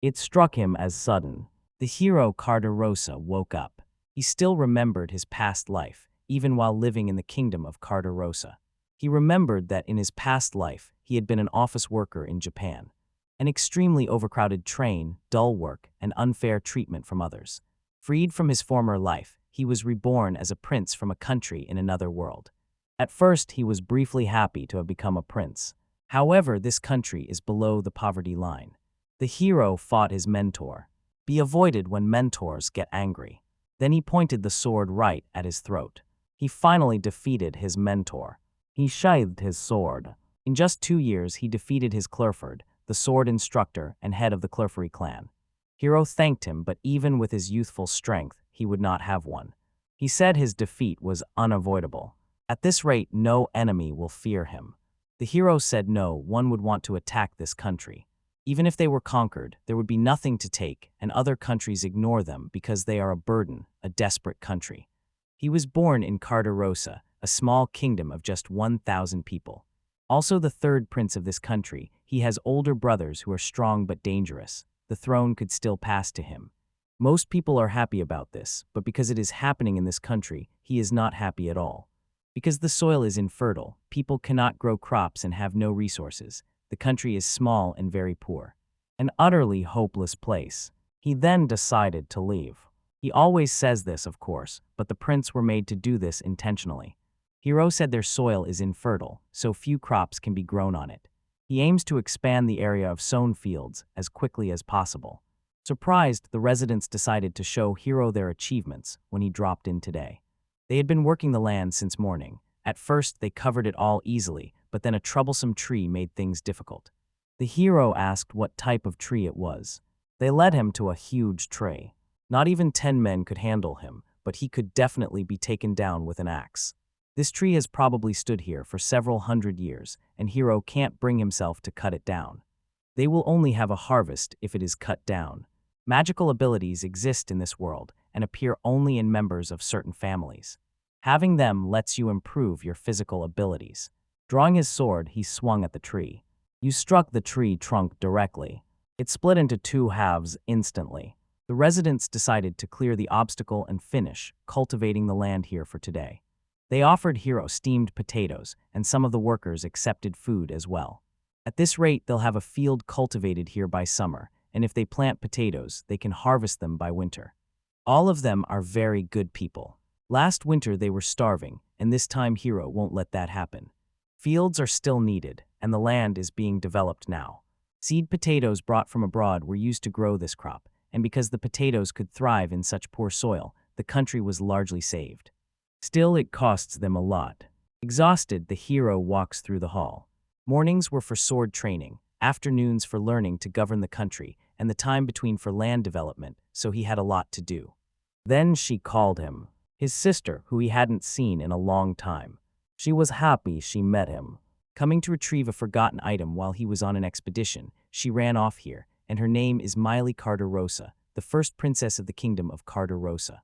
It struck him as sudden. The hero Carderosa woke up. He still remembered his past life, even while living in the kingdom of Carderosa. He remembered that in his past life, he had been an office worker in Japan. An extremely overcrowded train, dull work, and unfair treatment from others. Freed from his former life, he was reborn as a prince from a country in another world. At first, he was briefly happy to have become a prince. However, this country is below the poverty line. The hero fought his mentor. Be avoided when mentors get angry. Then he pointed the sword right at his throat. He finally defeated his mentor. He sheathed his sword. In just 2 years, he defeated his Clerford, the sword instructor and head of the Clerford clan. Hero thanked him, but even with his youthful strength, he would not have one. He said his defeat was unavoidable. At this rate, no enemy will fear him. The hero said no one would want to attack this country. Even if they were conquered, there would be nothing to take, and other countries ignore them because they are a burden, a desperate country. He was born in Carderosa, a small kingdom of just 1,000 people. Also the third prince of this country, he has older brothers who are strong but dangerous. The throne could still pass to him. Most people are happy about this, but because it is happening in this country, he is not happy at all. Because the soil is infertile, people cannot grow crops and have no resources. The country is small and very poor. An utterly hopeless place. He then decided to leave. He always says this, of course, but the prince were made to do this intentionally. Hero said their soil is infertile, so few crops can be grown on it. He aims to expand the area of sown fields as quickly as possible. Surprised, the residents decided to show Hero their achievements when he dropped in today. They had been working the land since morning. At first, they covered it all easily, but then a troublesome tree made things difficult. The hero asked what type of tree it was. They led him to a huge tree. Not even 10 men could handle him, but he could definitely be taken down with an axe. This tree has probably stood here for several hundred years, and Hero can't bring himself to cut it down. They will only have a harvest if it is cut down. Magical abilities exist in this world and appear only in members of certain families. Having them lets you improve your physical abilities. Drawing his sword, he swung at the tree. You struck the tree trunk directly. It split into 2 halves instantly. The residents decided to clear the obstacle and finish cultivating the land here for today. They offered Hero steamed potatoes, and some of the workers accepted food as well. At this rate, they'll have a field cultivated here by summer, and if they plant potatoes, they can harvest them by winter. All of them are very good people. Last winter they were starving, and this time Hero won't let that happen. Fields are still needed, and the land is being developed now. Seed potatoes brought from abroad were used to grow this crop, and because the potatoes could thrive in such poor soil, the country was largely saved. Still, it costs them a lot. Exhausted, the hero walks through the hall. Mornings were for sword training, afternoons for learning to govern the country, and the time between for land development, so he had a lot to do. Then she called him. His sister, who he hadn't seen in a long time. She was happy she met him. Coming to retrieve a forgotten item while he was on an expedition, she ran off here, and her name is Miley Carderosa, the first princess of the kingdom of Carderosa.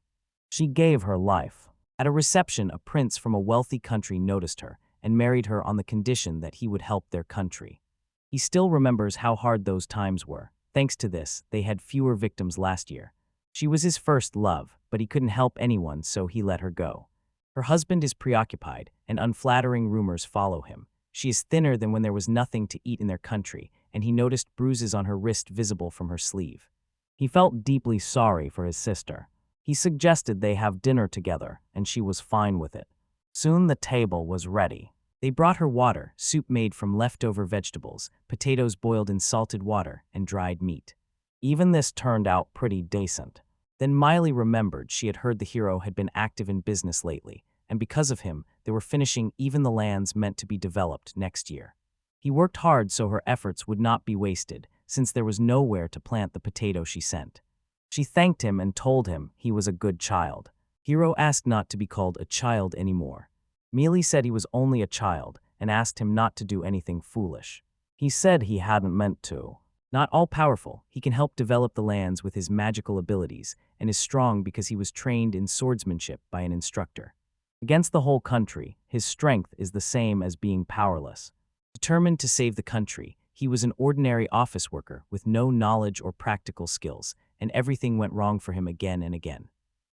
She gave her life. At a reception, a prince from a wealthy country noticed her and married her on the condition that he would help their country. He still remembers how hard those times were. Thanks to this, they had fewer victims last year. She was his first love, but he couldn't help anyone, so he let her go. Her husband is preoccupied, and unflattering rumors follow him. She is thinner than when there was nothing to eat in their country, and he noticed bruises on her wrist visible from her sleeve. He felt deeply sorry for his sister. He suggested they have dinner together, and she was fine with it. Soon the table was ready. They brought her water, soup made from leftover vegetables, potatoes boiled in salted water, and dried meat. Even this turned out pretty decent. Then Miley remembered she had heard the hero had been active in business lately, and because of him, they were finishing even the lands meant to be developed next year. He worked hard so her efforts would not be wasted, since there was nowhere to plant the potato she sent. She thanked him and told him he was a good child. Hero asked not to be called a child anymore. Mealy said he was only a child and asked him not to do anything foolish. He said he hadn't meant to. Not all-powerful, he can help develop the lands with his magical abilities and is strong because he was trained in swordsmanship by an instructor. Against the whole country, his strength is the same as being powerless. Determined to save the country, he was an ordinary office worker with no knowledge or practical skills, and everything went wrong for him again and again.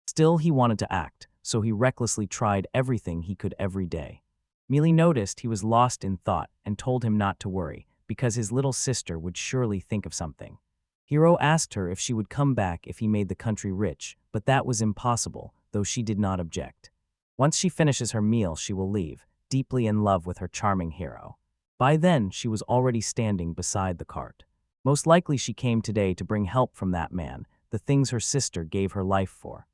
Still, he wanted to act, so he recklessly tried everything he could every day. Mealy noticed he was lost in thought and told him not to worry, because his little sister would surely think of something. Hiro asked her if she would come back if he made the country rich, but that was impossible, though she did not object. Once she finishes her meal, she will leave, deeply in love with her charming hero. By then, she was already standing beside the cart. Most likely she came today to bring help from that man, the things her sister gave her life for.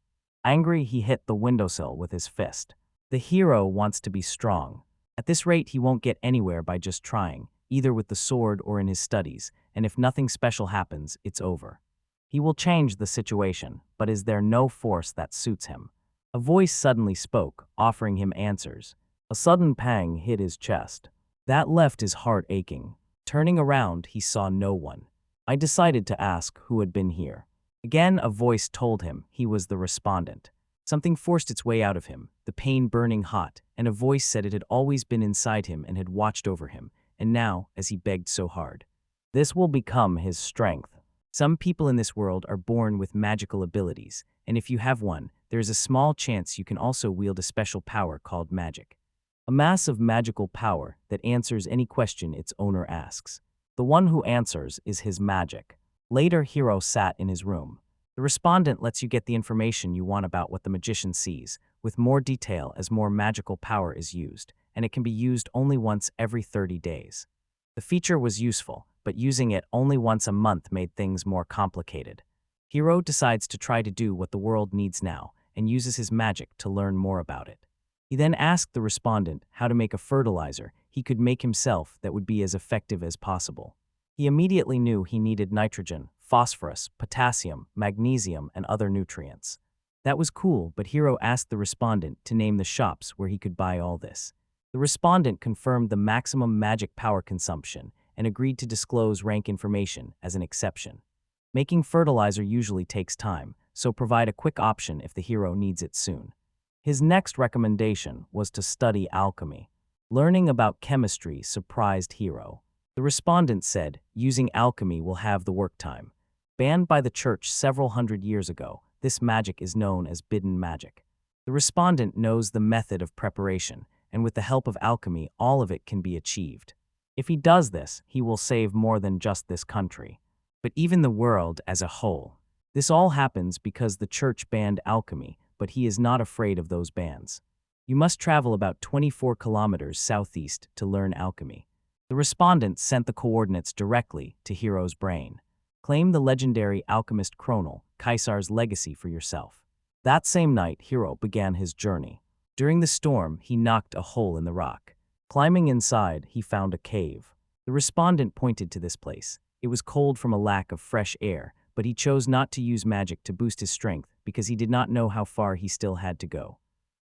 Angry, he hit the windowsill with his fist. The hero wants to be strong. At this rate, he won't get anywhere by just trying, either with the sword or in his studies, and if nothing special happens, it's over. He will change the situation, but is there no force that suits him? A voice suddenly spoke, offering him answers. A sudden pang hit his chest. That left his heart aching. Turning around, he saw no one. I decided to ask who had been here. Again, a voice told him he was the respondent. Something forced its way out of him, the pain burning hot, and a voice said it had always been inside him and had watched over him, and now, as he begged so hard, this will become his strength. Some people in this world are born with magical abilities, and if you have one, there is a small chance you can also wield a special power called magic. A mass of magical power that answers any question its owner asks. The one who answers is his magic. Later, Hiro sat in his room. The respondent lets you get the information you want about what the magician sees, with more detail as more magical power is used, and it can be used only once every 30 days. The feature was useful, but using it only once a month made things more complicated. Hiro decides to try to do what the world needs now, and uses his magic to learn more about it. He then asked the respondent how to make a fertilizer he could make himself that would be as effective as possible. He immediately knew he needed nitrogen, phosphorus, potassium, magnesium, and other nutrients. That was cool, but Hiro asked the respondent to name the shops where he could buy all this. The respondent confirmed the maximum magic power consumption and agreed to disclose rank information as an exception. Making fertilizer usually takes time, so provide a quick option if the hero needs it soon. His next recommendation was to study alchemy. Learning about chemistry surprised Hiro. The respondent said, using alchemy will have the work time. Banned by the church several hundred years ago, this magic is known as bidden magic. The respondent knows the method of preparation, and with the help of alchemy, all of it can be achieved. If he does this, he will save more than just this country, but even the world as a whole. This all happens because the church banned alchemy, but he is not afraid of those bans. You must travel about 24 kilometers southeast to learn alchemy. The respondent sent the coordinates directly to Hiro's brain. Claim the legendary alchemist Kronel, Kaisar's legacy for yourself. That same night, Hiro began his journey. During the storm, he knocked a hole in the rock. Climbing inside, he found a cave. The respondent pointed to this place. It was cold from a lack of fresh air, but he chose not to use magic to boost his strength because he did not know how far he still had to go.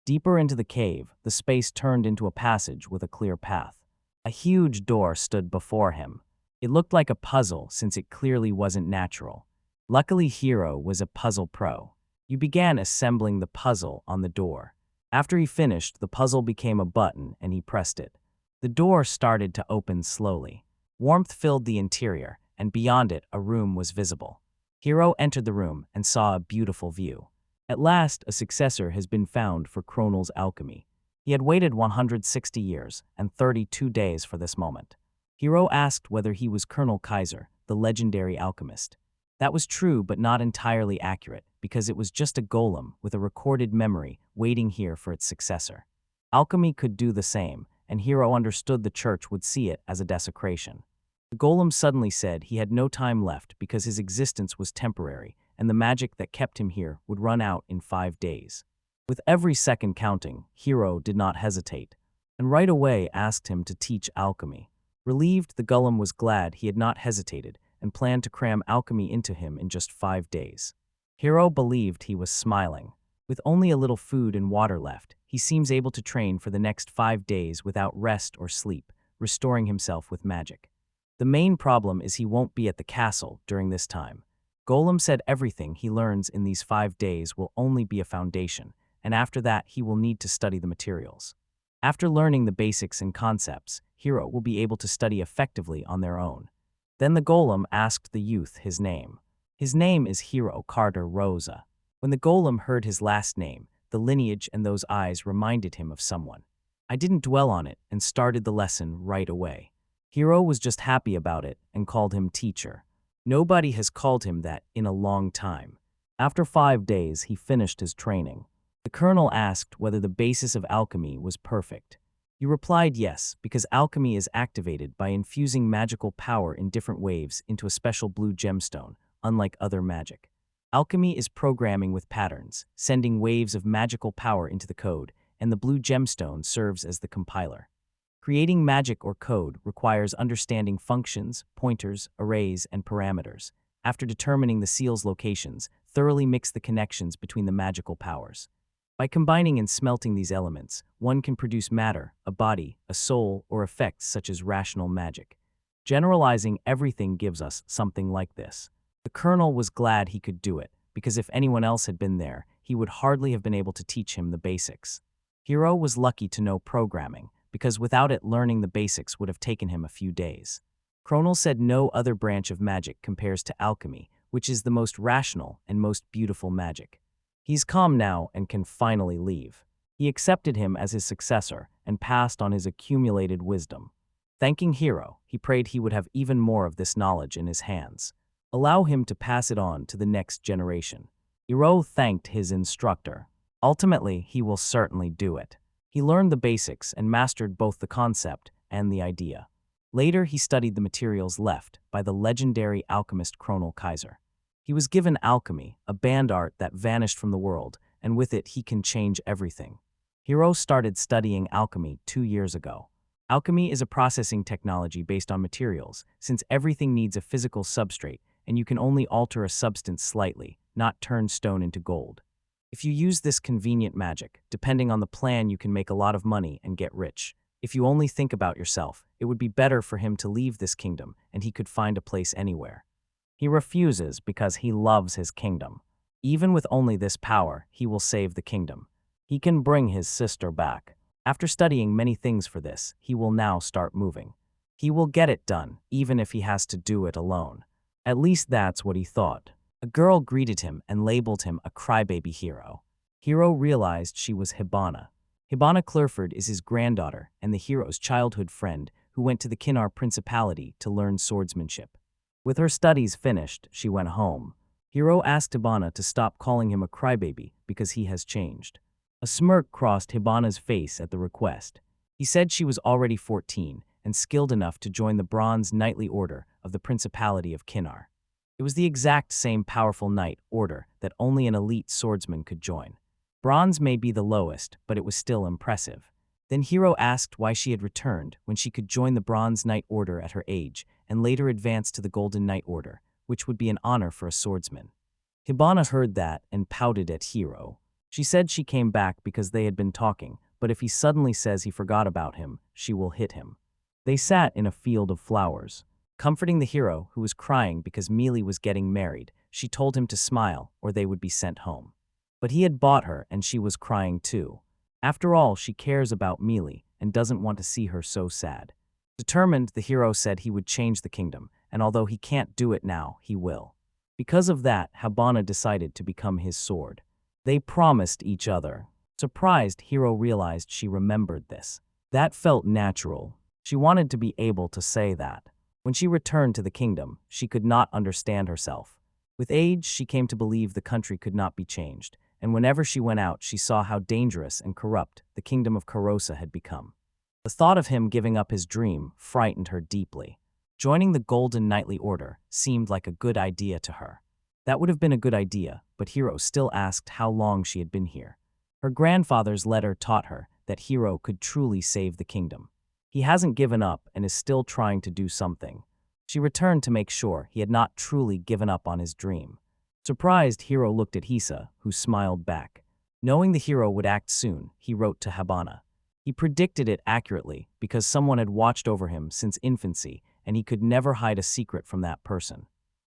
Deeper into the cave, the space turned into a passage with a clear path. A huge door stood before him. It looked like a puzzle since it clearly wasn't natural. Luckily, Hiro was a puzzle pro. You began assembling the puzzle on the door. After he finished, the puzzle became a button and he pressed it. The door started to open slowly. Warmth filled the interior, and beyond it, a room was visible. Hiro entered the room and saw a beautiful view. At last, a successor has been found for Kronel's alchemy. He had waited 160 years and 32 days for this moment. Hiro asked whether he was Colonel Kaiser, the legendary alchemist. That was true, but not entirely accurate, because it was just a golem with a recorded memory waiting here for its successor. Alchemy could do the same, and Hiro understood the church would see it as a desecration. The golem suddenly said he had no time left because his existence was temporary, and the magic that kept him here would run out in 5 days. With every second counting, Hiro did not hesitate, and right away asked him to teach alchemy. Relieved, the golem was glad he had not hesitated and planned to cram alchemy into him in just 5 days. Hiro believed he was smiling. With only a little food and water left, he seems able to train for the next 5 days without rest or sleep, restoring himself with magic. The main problem is he won't be at the castle during this time. Golem said everything he learns in these 5 days will only be a foundation, and after that he will need to study the materials. After learning the basics and concepts, Hiro will be able to study effectively on their own. Then the golem asked the youth his name. His name is Hero Carter Rosa. When the golem heard his last name, the lineage and those eyes reminded him of someone. I didn't dwell on it and started the lesson right away. Hero was just happy about it and called him teacher. Nobody has called him that in a long time. After 5 days, he finished his training. The colonel asked whether the basis of alchemy was perfect. He replied yes, because alchemy is activated by infusing magical power in different waves into a special blue gemstone, unlike other magic. Alchemy is programming with patterns, sending waves of magical power into the code, and the blue gemstone serves as the compiler. Creating magic or code requires understanding functions, pointers, arrays, and parameters. After determining the seal's locations, thoroughly mix the connections between the magical powers. By combining and smelting these elements, one can produce matter, a body, a soul, or effects such as rational magic. Generalizing everything gives us something like this. The colonel was glad he could do it, because if anyone else had been there, he would hardly have been able to teach him the basics. Hero was lucky to know programming, because without it, learning the basics would have taken him a few days. Colonel said no other branch of magic compares to alchemy, which is the most rational and most beautiful magic. He's calm now and can finally leave. He accepted him as his successor and passed on his accumulated wisdom. Thanking Hero, he prayed he would have even more of this knowledge in his hands. Allow him to pass it on to the next generation. Hero thanked his instructor. Ultimately, he will certainly do it. He learned the basics and mastered both the concept and the idea. Later, he studied the materials left by the legendary alchemist Chronal Kaiser. He was given alchemy, a band art that vanished from the world, and with it he can change everything. Hero started studying alchemy 2 years ago. Alchemy is a processing technology based on materials, since everything needs a physical substrate, and you can only alter a substance slightly, not turn stone into gold. If you use this convenient magic, depending on the plan, you can make a lot of money and get rich. If you only think about yourself, it would be better for him to leave this kingdom, and he could find a place anywhere. He refuses because he loves his kingdom. Even with only this power, he will save the kingdom. He can bring his sister back. After studying many things for this, he will now start moving. He will get it done, even if he has to do it alone. At least that's what he thought. A girl greeted him and labeled him a crybaby hero. Hero realized she was Hibana. Hibana Clurford is his granddaughter and the hero's childhood friend who went to the Culinary Principality to learn swordsmanship. With her studies finished, she went home. Hero asked Hibana to stop calling him a crybaby because he has changed. A smirk crossed Hibana's face at the request. He said she was already 14 and skilled enough to join the Bronze Knightly Order of the Principality of Culinary. It was the exact same powerful knight order that only an elite swordsman could join. Bronze may be the lowest, but it was still impressive. Then Hero asked why she had returned when she could join the Bronze Knight Order at her age and later advance to the Golden Knight Order, which would be an honor for a swordsman. Hibana heard that and pouted at Hero. She said she came back because they had been talking, but if he suddenly says he forgot about him, she will hit him. They sat in a field of flowers. Comforting the hero, who was crying because Mealy was getting married, she told him to smile or they would be sent home. But he had bought her and she was crying too. After all, she cares about Mealy and doesn't want to see her so sad. Determined, the hero said he would change the kingdom, and although he can't do it now, he will. Because of that, Hibana decided to become his sword. They promised each other. Surprised, Hero realized she remembered this. That felt natural. She wanted to be able to say that. When she returned to the kingdom, she could not understand herself. With age, she came to believe the country could not be changed, and whenever she went out, she saw how dangerous and corrupt the kingdom of Karosa had become. The thought of him giving up his dream frightened her deeply. Joining the Golden Knightly Order seemed like a good idea to her. That would have been a good idea, but Hero still asked how long she had been here. Her grandfather's letter taught her that Hero could truly save the kingdom. He hasn't given up and is still trying to do something. She returned to make sure he had not truly given up on his dream. Surprised, Hero looked at Hisa, who smiled back. Knowing the hero would act soon, he wrote to Hibana. He predicted it accurately because someone had watched over him since infancy and he could never hide a secret from that person.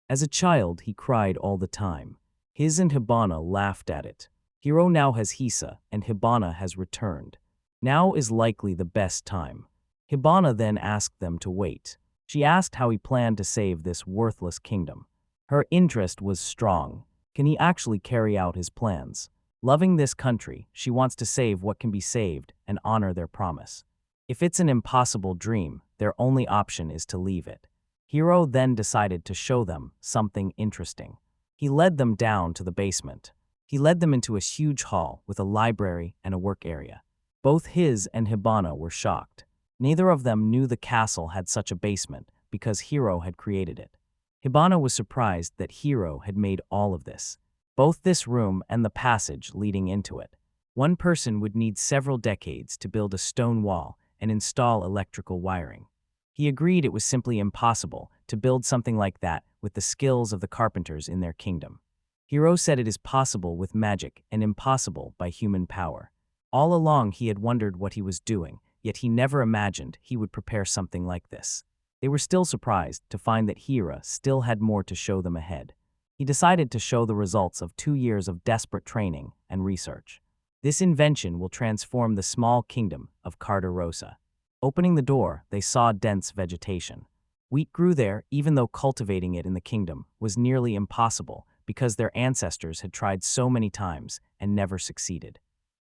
As a child, he cried all the time. His and Hibana laughed at it. Hero now has Hisa and Hibana has returned. Now is likely the best time. Hibana then asked them to wait. She asked how he planned to save this worthless kingdom. Her interest was strong. Can he actually carry out his plans? Loving this country, she wants to save what can be saved and honor their promise. If it's an impossible dream, their only option is to leave it. Hiro then decided to show them something interesting. He led them down to the basement. He led them into a huge hall with a library and a work area. Both his and Hibana were shocked. Neither of them knew the castle had such a basement because Hiro had created it. Hibana was surprised that Hiro had made all of this, both this room and the passage leading into it. One person would need several decades to build a stone wall and install electrical wiring. He agreed it was simply impossible to build something like that with the skills of the carpenters in their kingdom. Hiro said it is possible with magic and impossible by human power. All along he had wondered what he was doing, yet he never imagined he would prepare something like this. They were still surprised to find that Hira still had more to show them ahead. He decided to show the results of 2 years of desperate training and research. This invention will transform the small kingdom of Carderosa. Opening the door, they saw dense vegetation. Wheat grew there, even though cultivating it in the kingdom was nearly impossible because their ancestors had tried so many times and never succeeded.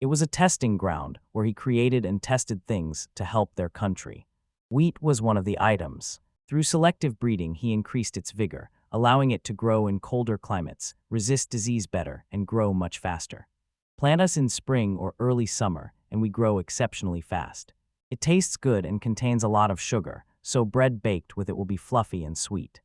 It was a testing ground where he created and tested things to help their country. Wheat was one of the items. Through selective breeding, he increased its vigor, allowing it to grow in colder climates, resist disease better, and grow much faster. Plant us in spring or early summer, and we grow exceptionally fast. It tastes good and contains a lot of sugar, so bread baked with it will be fluffy and sweet.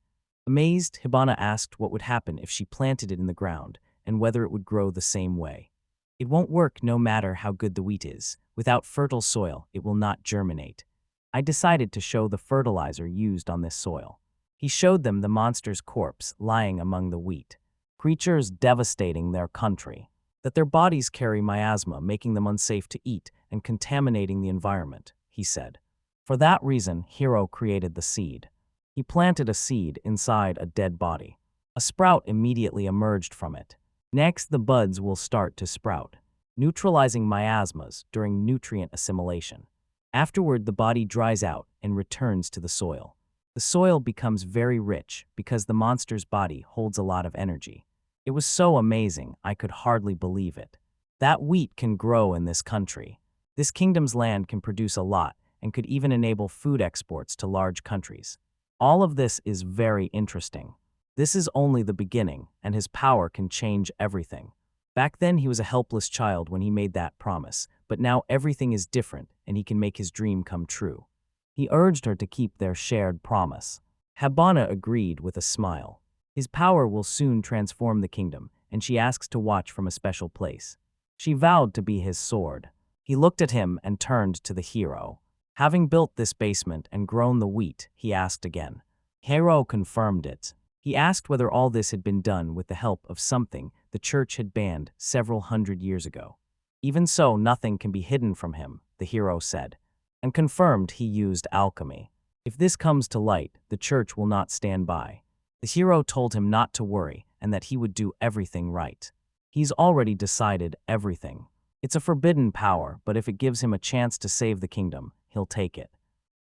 Amazed, Hibana asked what would happen if she planted it in the ground, and whether it would grow the same way. It won't work no matter how good the wheat is. Without fertile soil, it will not germinate. I decided to show the fertilizer used on this soil. He showed them the monster's corpse lying among the wheat. Creatures devastating their country. That their bodies carry miasma, making them unsafe to eat and contaminating the environment, he said. For that reason, Hiro created the seed. He planted a seed inside a dead body. A sprout immediately emerged from it. Next, the buds will start to sprout, neutralizing miasmas during nutrient assimilation. Afterward, the body dries out and returns to the soil. The soil becomes very rich because the monster's body holds a lot of energy. It was so amazing, I could hardly believe it. That wheat can grow in this country. This kingdom's land can produce a lot and could even enable food exports to large countries. All of this is very interesting. This is only the beginning, and his power can change everything. Back then, he was a helpless child when he made that promise, but now everything is different, and he can make his dream come true. He urged her to keep their shared promise. Hibana agreed with a smile. His power will soon transform the kingdom, and she asks to watch from a special place. She vowed to be his sword. He looked at him and turned to the hero. Having built this basement and grown the wheat, he asked again. Hiro confirmed it. He asked whether all this had been done with the help of something the church had banned several hundred years ago. Even so, nothing can be hidden from him, the hero said, and confirmed he used alchemy. If this comes to light, the church will not stand by. The hero told him not to worry and that he would do everything right. He's already decided everything. It's a forbidden power, but if it gives him a chance to save the kingdom, he'll take it.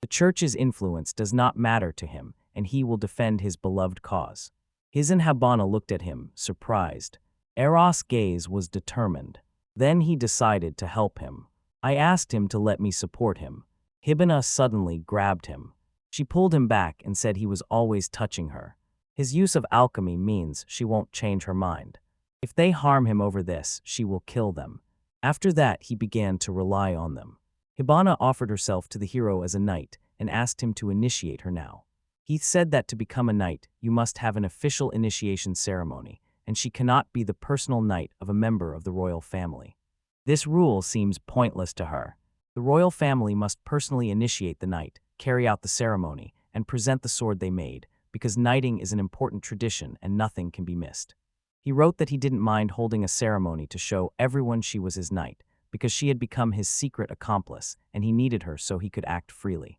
The church's influence does not matter to him, and he will defend his beloved cause. His and Hibana looked at him, surprised. Eros' gaze was determined. Then he decided to help him. I asked him to let me support him. Hibana suddenly grabbed him. She pulled him back and said he was always touching her. His use of alchemy means she won't change her mind. If they harm him over this, she will kill them. After that, he began to rely on them. Hibana offered herself to the hero as a knight and asked him to initiate her now. He said that to become a knight, you must have an official initiation ceremony, and she cannot be the personal knight of a member of the royal family. This rule seems pointless to her. The royal family must personally initiate the knight, carry out the ceremony, and present the sword they made, because knighting is an important tradition and nothing can be missed. He wrote that he didn't mind holding a ceremony to show everyone she was his knight, because she had become his secret accomplice, and he needed her so he could act freely.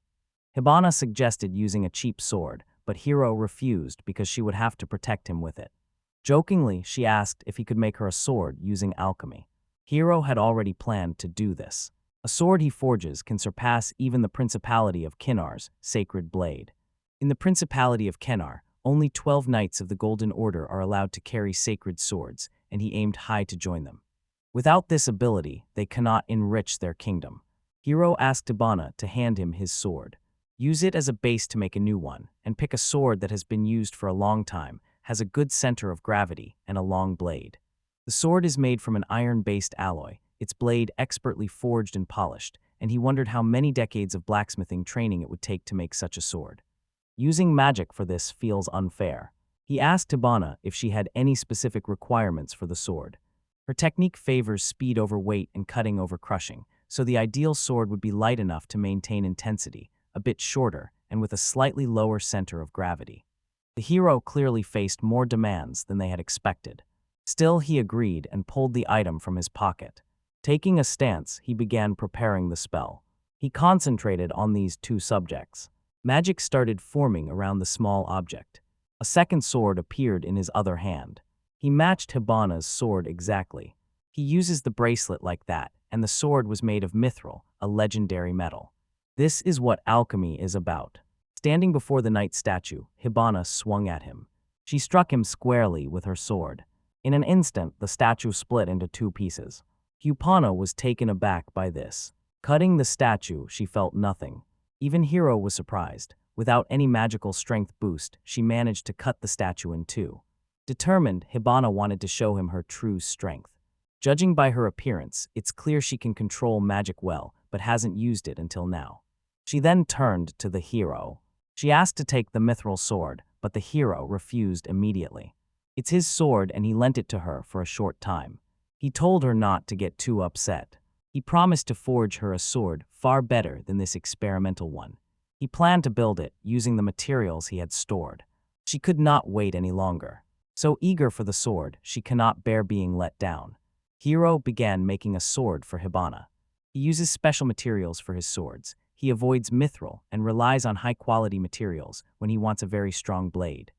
Hibana suggested using a cheap sword, but Hiro refused because she would have to protect him with it. Jokingly, she asked if he could make her a sword using alchemy. Hiro had already planned to do this. A sword he forges can surpass even the principality of Kinar's sacred blade. In the Principality of Kenar, only 12 knights of the Golden Order are allowed to carry sacred swords, and he aimed high to join them. Without this ability, they cannot enrich their kingdom. Hiro asked Hibana to hand him his sword. Use it as a base to make a new one, and pick a sword that has been used for a long time, has a good center of gravity, and a long blade. The sword is made from an iron-based alloy, its blade expertly forged and polished, and he wondered how many decades of blacksmithing training it would take to make such a sword. Using magic for this feels unfair. He asked Hibana if she had any specific requirements for the sword. Her technique favors speed over weight and cutting over crushing, so the ideal sword would be light enough to maintain intensity, a bit shorter, and with a slightly lower center of gravity. The hero clearly faced more demands than they had expected. Still, he agreed and pulled the item from his pocket. Taking a stance, he began preparing the spell. He concentrated on these two subjects. Magic started forming around the small object. A second sword appeared in his other hand. He matched Hibana's sword exactly. He uses the bracelet like that, and the sword was made of mithril, a legendary metal. This is what alchemy is about. Standing before the knight statue, Hibana swung at him. She struck him squarely with her sword. In an instant, the statue split into two pieces. Hibana was taken aback by this. Cutting the statue, she felt nothing. Even Hiro was surprised. Without any magical strength boost, she managed to cut the statue in two. Determined, Hibana wanted to show him her true strength. Judging by her appearance, it's clear she can control magic well, but hasn't used it until now. She then turned to the hero. She asked to take the mithril sword, but the hero refused immediately. It's his sword and he lent it to her for a short time. He told her not to get too upset. He promised to forge her a sword far better than this experimental one. He planned to build it using the materials he had stored. She could not wait any longer. So eager for the sword, she cannot bear being let down. Hiro began making a sword for Hibana. He uses special materials for his swords. He avoids mithril and relies on high-quality materials when he wants a very strong blade.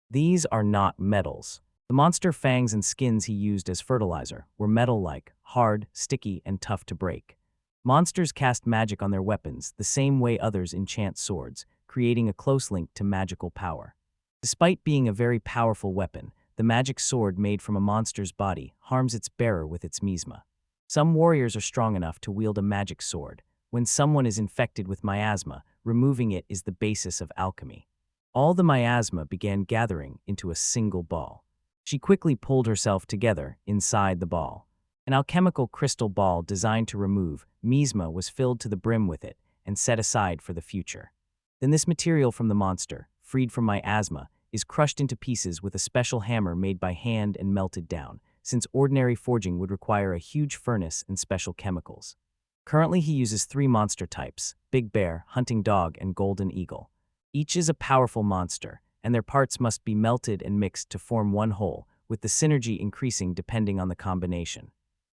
These are not metals. The monster fangs and skins he used as fertilizer were metal-like, hard, sticky, and tough to break. Monsters cast magic on their weapons the same way others enchant swords, creating a close link to magical power. Despite being a very powerful weapon, the magic sword made from a monster's body harms its bearer with its miasma. Some warriors are strong enough to wield a magic sword. When someone is infected with miasma, removing it is the basis of alchemy. All the miasma began gathering into a single ball. She quickly pulled herself together inside the ball. An alchemical crystal ball designed to remove miasma was filled to the brim with it and set aside for the future. Then this material from the monster, freed from miasma, is crushed into pieces with a special hammer made by hand and melted down, since ordinary forging would require a huge furnace and special chemicals. Currently, he uses 3 monster types: Big Bear, Hunting Dog, and Golden Eagle. Each is a powerful monster, and their parts must be melted and mixed to form one whole, with the synergy increasing depending on the combination.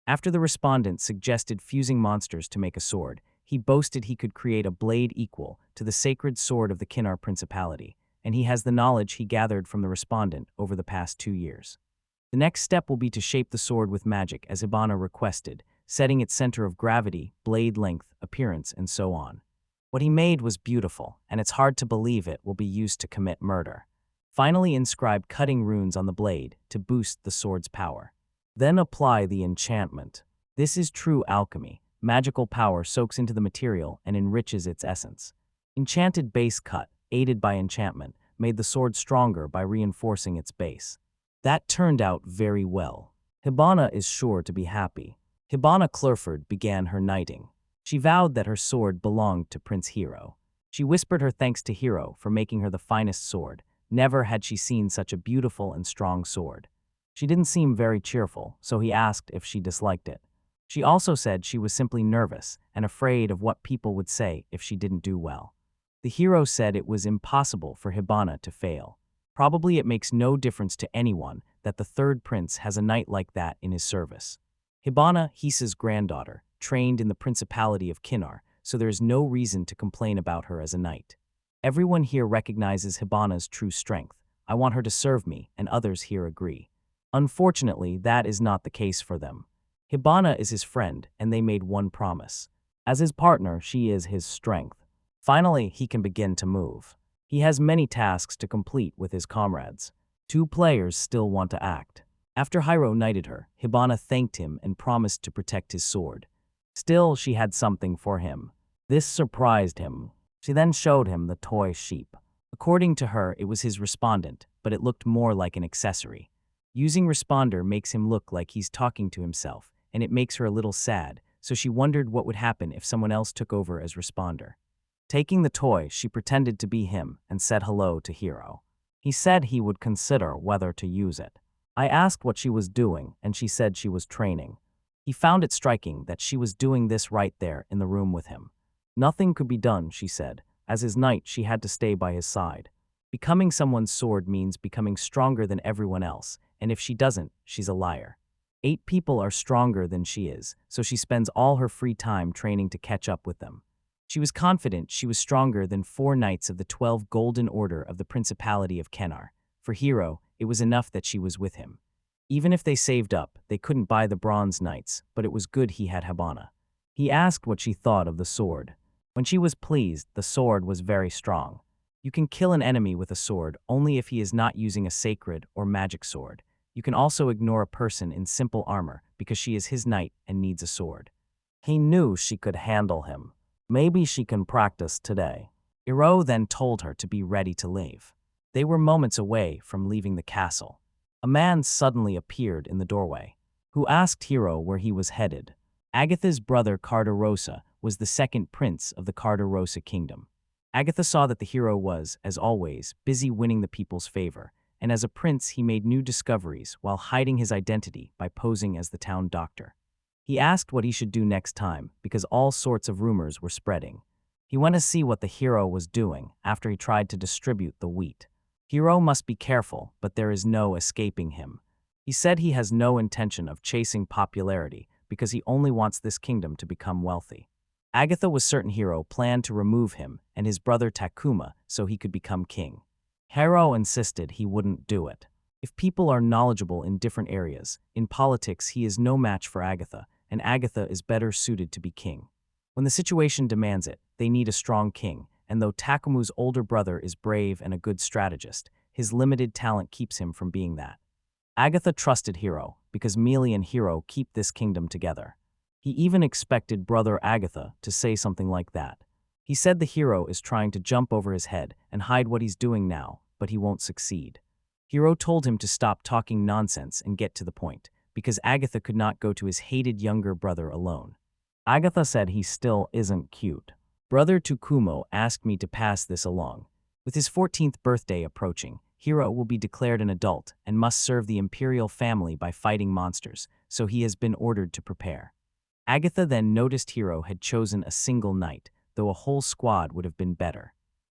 After the respondent suggested fusing monsters to make a sword, he boasted he could create a blade equal to the sacred sword of the Kinnar Principality, and he has the knowledge he gathered from the respondent over the past 2 years. The next step will be to shape the sword with magic as Hibana requested, setting its center of gravity, blade length, appearance, and so on. What he made was beautiful, and it's hard to believe it will be used to commit murder. Finally, inscribe cutting runes on the blade to boost the sword's power. Then apply the enchantment. This is true alchemy. Magical power soaks into the material and enriches its essence. Enchanted base cut, aided by enchantment, made the sword stronger by reinforcing its base. That turned out very well. Hibana is sure to be happy. Hibana Clurford began her knighting. She vowed that her sword belonged to Prince Hiro. She whispered her thanks to Hiro for making her the finest sword. Never had she seen such a beautiful and strong sword. She didn't seem very cheerful, so he asked if she disliked it. She also said she was simply nervous and afraid of what people would say if she didn't do well. The hero said it was impossible for Hibana to fail. Probably it makes no difference to anyone that the third prince has a knight like that in his service. Hibana, Hisa's granddaughter, trained in the Principality of Kinnar, so there is no reason to complain about her as a knight. Everyone here recognizes Hibana's true strength. I want her to serve me, and others here agree. Unfortunately, that is not the case for them. Hibana is his friend, and they made one promise. As his partner, she is his strength. Finally, he can begin to move. He has many tasks to complete with his comrades. 2 players still want to act. After Hiro knighted her, Hibana thanked him and promised to protect his sword. Still, she had something for him. This surprised him. She then showed him the toy sheep. According to her, it was his respondent, but it looked more like an accessory. Using responder makes him look like he's talking to himself, and it makes her a little sad, so she wondered what would happen if someone else took over as responder. Taking the toy, she pretended to be him and said hello to Hiro. He said he would consider whether to use it. I asked what she was doing, and she said she was training. He found it striking that she was doing this right there in the room with him. Nothing could be done, she said. As his knight, she had to stay by his side. Becoming someone's sword means becoming stronger than everyone else, and if she doesn't, she's a liar. 8 people are stronger than she is, so she spends all her free time training to catch up with them. She was confident she was stronger than 4 knights of the 12 Golden Order of the Principality of Kenar. For Hiro, it was enough that she was with him. Even if they saved up, they couldn't buy the bronze knights, but it was good he had Hibana. He asked what she thought of the sword. When she was pleased, the sword was very strong. You can kill an enemy with a sword only if he is not using a sacred or magic sword. You can also ignore a person in simple armor because she is his knight and needs a sword. He knew she could handle him. Maybe she can practice today. Hiro then told her to be ready to leave. They were moments away from leaving the castle. A man suddenly appeared in the doorway, who asked Hiro where he was headed. Agatha's brother Cardarosa was the second prince of the Cardarosa kingdom. Agatha saw that the hero was, as always, busy winning the people's favor, and as a prince he made new discoveries while hiding his identity by posing as the town doctor. He asked what he should do next time because all sorts of rumors were spreading. He went to see what the hero was doing after he tried to distribute the wheat. Hero must be careful, but there is no escaping him. He said he has no intention of chasing popularity because he only wants this kingdom to become wealthy. Agatha was certain Hiro planned to remove him and his brother Takuma so he could become king. Hiro insisted he wouldn't do it. If people are knowledgeable in different areas, in politics he is no match for Agatha, and Agatha is better suited to be king. When the situation demands it, they need a strong king, and though Takumu's older brother is brave and a good strategist, his limited talent keeps him from being that. Agatha trusted Hiro because Mealy and Hiro keep this kingdom together. He even expected brother Agatha to say something like that. He said the hero is trying to jump over his head and hide what he's doing now, but he won't succeed. Hiro told him to stop talking nonsense and get to the point, because Agatha could not go to his hated younger brother alone. Agatha said he still isn't cute. Brother Tukumo asked me to pass this along. With his 14th birthday approaching, Hiro will be declared an adult and must serve the imperial family by fighting monsters, so he has been ordered to prepare. Agatha then noticed Hiro had chosen a single knight, though a whole squad would have been better.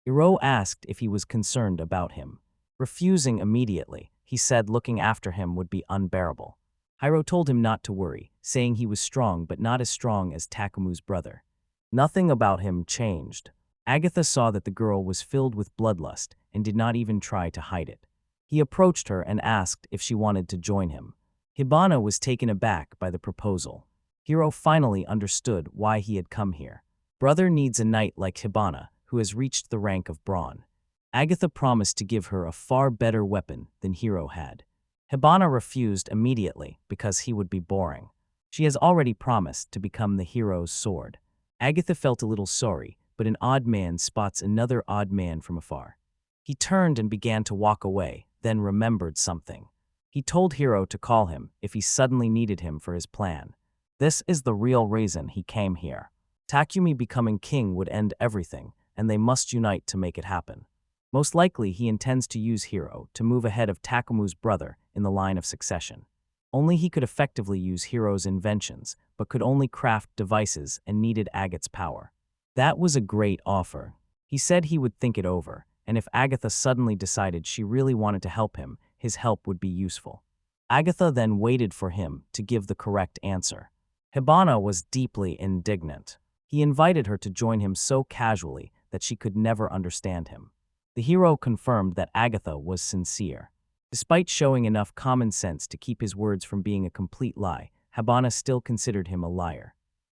Hiro asked if he was concerned about him. Refusing immediately, he said looking after him would be unbearable. Hiro told him not to worry, saying he was strong but not as strong as Takumu's brother. Nothing about him changed. Agatha saw that the girl was filled with bloodlust and did not even try to hide it. He approached her and asked if she wanted to join him. Hibana was taken aback by the proposal. Hiro finally understood why he had come here. Brother needs a knight like Hibana, who has reached the rank of brawn. Agatha promised to give her a far better weapon than Hiro had. Hibana refused immediately because he would be boring. She has already promised to become the hero's sword. Agatha felt a little sorry, but an odd man spots another odd man from afar. He turned and began to walk away, then remembered something. He told Hiro to call him if he suddenly needed him for his plan. This is the real reason he came here. Takumi becoming king would end everything, and they must unite to make it happen. Most likely he intends to use Hiro to move ahead of Takumu's brother in the line of succession. Only he could effectively use Hiro's inventions, but could only craft devices and needed Agate's power. That was a great offer. He said he would think it over, and if Agatha suddenly decided she really wanted to help him, his help would be useful. Agatha then waited for him to give the correct answer. Hibana was deeply indignant. He invited her to join him so casually that she could never understand him. The hero confirmed that Agatha was sincere. Despite showing enough common sense to keep his words from being a complete lie, Hibana still considered him a liar.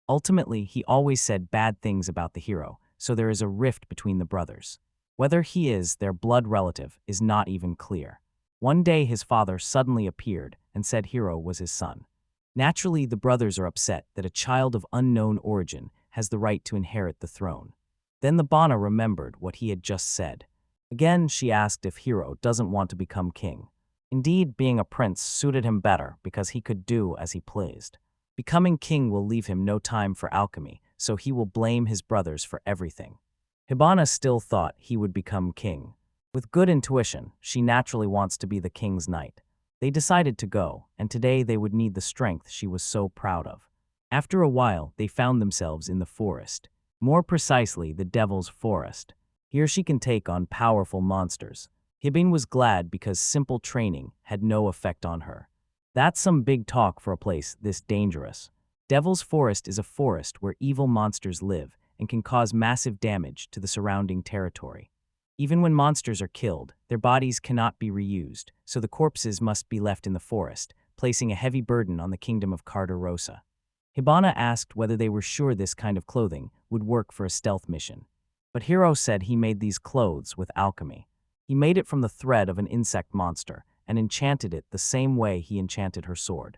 Ultimately, he always said bad things about the hero, so there is a rift between the brothers. Whether he is their blood relative is not even clear. One day his father suddenly appeared and said Hiro was his son. Naturally, the brothers are upset that a child of unknown origin has the right to inherit the throne. Then the Bana remembered what he had just said. Again, she asked if Hiro doesn't want to become king. Indeed, being a prince suited him better because he could do as he pleased. Becoming king will leave him no time for alchemy, so he will blame his brothers for everything. Hibana still thought he would become king. With good intuition, she naturally wants to be the king's knight. They decided to go, and today they would need the strength she was so proud of. After a while, they found themselves in the forest. More precisely, the Devil's Forest. Here she can take on powerful monsters. Hibin was glad because simple training had no effect on her. That's some big talk for a place this dangerous. Devil's Forest is a forest where evil monsters live and can cause massive damage to the surrounding territory. Even when monsters are killed, their bodies cannot be reused, so the corpses must be left in the forest, placing a heavy burden on the kingdom of Carderosa. Hibana asked whether they were sure this kind of clothing would work for a stealth mission. But Hiro said he made these clothes with alchemy. He made it from the thread of an insect monster and enchanted it the same way he enchanted her sword.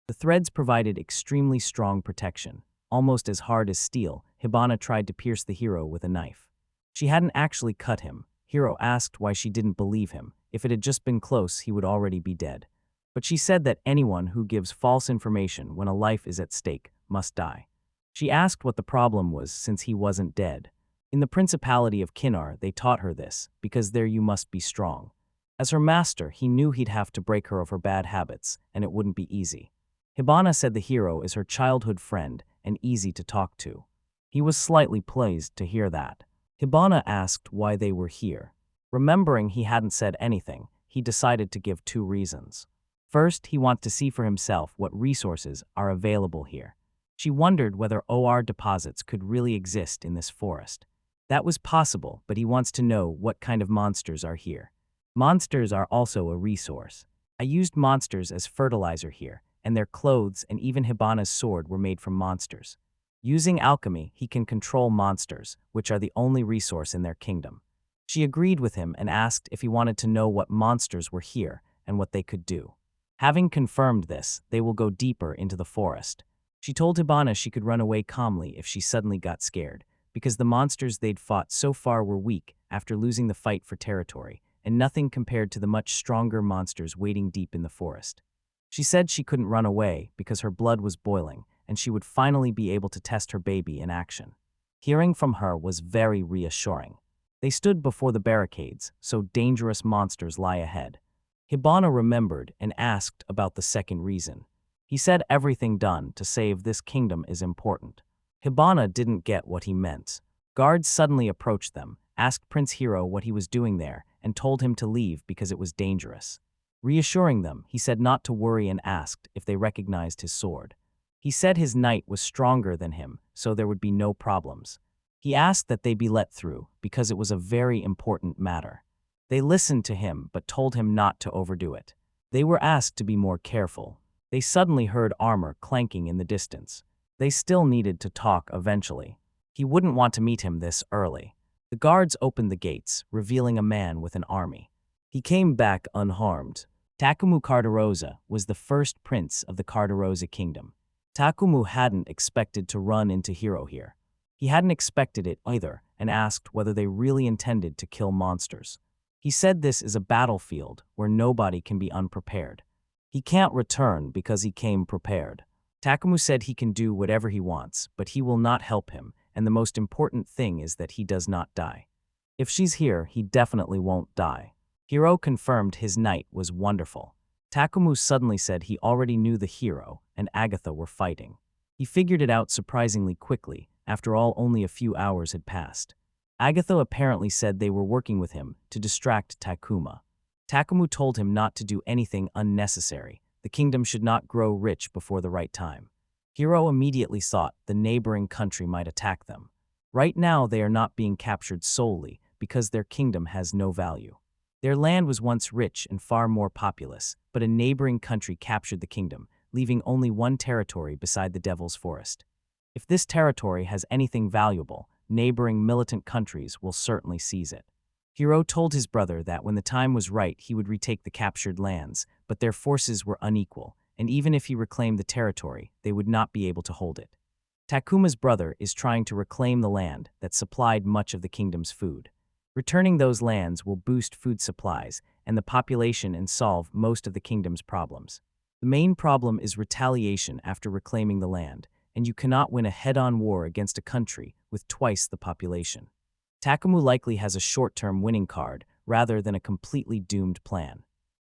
The threads provided extremely strong protection. Almost as hard as steel, Hibana tried to pierce the hero with a knife. She hadn't actually cut him. Hiro asked why she didn't believe him. If it had just been close, he would already be dead. But she said that anyone who gives false information when a life is at stake must die. She asked what the problem was since he wasn't dead. In the Principality of Kinnar, they taught her this, because there you must be strong. As her master, he knew he'd have to break her of her bad habits, and it wouldn't be easy. Hibana said the hero is her childhood friend and easy to talk to. He was slightly pleased to hear that. Hibana asked why they were here. Remembering he hadn't said anything, he decided to give 2 reasons. First, he wanted to see for himself what resources are available here. She wondered whether ore deposits could really exist in this forest. That was possible, but he wants to know what kind of monsters are here. Monsters are also a resource. I used monsters as fertilizer here, and their clothes and even Hibana's sword were made from monsters. Using alchemy, he can control monsters, which are the only resource in their kingdom. She agreed with him and asked if he wanted to know what monsters were here and what they could do. Having confirmed this, they will go deeper into the forest. She told Hibana she could run away calmly if she suddenly got scared, because the monsters they'd fought so far were weak after losing the fight for territory, and nothing compared to the much stronger monsters waiting deep in the forest. She said she couldn't run away because her blood was boiling, and she would finally be able to test her baby in action. Hearing from her was very reassuring. They stood before the barricades, so dangerous monsters lie ahead. Hibana remembered and asked about the second reason. He said everything done to save this kingdom is important. Hibana didn't get what he meant. Guards suddenly approached them, asked Prince Hiro what he was doing there, and told him to leave because it was dangerous. Reassuring them, he said not to worry and asked if they recognized his sword. He said his knight was stronger than him, so there would be no problems. He asked that they be let through because it was a very important matter. They listened to him but told him not to overdo it. They were asked to be more careful. They suddenly heard armor clanking in the distance. They still needed to talk eventually. He wouldn't want to meet him this early. The guards opened the gates, revealing a man with an army. He came back unharmed. Takumu Carderosa was the first prince of the Carderosa kingdom. Takumu hadn't expected to run into Hiro here. He hadn't expected it either and asked whether they really intended to kill monsters. He said this is a battlefield where nobody can be unprepared. He can't return because he came prepared. Takumu said he can do whatever he wants, but he will not help him, and the most important thing is that he does not die. If she's here, he definitely won't die. Hiro confirmed his knight was wonderful. Takumu suddenly said he already knew the hero and Agatha were fighting. He figured it out surprisingly quickly. After all, only a few hours had passed. Agatha apparently said they were working with him to distract Takuma. Takumu told him not to do anything unnecessary. The kingdom should not grow rich before the right time. Hiro immediately thought the neighboring country might attack them. Right now they are not being captured solely because their kingdom has no value. Their land was once rich and far more populous, but a neighboring country captured the kingdom, leaving only one territory beside the Devil's Forest. If this territory has anything valuable, neighboring militant countries will certainly seize it. Hiro told his brother that when the time was right he would retake the captured lands, but their forces were unequal, and even if he reclaimed the territory, they would not be able to hold it. Takuma's brother is trying to reclaim the land that supplied much of the kingdom's food. Returning those lands will boost food supplies and the population and solve most of the kingdom's problems. The main problem is retaliation after reclaiming the land, and you cannot win a head-on war against a country with twice the population. Takumu likely has a short-term winning card rather than a completely doomed plan.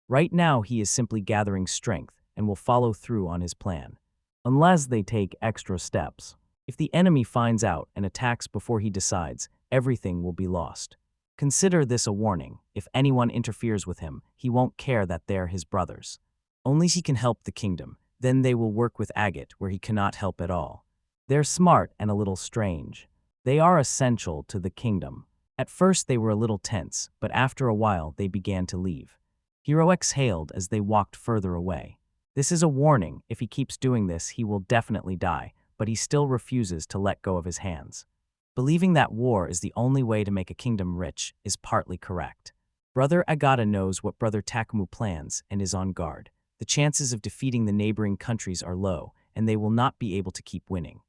Right now he is simply gathering strength and will follow through on his plan. Unless they take extra steps. If the enemy finds out and attacks before he decides, everything will be lost. Consider this a warning. If anyone interferes with him, he won't care that they're his brothers. Only he can help the kingdom, then they will work with Agate where he cannot help at all. They're smart and a little strange. They are essential to the kingdom. At first they were a little tense, but after a while they began to leave. Hiro exhaled as they walked further away. This is a warning. If he keeps doing this, he will definitely die, but he still refuses to let go of his hands. Believing that war is the only way to make a kingdom rich is partly correct. Brother Agata knows what Brother Takumu plans and is on guard. The chances of defeating the neighboring countries are low, and they will not be able to keep winning.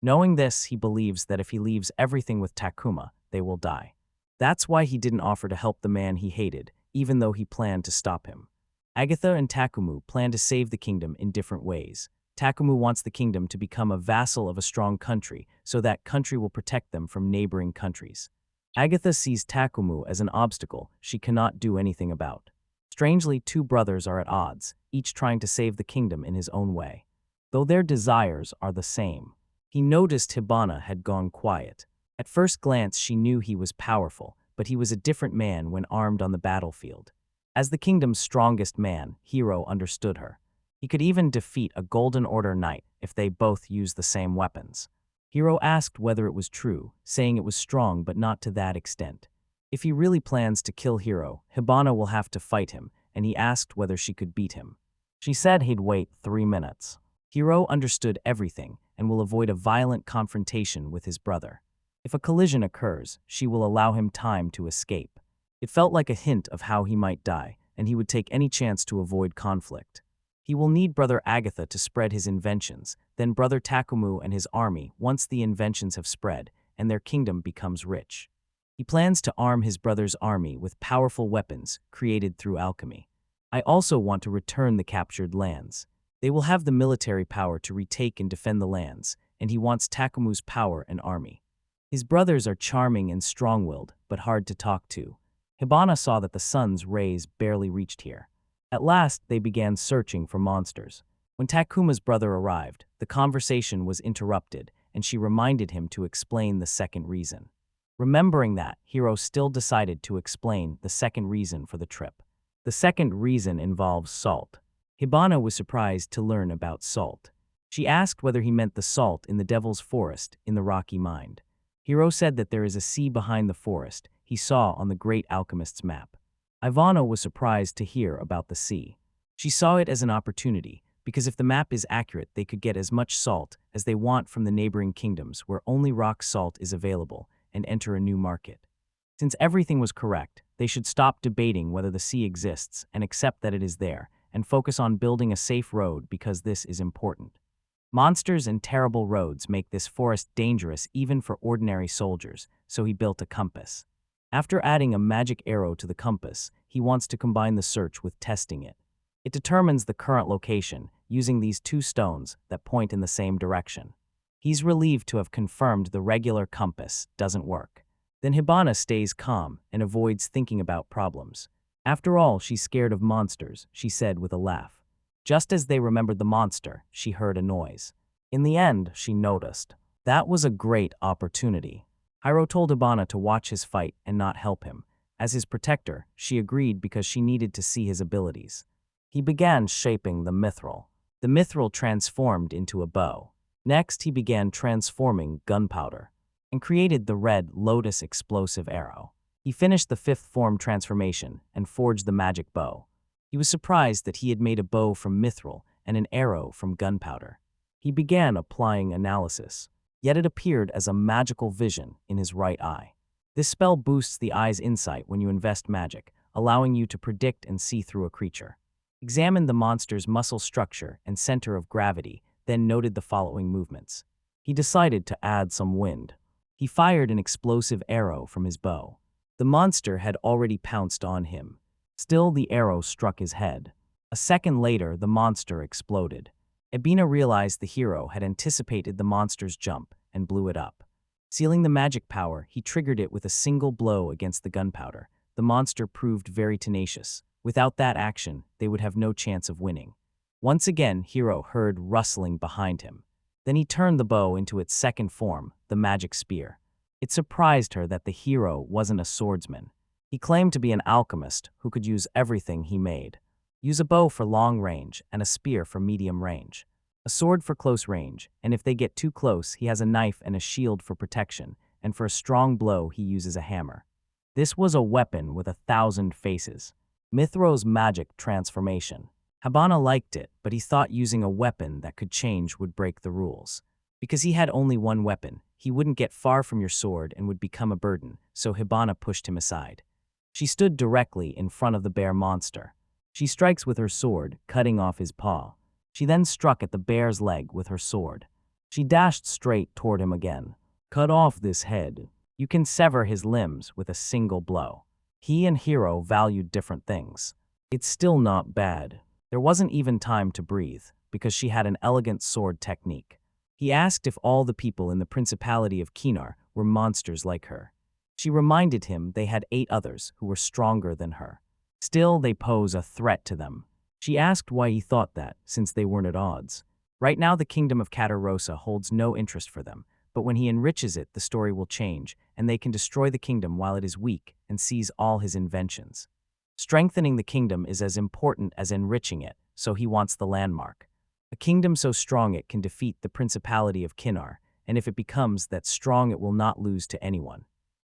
Knowing this, he believes that if he leaves everything with Takuma, they will die. That's why he didn't offer to help the man he hated, even though he planned to stop him. Agatha and Takumu plan to save the kingdom in different ways. Takumu wants the kingdom to become a vassal of a strong country, so that country will protect them from neighboring countries. Agatha sees Takumu as an obstacle she cannot do anything about. Strangely, two brothers are at odds, each trying to save the kingdom in his own way. Though their desires are the same. He noticed Hibana had gone quiet. At first glance she knew he was powerful, but he was a different man when armed on the battlefield. As the kingdom's strongest man, Hiro understood her. He could even defeat a Golden Order knight if they both used the same weapons. Hiro asked whether it was true, saying it was strong but not to that extent. If he really plans to kill Hiro, Hibana will have to fight him, and he asked whether she could beat him. She said he'd wait 3 minutes. Hiro understood everything and will avoid a violent confrontation with his brother. If a collision occurs, she will allow him time to escape. It felt like a hint of how he might die, and he would take any chance to avoid conflict. He will need Brother Agatha to spread his inventions, then Brother Takumu and his army once the inventions have spread and their kingdom becomes rich. He plans to arm his brother's army with powerful weapons created through alchemy. I also want to return the captured lands. They will have the military power to retake and defend the lands, and he wants Takumu's power and army. His brothers are charming and strong-willed, but hard to talk to. Hibana saw that the sun's rays barely reached here. At last, they began searching for monsters. When Takuma's brother arrived, the conversation was interrupted, and she reminded him to explain the second reason. Remembering that, Hiro still decided to explain the second reason for the trip. The second reason involves salt. Hibana was surprised to learn about salt. She asked whether he meant the salt in the Devil's Forest in the Rocky Mine. Hiro said that there is a sea behind the forest he saw on the Great Alchemist's map. Ivana was surprised to hear about the sea. She saw it as an opportunity, because if the map is accurate they could get as much salt as they want from the neighboring kingdoms where only rock salt is available, and enter a new market. Since everything was correct, they should stop debating whether the sea exists and accept that it is there, and focus on building a safe road because this is important. Monsters and terrible roads make this forest dangerous even for ordinary soldiers, so he built a compass. After adding a magic arrow to the compass, he wants to combine the search with testing it. It determines the current location using these two stones that point in the same direction. He's relieved to have confirmed the regular compass doesn't work. Then Hibana stays calm and avoids thinking about problems. After all, she's scared of monsters, she said with a laugh. Just as they remembered the monster, she heard a noise. In the end, she noticed. That was a great opportunity. Hiro told Hibana to watch his fight and not help him. As his protector, she agreed because she needed to see his abilities. He began shaping the mithril. The mithril transformed into a bow. Next, he began transforming gunpowder and created the red lotus explosive arrow. He finished the fifth form transformation and forged the magic bow. He was surprised that he had made a bow from mithril and an arrow from gunpowder. He began applying analysis, yet it appeared as a magical vision in his right eye. This spell boosts the eye's insight when you invest magic, allowing you to predict and see through a creature. Examined the monster's muscle structure and center of gravity, then noted the following movements. He decided to add some wind. He fired an explosive arrow from his bow. The monster had already pounced on him. Still, the arrow struck his head. A second later, the monster exploded. Hibana realized the hero had anticipated the monster's jump and blew it up. Sealing the magic power, he triggered it with a single blow against the gunpowder. The monster proved very tenacious. Without that action, they would have no chance of winning. Once again, Hero heard rustling behind him. Then he turned the bow into its second form, the magic spear. It surprised her that the hero wasn't a swordsman. He claimed to be an alchemist who could use everything he made. Use a bow for long range and a spear for medium range. A sword for close range, and if they get too close, he has a knife and a shield for protection, and for a strong blow, he uses a hammer. This was a weapon with 1,000 faces. Mithro's magic transformation. Hibana liked it, but he thought using a weapon that could change would break the rules. Because he had only one weapon, he wouldn't get far from your sword and would become a burden, so Hibana pushed him aside. She stood directly in front of the bear monster. She strikes with her sword, cutting off his paw. She then struck at the bear's leg with her sword. She dashed straight toward him again. Cut off this head. You can sever his limbs with a single blow. He and Hero valued different things. It's still not bad. There wasn't even time to breathe, because she had an elegant sword technique. He asked if all the people in the Principality of Culinary were monsters like her. She reminded him they had 8 others who were stronger than her. Still, they pose a threat to them. She asked why he thought that, since they weren't at odds. Right now, the kingdom of Catarosa holds no interest for them, but when he enriches it, the story will change, and they can destroy the kingdom while it is weak and seize all his inventions. Strengthening the kingdom is as important as enriching it, so he wants the landmark. A kingdom so strong it can defeat the Principality of Culinary, and if it becomes that strong it will not lose to anyone.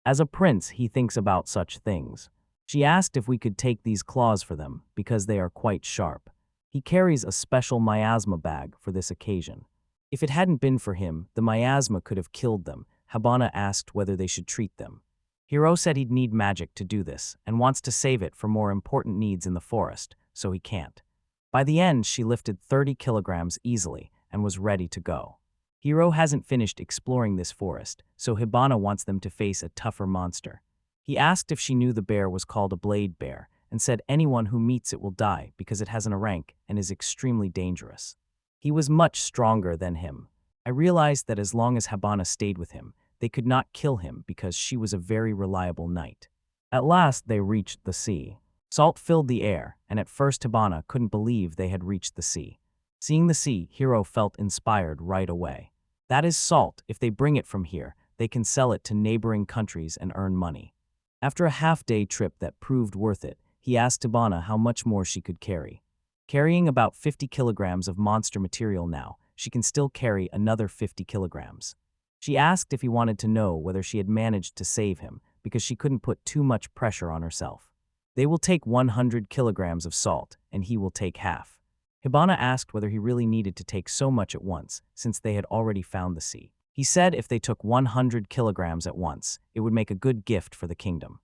As a prince, he thinks about such things. She asked if we could take these claws for them, because they are quite sharp. He carries a special miasma bag for this occasion. If it hadn't been for him, the miasma could have killed them. Hibana asked whether they should treat them. Hero said he'd need magic to do this, and wants to save it for more important needs in the forest, so he can't. By the end, she lifted 30 kilograms easily and was ready to go. Hero hasn't finished exploring this forest, so Hibana wants them to face a tougher monster. He asked if she knew the bear was called a blade bear, and said anyone who meets it will die because it hasn't a rank and is extremely dangerous. He was much stronger than him. I realized that as long as Hibana stayed with him, they could not kill him because she was a very reliable knight. At last, they reached the sea. Salt filled the air, and at first Hibana couldn't believe they had reached the sea. Seeing the sea, Hero felt inspired right away. That is salt. If they bring it from here, they can sell it to neighboring countries and earn money. After a half-day trip that proved worth it, he asked Hibana how much more she could carry. Carrying about 50 kilograms of monster material now, she can still carry another 50 kilograms. She asked if he wanted to know whether she had managed to save him, because she couldn't put too much pressure on herself. They will take 100 kilograms of salt, and he will take half. Hibana asked whether he really needed to take so much at once, since they had already found the sea. He said if they took 100 kilograms at once, it would make a good gift for the kingdom.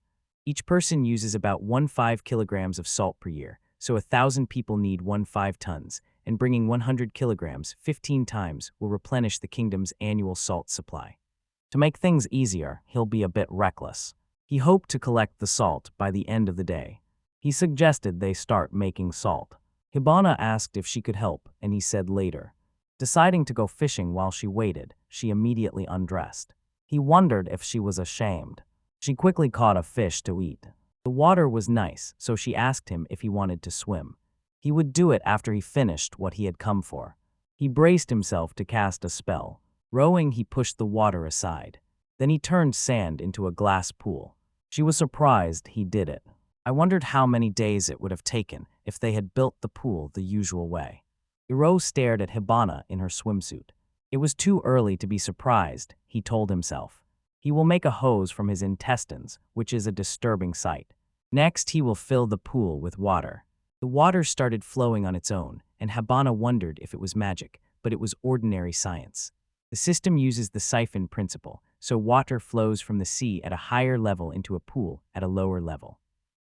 Each person uses about 15 kilograms of salt per year, so 1,000 people need 15 tons, and bringing 100 kilograms 15 times will replenish the kingdom's annual salt supply. To make things easier, he'll be a bit reckless. He hoped to collect the salt by the end of the day. He suggested they start making salt. Hibana asked if she could help, and he said later. Deciding to go fishing while she waited, she immediately undressed. He wondered if she was ashamed. She quickly caught a fish to eat. The water was nice, so she asked him if he wanted to swim. He would do it after he finished what he had come for. He braced himself to cast a spell. Rowing, he pushed the water aside. Then he turned sand into a glass pool. She was surprised he did it. I wondered how many days it would have taken if they had built the pool the usual way. Hiro stared at Hibana in her swimsuit. It was too early to be surprised, he told himself. He will make a hose from his intestines, which is a disturbing sight. Next, he will fill the pool with water. The water started flowing on its own, and Hibana wondered if it was magic, but it was ordinary science. The system uses the siphon principle, so water flows from the sea at a higher level into a pool at a lower level.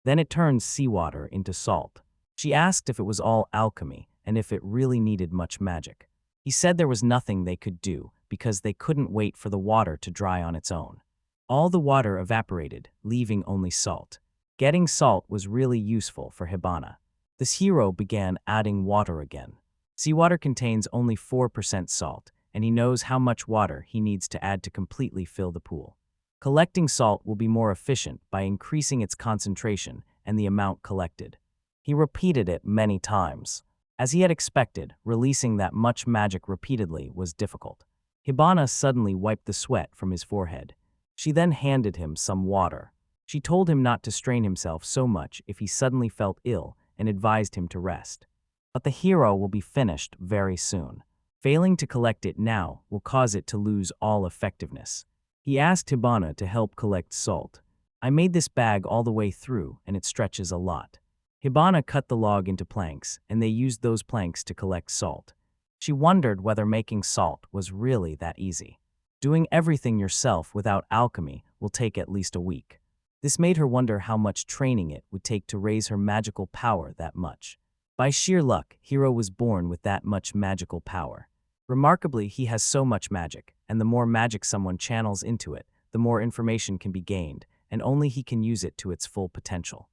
Then it turns seawater into salt. She asked if it was all alchemy and if it really needed much magic. He said there was nothing they could do because they couldn't wait for the water to dry on its own. All the water evaporated, leaving only salt. Getting salt was really useful for Hibana. This hero began adding water again. Seawater contains only 4% salt, and he knows how much water he needs to add to completely fill the pool. Collecting salt will be more efficient by increasing its concentration and the amount collected. He repeated it many times. As he had expected, releasing that much magic repeatedly was difficult. Hibana suddenly wiped the sweat from his forehead. She then handed him some water. She told him not to strain himself so much if he suddenly felt ill and advised him to rest. But the hero will be finished very soon. Failing to collect it now will cause it to lose all effectiveness. He asked Hibana to help collect salt. I made this bag all the way through and it stretches a lot. Hibana cut the log into planks and they used those planks to collect salt. She wondered whether making salt was really that easy. Doing everything yourself without alchemy will take at least a week. This made her wonder how much training it would take to raise her magical power that much. By sheer luck, Hero was born with that much magical power. Remarkably, he has so much magic, and the more magic someone channels into it, the more information can be gained, and only he can use it to its full potential.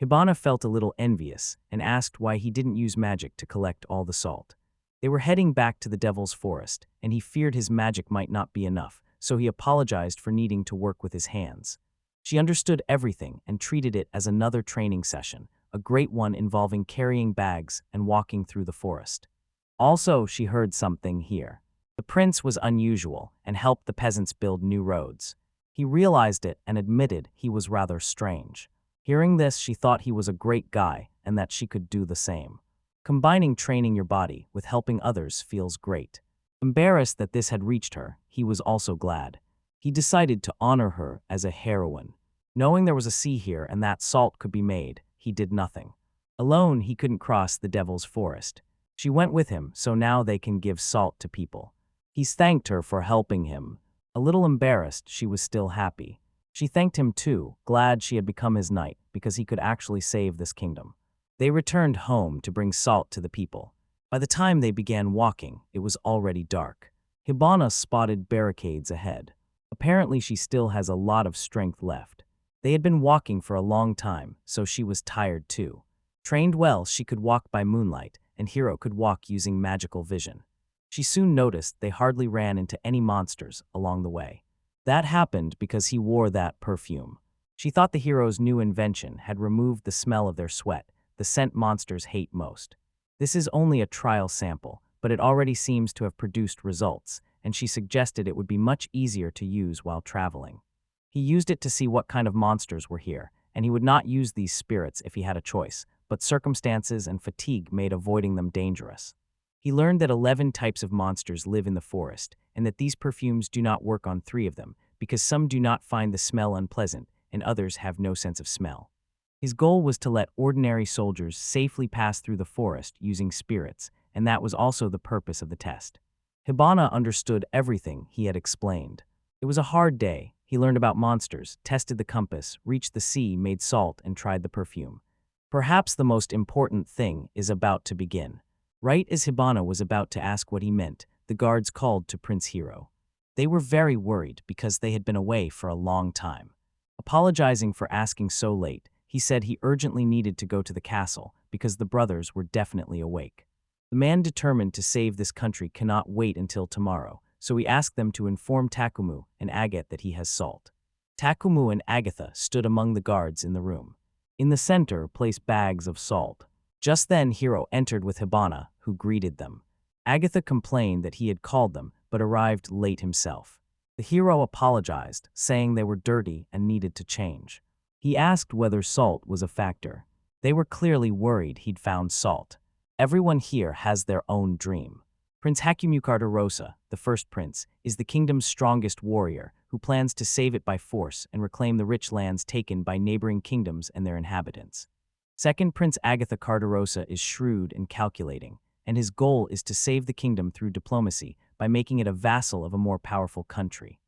Hibana felt a little envious and asked why he didn't use magic to collect all the salt. They were heading back to the Devil's Forest, and he feared his magic might not be enough, so he apologized for needing to work with his hands. She understood everything and treated it as another training session, a great one involving carrying bags and walking through the forest. Also, she heard something here. The prince was unusual and helped the peasants build new roads. He realized it and admitted he was rather strange. Hearing this, she thought he was a great guy and that she could do the same. Combining training your body with helping others feels great. Embarrassed that this had reached her, he was also glad. He decided to honor her as a heroine. Knowing there was a sea here and that salt could be made, he did nothing. Alone, he couldn't cross the Devil's Forest. She went with him, so now they can give salt to people. He's thanked her for helping him. A little embarrassed, she was still happy. She thanked him too, glad she had become his knight because he could actually save this kingdom. They returned home to bring salt to the people. By the time they began walking, it was already dark. Hibana spotted barricades ahead. Apparently, she still has a lot of strength left. They had been walking for a long time, so she was tired too. Trained well, she could walk by moonlight, and Hero could walk using magical vision. She soon noticed they hardly ran into any monsters along the way. That happened because he wore that perfume. She thought the hero's new invention had removed the smell of their sweat, the scent monsters hate most. This is only a trial sample, but it already seems to have produced results, and she suggested it would be much easier to use while traveling. He used it to see what kind of monsters were here, and he would not use these spirits if he had a choice, but circumstances and fatigue made avoiding them dangerous. He learned that 11 types of monsters live in the forest, and that these perfumes do not work on 3 of them, because some do not find the smell unpleasant, and others have no sense of smell. His goal was to let ordinary soldiers safely pass through the forest using spirits, and that was also the purpose of the test. Hibana understood everything he had explained. It was a hard day. He learned about monsters, tested the compass, reached the sea, made salt, and tried the perfume. Perhaps the most important thing is about to begin. Right as Hibana was about to ask what he meant, the guards called to Prince Hero. They were very worried because they had been away for a long time. Apologizing for asking so late, he said he urgently needed to go to the castle because the brothers were definitely awake. The man determined to save this country cannot wait until tomorrow, so he asked them to inform Takumu and Agatha that he has salt. Takumu and Agatha stood among the guards in the room. In the center, placed bags of salt. Just then, Hero entered with Hibana, who greeted them. Agatha complained that he had called them, but arrived late himself. The hero apologized, saying they were dirty and needed to change. He asked whether salt was a factor. They were clearly worried he'd found salt. Everyone here has their own dream. Prince Rosa, the first prince, is the kingdom's strongest warrior, who plans to save it by force and reclaim the rich lands taken by neighboring kingdoms and their inhabitants. Second, Prince Agatha Rosa is shrewd and calculating, and his goal is to save the kingdom through diplomacy by making it a vassal of a more powerful country.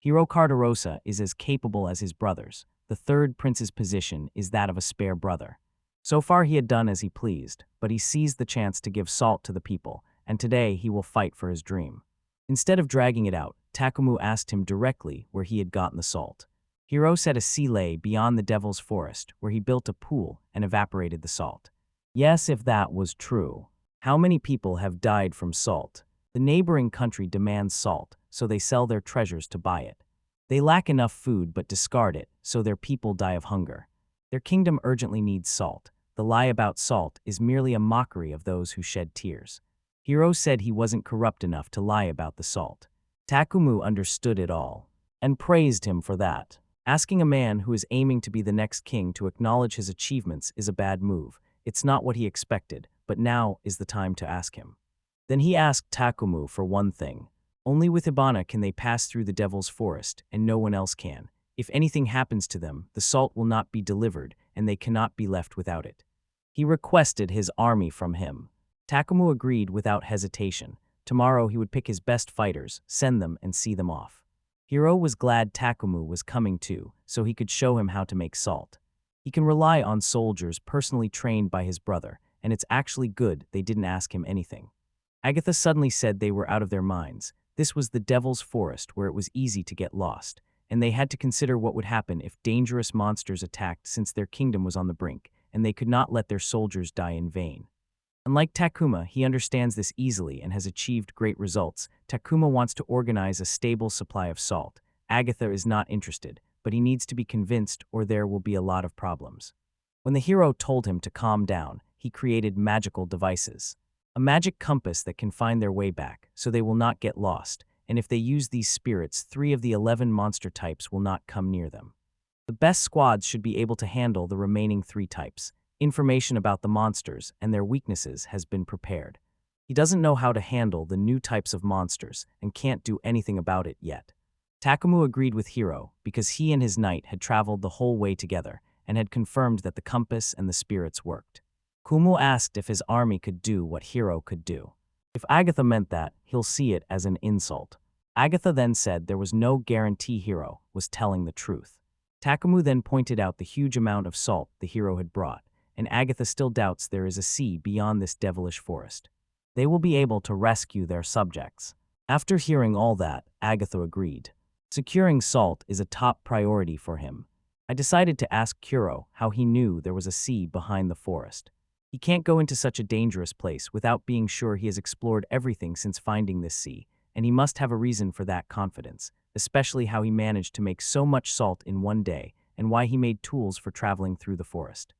Hiro Carderosa is as capable as his brothers. The third prince's position is that of a spare brother. So far he had done as he pleased, but he seized the chance to give salt to the people, and today he will fight for his dream. Instead of dragging it out, Takumu asked him directly where he had gotten the salt. Hiro said a sea lay beyond the Devil's Forest, where he built a pool and evaporated the salt. Yes, if that was true. How many people have died from salt? The neighboring country demands salt, so they sell their treasures to buy it. They lack enough food but discard it, so their people die of hunger. Their kingdom urgently needs salt. The lie about salt is merely a mockery of those who shed tears. Hiro said he wasn't corrupt enough to lie about the salt. Takumu understood it all and praised him for that. Asking a man who is aiming to be the next king to acknowledge his achievements is a bad move. It's not what he expected, but now is the time to ask him. Then he asked Takumu for one thing. Only with Hibana can they pass through the Devil's Forest, and no one else can. If anything happens to them, the salt will not be delivered, and they cannot be left without it. He requested his army from him. Takumu agreed without hesitation. Tomorrow he would pick his best fighters, send them, and see them off. Hiro was glad Takumu was coming too, so he could show him how to make salt. He can rely on soldiers personally trained by his brother, and it's actually good they didn't ask him anything. Agatha suddenly said they were out of their minds. This was the Devil's Forest where it was easy to get lost, and they had to consider what would happen if dangerous monsters attacked since their kingdom was on the brink, and they could not let their soldiers die in vain. Unlike Takuma, he understands this easily and has achieved great results. Takuma wants to organize a stable supply of salt. Agatha is not interested, but he needs to be convinced or there will be a lot of problems. When the hero told him to calm down, he created magical devices. A magic compass that can find their way back, so they will not get lost, and if they use these spirits, 3 of the 11 monster types will not come near them. The best squads should be able to handle the remaining 3 types. Information about the monsters and their weaknesses has been prepared. He doesn't know how to handle the new types of monsters and can't do anything about it yet. Takumu agreed with Hiro because he and his knight had traveled the whole way together and had confirmed that the compass and the spirits worked. Kumu asked if his army could do what Hiro could do. If Agatha meant that, he'll see it as an insult. Agatha then said there was no guarantee Hiro was telling the truth. Takumu then pointed out the huge amount of salt the hero had brought, and Agatha still doubts there is a sea beyond this devilish forest. They will be able to rescue their subjects. After hearing all that, Agatha agreed. Securing salt is a top priority for him. I decided to ask Kuro how he knew there was a sea behind the forest. He can't go into such a dangerous place without being sure he has explored everything since finding this sea, and he must have a reason for that confidence, especially how he managed to make so much salt in one day and why he made tools for traveling through the forest.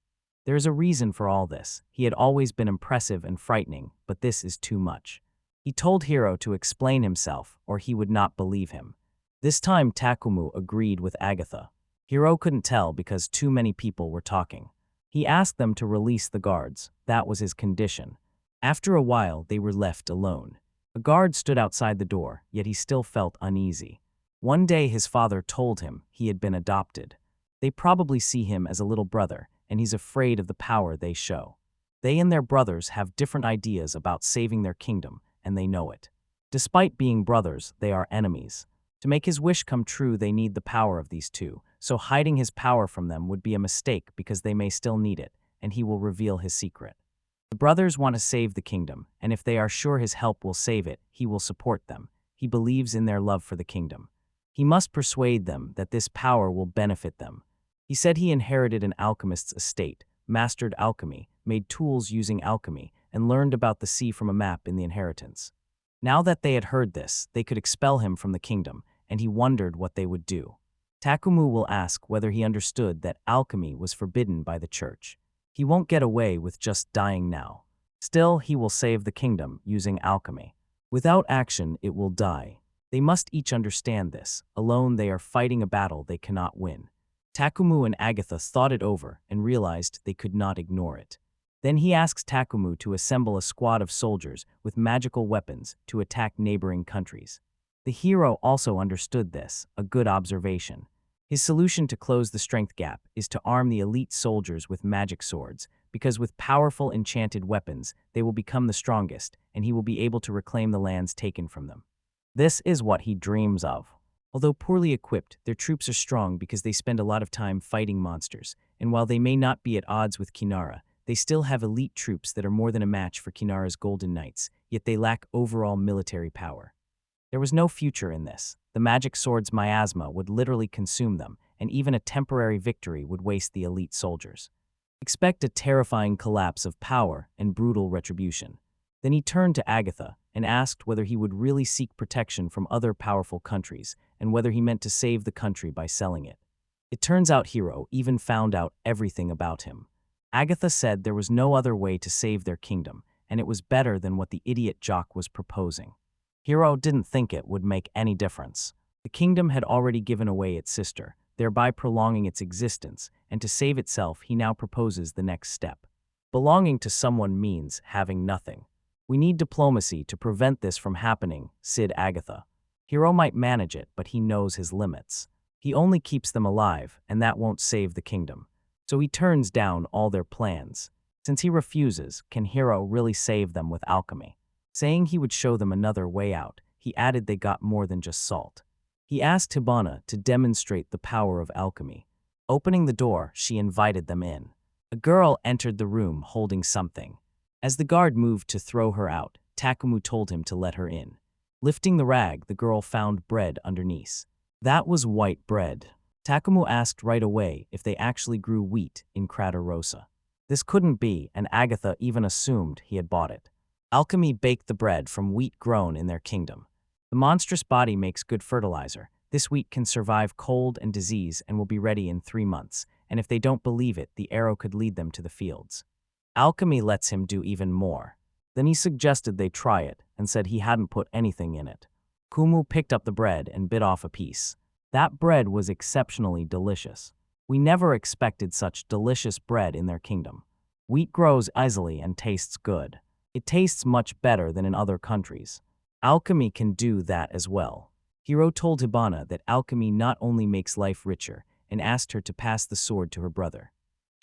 There is a reason for all this. He had always been impressive and frightening, but this is too much. He told Hiro to explain himself, or he would not believe him. This time Takumu agreed with Agatha. Hiro couldn't tell because too many people were talking. He asked them to release the guards. That was his condition. After a while, they were left alone. A guard stood outside the door, yet he still felt uneasy. One day his father told him he had been adopted. They probably see him as a little brother, and he's afraid of the power they show. They and their brothers have different ideas about saving their kingdom, and they know it. Despite being brothers, they are enemies. To make his wish come true, they need the power of these two, so hiding his power from them would be a mistake because they may still need it, and he will reveal his secret. The brothers want to save the kingdom, and if they are sure his help will save it, he will support them. He believes in their love for the kingdom. He must persuade them that this power will benefit them. He said he inherited an alchemist's estate, mastered alchemy, made tools using alchemy, and learned about the sea from a map in the inheritance. Now that they had heard this, they could expel him from the kingdom, and he wondered what they would do. Takumu will ask whether he understood that alchemy was forbidden by the church. He won't get away with just dying now. Still, he will save the kingdom using alchemy. Without action, it will die. They must each understand this. Alone, they are fighting a battle they cannot win. Takumu and Agatha thought it over and realized they could not ignore it. Then he asks Takumu to assemble a squad of soldiers with magical weapons to attack neighboring countries. The hero also understood this, a good observation. His solution to close the strength gap is to arm the elite soldiers with magic swords, because with powerful enchanted weapons, they will become the strongest, and he will be able to reclaim the lands taken from them. This is what he dreams of. Although poorly equipped, their troops are strong because they spend a lot of time fighting monsters, and while they may not be at odds with Kinara, they still have elite troops that are more than a match for Kinara's Golden Knights, yet they lack overall military power. There was no future in this. The magic sword's miasma would literally consume them, and even a temporary victory would waste the elite soldiers. Expect a terrifying collapse of power and brutal retribution. Then he turned to Agatha and asked whether he would really seek protection from other powerful countries and whether he meant to save the country by selling it. It turns out Hiro even found out everything about him. Agatha said there was no other way to save their kingdom, and it was better than what the idiot jock was proposing. Hiro didn't think it would make any difference. The kingdom had already given away its sister, thereby prolonging its existence, and to save itself he now proposes the next step. Belonging to someone means having nothing. We need diplomacy to prevent this from happening, said Agatha. Hiro might manage it, but he knows his limits. He only keeps them alive, and that won't save the kingdom. So he turns down all their plans. Since he refuses, can Hiro really save them with alchemy? Saying he would show them another way out, he added they got more than just salt. He asked Hibana to demonstrate the power of alchemy. Opening the door, she invited them in. A girl entered the room holding something. As the guard moved to throw her out, Takumu told him to let her in. Lifting the rag, the girl found bread underneath. That was white bread. Takumu asked right away if they actually grew wheat in Craterosa. This couldn't be, and Agatha even assumed he had bought it. Alchemy baked the bread from wheat grown in their kingdom. The monstrous body makes good fertilizer. This wheat can survive cold and disease and will be ready in 3 months, and if they don't believe it, the arrow could lead them to the fields. Alchemy lets him do even more. Then he suggested they try it and said he hadn't put anything in it. Kumu picked up the bread and bit off a piece. That bread was exceptionally delicious. We never expected such delicious bread in their kingdom. Wheat grows easily and tastes good. It tastes much better than in other countries. Alchemy can do that as well. Hiro told Hibana that alchemy not only makes life richer and asked her to pass the sword to her brother.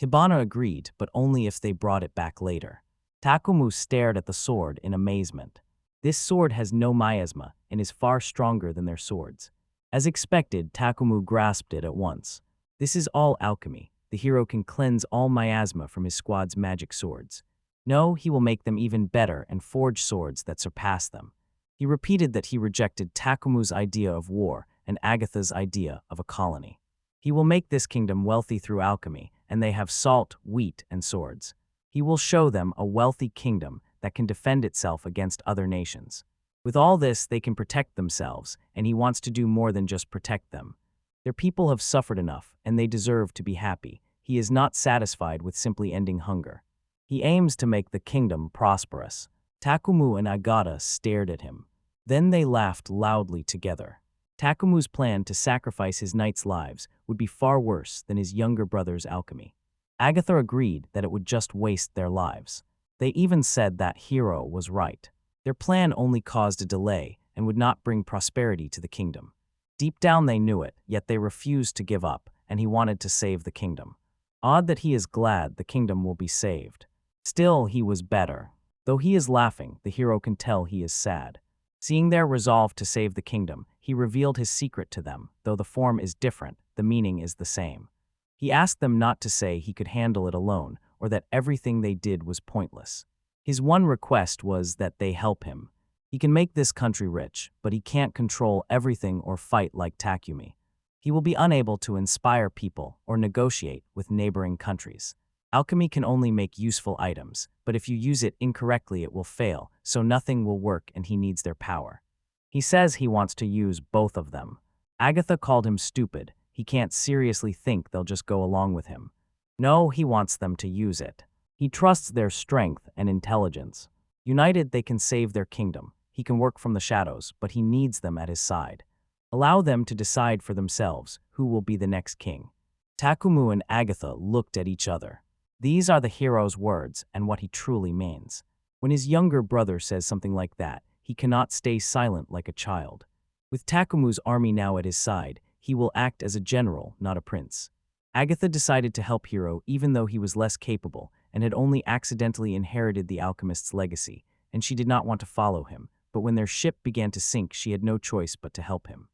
Hibana agreed, but only if they brought it back later. Takumu stared at the sword in amazement. This sword has no miasma and is far stronger than their swords. As expected, Takumu grasped it at once. This is all alchemy. The hero can cleanse all miasma from his squad's magic swords. No, he will make them even better and forge swords that surpass them. He repeated that he rejected Takumu's idea of war and Agatha's idea of a colony. He will make this kingdom wealthy through alchemy, and they have salt, wheat, and swords. He will show them a wealthy kingdom that can defend itself against other nations. With all this, they can protect themselves, and he wants to do more than just protect them. Their people have suffered enough, and they deserve to be happy. He is not satisfied with simply ending hunger. He aims to make the kingdom prosperous. Takumu and Agata stared at him. Then they laughed loudly together. Takumu's plan to sacrifice his knights' lives would be far worse than his younger brother's alchemy. Agatha agreed that it would just waste their lives. They even said that Hiro was right. Their plan only caused a delay and would not bring prosperity to the kingdom. Deep down they knew it, yet they refused to give up, and he wanted to save the kingdom. Odd that he is glad the kingdom will be saved. Still, he was better. Though he is laughing, the hero can tell he is sad. Seeing their resolve to save the kingdom, he revealed his secret to them. Though the form is different, the meaning is the same. He asked them not to say he could handle it alone, or that everything they did was pointless. His one request was that they help him. He can make this country rich, but he can't control everything or fight like Takumi. He will be unable to inspire people or negotiate with neighboring countries. Alchemy can only make useful items, but if you use it incorrectly it will fail, so nothing will work and he needs their power. He says he wants to use both of them. Agatha called him stupid. He can't seriously think they'll just go along with him. No, he wants them to use it. He trusts their strength and intelligence. United, they can save their kingdom. He can work from the shadows, but he needs them at his side. Allow them to decide for themselves who will be the next king. Takumu and Agatha looked at each other. These are the hero's words and what he truly means. When his younger brother says something like that, he cannot stay silent like a child. With Takumu's army now at his side, he will act as a general, not a prince. Agatha decided to help Hiro even though he was less capable and had only accidentally inherited the alchemist's legacy, and she did not want to follow him, but when their ship began to sink she had no choice but to help him.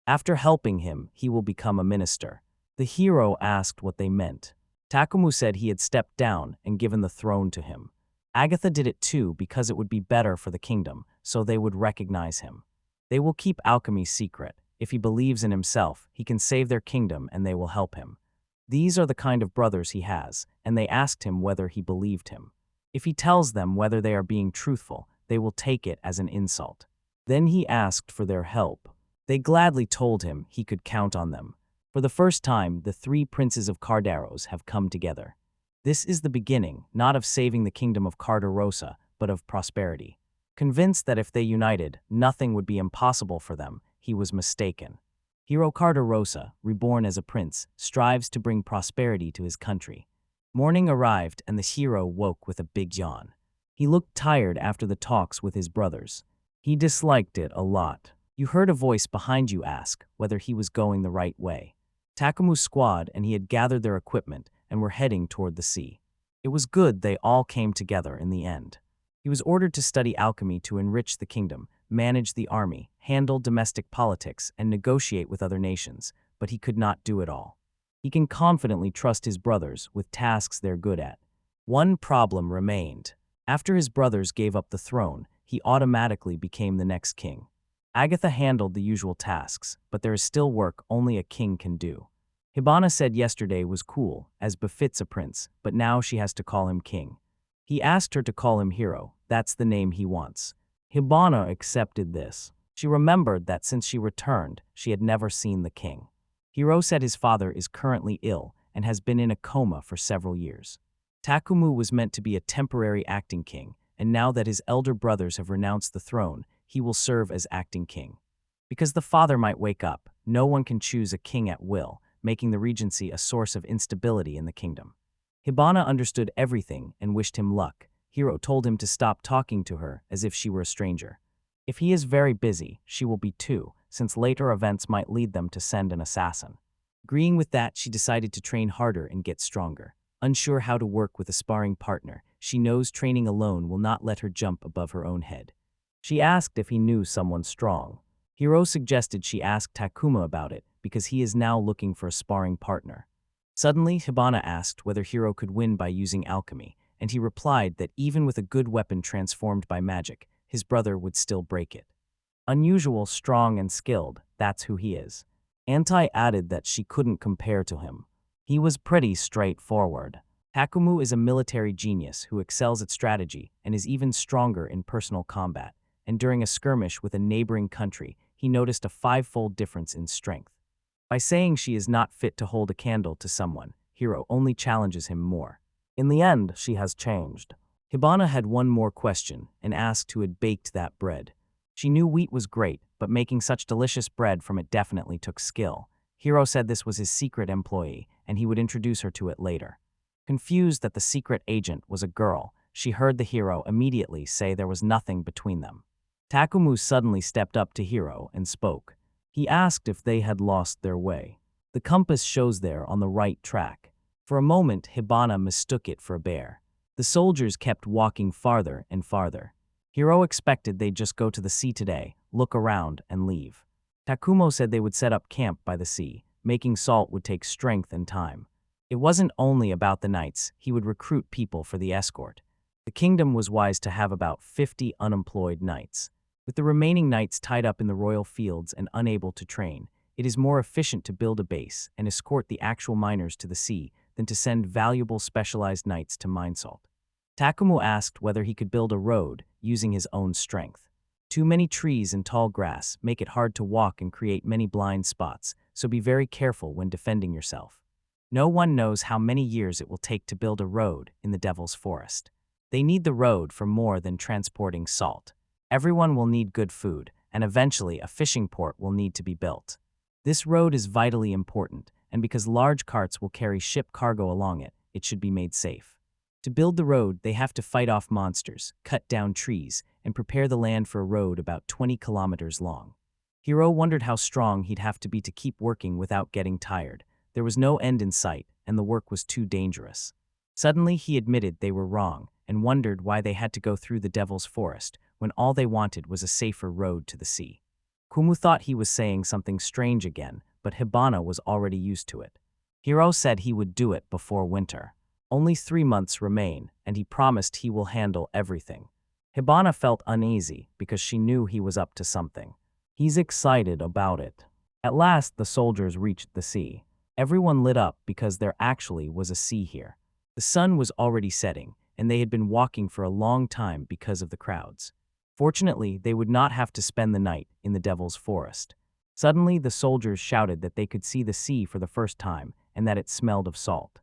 After helping him, he will become a minister. The hero asked what they meant. Takumu said he had stepped down and given the throne to him. Agatha did it too because it would be better for the kingdom, so they would recognize him. They will keep Alchemy secret. If he believes in himself, he can save their kingdom and they will help him. These are the kind of brothers he has, and they asked him whether he believed him. If he tells them whether they are being truthful, they will take it as an insult. Then he asked for their help. They gladly told him he could count on them. For the first time, the three princes of Cardaros have come together. This is the beginning, not of saving the kingdom of Cardarosa, but of prosperity. Convinced that if they united, nothing would be impossible for them, he was mistaken. Hero Cardarosa, reborn as a prince, strives to bring prosperity to his country. Morning arrived and the hero woke with a big yawn. He looked tired after the talks with his brothers. He disliked it a lot. You heard a voice behind you ask whether he was going the right way. Takumu's squad and he had gathered their equipment and were heading toward the sea. It was good they all came together in the end. He was ordered to study alchemy to enrich the kingdom, manage the army, handle domestic politics, and negotiate with other nations, but he could not do it all. He can confidently trust his brothers with tasks they're good at. One problem remained. After his brothers gave up the throne, he automatically became the next king. Agatha handled the usual tasks, but there is still work only a king can do. Hibana said yesterday was cool, as befits a prince, but now she has to call him king. He asked her to call him hero, that's the name he wants. Hibana accepted this. She remembered that since she returned, she had never seen the king. Hiro said his father is currently ill and has been in a coma for several years. Takumu was meant to be a temporary acting king, and now that his elder brothers have renounced the throne, he will serve as acting king. Because the father might wake up, no one can choose a king at will, making the regency a source of instability in the kingdom. Hibana understood everything and wished him luck. Hiro told him to stop talking to her as if she were a stranger. If he is very busy, she will be too, since later events might lead them to send an assassin. Agreeing with that, she decided to train harder and get stronger. Unsure how to work with a sparring partner, she knows training alone will not let her jump above her own head. She asked if he knew someone strong. Hiro suggested she ask Takuma about it because he is now looking for a sparring partner. Suddenly, Hibana asked whether Hiro could win by using alchemy, and he replied that even with a good weapon transformed by magic, his brother would still break it. Unusual, strong, and skilled, that's who he is. Anti added that she couldn't compare to him. He was pretty straightforward. Takumu is a military genius who excels at strategy and is even stronger in personal combat, and during a skirmish with a neighboring country, he noticed a five-fold difference in strength. By saying she is not fit to hold a candle to someone, Hiro only challenges him more. In the end, she has changed. Hibana had one more question and asked who had baked that bread. She knew wheat was great, but making such delicious bread from it definitely took skill. Hiro said this was his secret employee, and he would introduce her to it later. Confused that the secret agent was a girl, she heard the hero immediately say there was nothing between them. Takumu suddenly stepped up to Hiro and spoke. He asked if they had lost their way. The compass shows they're on the right track. For a moment, Hibana mistook it for a bear. The soldiers kept walking farther and farther. Hiro expected they'd just go to the sea today, look around, and leave. Takumo said they would set up camp by the sea. Making salt would take strength and time. It wasn't only about the knights, he would recruit people for the escort. The kingdom was wise to have about 50 unemployed knights. With the remaining knights tied up in the royal fields and unable to train, it is more efficient to build a base and escort the actual miners to the sea than to send valuable specialized knights to mine salt. Takumu asked whether he could build a road using his own strength. Too many trees and tall grass make it hard to walk and create many blind spots, so be very careful when defending yourself. No one knows how many years it will take to build a road in the Devil's Forest. They need the road for more than transporting salt. Everyone will need good food, and eventually a fishing port will need to be built. This road is vitally important, and because large carts will carry ship cargo along it, it should be made safe. To build the road, they have to fight off monsters, cut down trees, and prepare the land for a road about 20 kilometers long. Hiro wondered how strong he'd have to be to keep working without getting tired. There was no end in sight, and the work was too dangerous. Suddenly, he admitted they were wrong, and wondered why they had to go through the Devil's Forest when all they wanted was a safer road to the sea. Takumu thought he was saying something strange again, but Hibana was already used to it. Hiro said he would do it before winter. Only 3 months remain, and he promised he will handle everything. Hibana felt uneasy because she knew he was up to something. He's excited about it. At last, the soldiers reached the sea. Everyone lit up because there actually was a sea here. The sun was already setting, and they had been walking for a long time because of the crowds. Fortunately, they would not have to spend the night in the Devil's Forest. Suddenly, the soldiers shouted that they could see the sea for the first time and that it smelled of salt.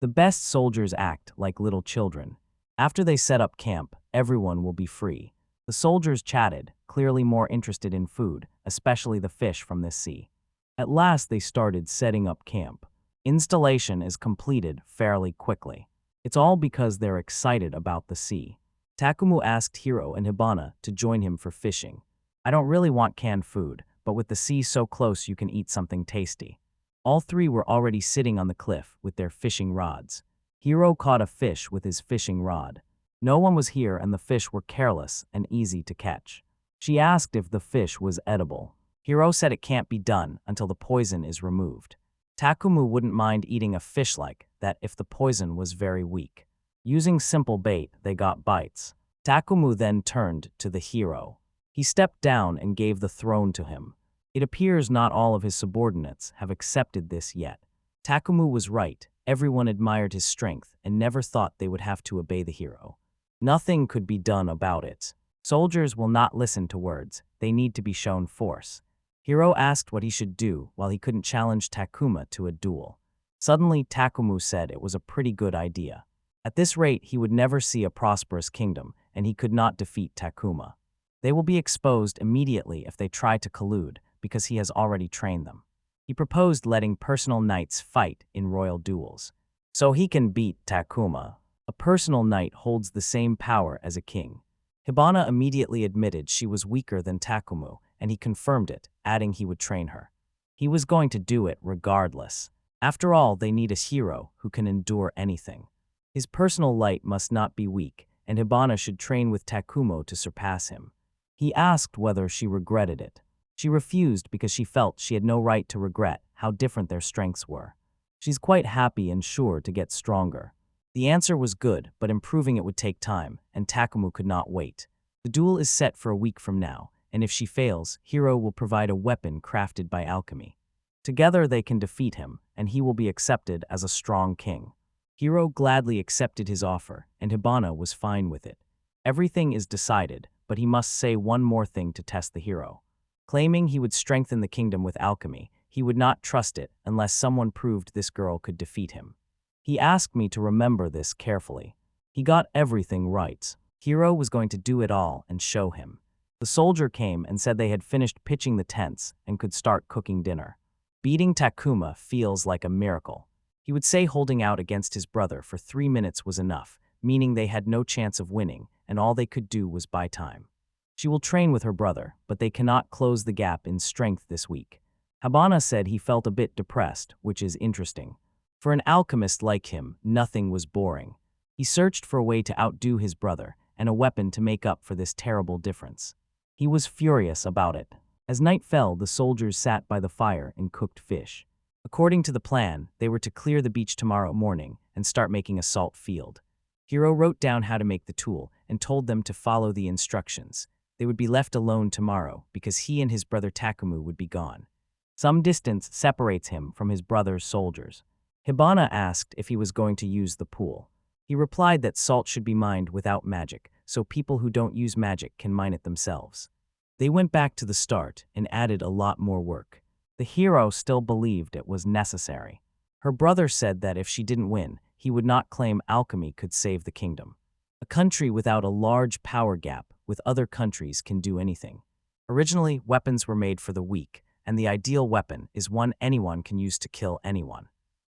The best soldiers act like little children. After they set up camp, everyone will be free. The soldiers chatted, clearly more interested in food, especially the fish from this sea. At last, they started setting up camp. Installation is completed fairly quickly. It's all because they're excited about the sea. Takumu asked Hiro and Hibana to join him for fishing. I don't really want canned food, but with the sea so close you can eat something tasty. All three were already sitting on the cliff with their fishing rods. Hiro caught a fish with his fishing rod. No one was here and the fish were careless and easy to catch. She asked if the fish was edible. Hiro said it can't be done until the poison is removed. Takumu wouldn't mind eating a fish like that if the poison was very weak. Using simple bait, they got bites. Takumu then turned to the hero. He stepped down and gave the throne to him. It appears not all of his subordinates have accepted this yet. Takumu was right. Everyone admired his strength and never thought they would have to obey the hero. Nothing could be done about it. Soldiers will not listen to words. They need to be shown force. Hiro asked what he should do while he couldn't challenge Takuma to a duel. Suddenly, Takumu said it was a pretty good idea. At this rate, he would never see a prosperous kingdom, and he could not defeat Takuma. They will be exposed immediately if they try to collude, because he has already trained them. He proposed letting personal knights fight in royal duels, so he can beat Takuma. A personal knight holds the same power as a king. Hibana immediately admitted she was weaker than Takumu, and he confirmed it, adding he would train her. He was going to do it regardless. After all, they need a hero who can endure anything. His personal light must not be weak, and Hibana should train with Takumo to surpass him. He asked whether she regretted it. She refused because she felt she had no right to regret how different their strengths were. She's quite happy and sure to get stronger. The answer was good, but improving it would take time, and Takumu could not wait. The duel is set for a week from now, and if she fails, Hiro will provide a weapon crafted by Alchemy. Together they can defeat him, and he will be accepted as a strong king. Hiro gladly accepted his offer, and Hibana was fine with it. Everything is decided, but he must say one more thing to test the hero. Claiming he would strengthen the kingdom with alchemy, he would not trust it unless someone proved this girl could defeat him. He asked me to remember this carefully. He got everything right. Hiro was going to do it all and show him. The soldier came and said they had finished pitching the tents and could start cooking dinner. Beating Takuma feels like a miracle. He would say holding out against his brother for 3 minutes was enough, meaning they had no chance of winning, and all they could do was buy time. She will train with her brother, but they cannot close the gap in strength this week. Hibana said he felt a bit depressed, which is interesting. For an alchemist like him, nothing was boring. He searched for a way to outdo his brother, and a weapon to make up for this terrible difference. He was furious about it. As night fell, the soldiers sat by the fire and cooked fish. According to the plan, they were to clear the beach tomorrow morning and start making a salt field. Hiro wrote down how to make the tool and told them to follow the instructions. They would be left alone tomorrow because he and his brother Takumu would be gone. Some distance separates him from his brother's soldiers. Hibana asked if he was going to use the pool. He replied that salt should be mined without magic, so people who don't use magic can mine it themselves. They went back to the start and added a lot more work. The hero still believed it was necessary. Her brother said that if she didn't win, he would not claim alchemy could save the kingdom. A country without a large power gap with other countries can do anything. Originally, weapons were made for the weak, and the ideal weapon is one anyone can use to kill anyone.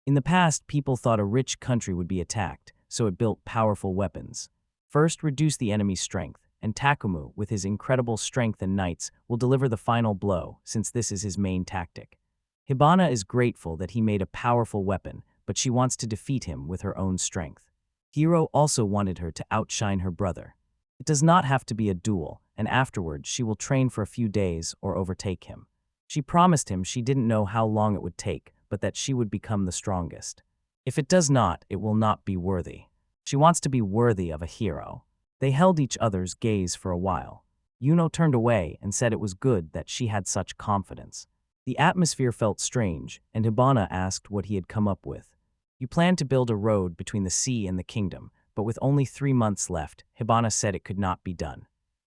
In the past, people thought a rich country would be attacked, so it built powerful weapons. First, reduce the enemy's strength, and Takumu, with his incredible strength and knights, will deliver the final blow, since this is his main tactic. Hibana is grateful that he made a powerful weapon, but she wants to defeat him with her own strength. Hiro also wanted her to outshine her brother. It does not have to be a duel, and afterward she will train for a few days or overtake him. She promised him she didn't know how long it would take, but that she would become the strongest. If it does not, it will not be worthy. She wants to be worthy of a hero. They held each other's gaze for a while. Yuno turned away and said it was good that she had such confidence. The atmosphere felt strange, and Hibana asked what he had come up with. You planned to build a road between the sea and the kingdom, but with only 3 months left, Hibana said it could not be done.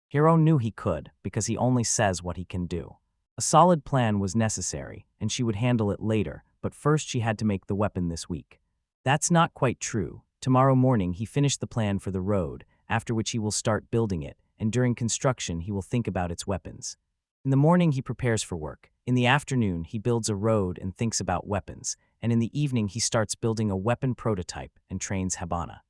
Hiro knew he could, because he only says what he can do. A solid plan was necessary, and she would handle it later, but first she had to make the weapon this week. That's not quite true. Tomorrow morning he finished the plan for the road, after which he will start building it, and during construction he will think about its weapons. In the morning he prepares for work. In the afternoon he builds a road and thinks about weapons, and in the evening he starts building a weapon prototype and trains Hibana.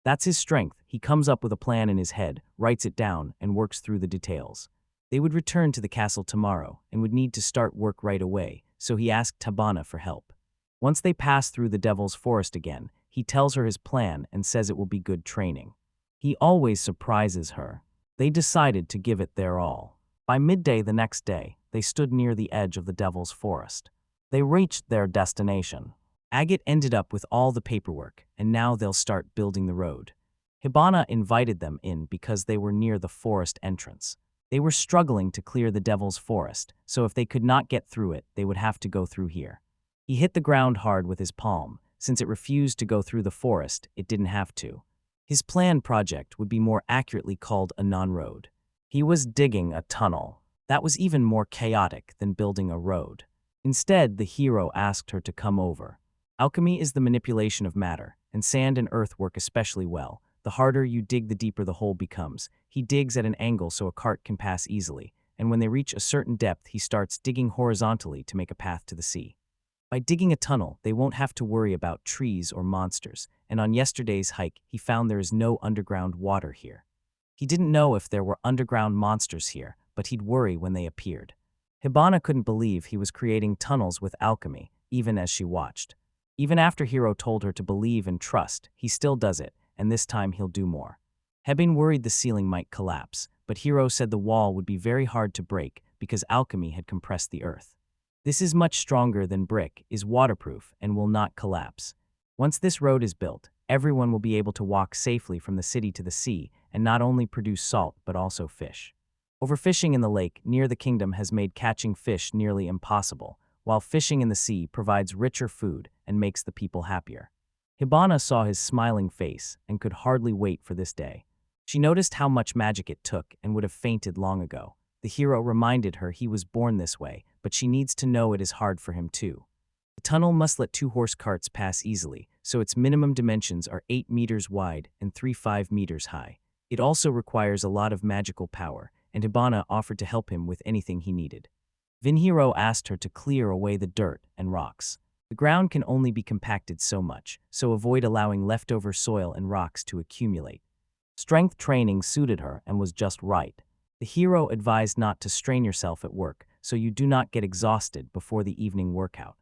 That's his strength. He comes up with a plan in his head, writes it down, and works through the details. They would return to the castle tomorrow and would need to start work right away, so he asked Hibana for help. Once they pass through the Devil's Forest again, he tells her his plan and says it will be good training. He always surprises her. They decided to give it their all. By midday the next day, they stood near the edge of the Devil's Forest. They reached their destination. Agate ended up with all the paperwork, and now they'll start building the road. Hibana invited them in because they were near the forest entrance. They were struggling to clear the Devil's Forest, so if they could not get through it, they would have to go through here. He hit the ground hard with his palm. Since it refused to go through the forest, it didn't have to. His planned project would be more accurately called a non-road. He was digging a tunnel. That was even more chaotic than building a road. Instead, the hero asked her to come over. Alchemy is the manipulation of matter, and sand and earth work especially well. The harder you dig, the deeper the hole becomes. He digs at an angle so a cart can pass easily, and when they reach a certain depth, he starts digging horizontally to make a path to the sea. By digging a tunnel, they won't have to worry about trees or monsters, and on yesterday's hike, he found there is no underground water here. He didn't know if there were underground monsters here, but he'd worry when they appeared. Hibana couldn't believe he was creating tunnels with alchemy, even as she watched. Even after Hiro told her to believe and trust, he still does it, and this time he'll do more. Hebin worried the ceiling might collapse, but Hiro said the wall would be very hard to break because alchemy had compressed the earth. This is much stronger than brick, is waterproof, and will not collapse. Once this road is built, everyone will be able to walk safely from the city to the sea and not only produce salt but also fish. Overfishing in the lake near the kingdom has made catching fish nearly impossible, while fishing in the sea provides richer food and makes the people happier. Hibana saw his smiling face and could hardly wait for this day. She noticed how much magic it took and would have fainted long ago. The hero reminded her he was born this way, but she needs to know it is hard for him too. The tunnel must let 2 horse carts pass easily, so its minimum dimensions are 8 meters wide and 3.5 meters high. It also requires a lot of magical power, and Hibana offered to help him with anything he needed. Vinhiro asked her to clear away the dirt and rocks. The ground can only be compacted so much, so avoid allowing leftover soil and rocks to accumulate. Strength training suited her and was just right. The hero advised not to strain yourself at work, so you do not get exhausted before the evening workout.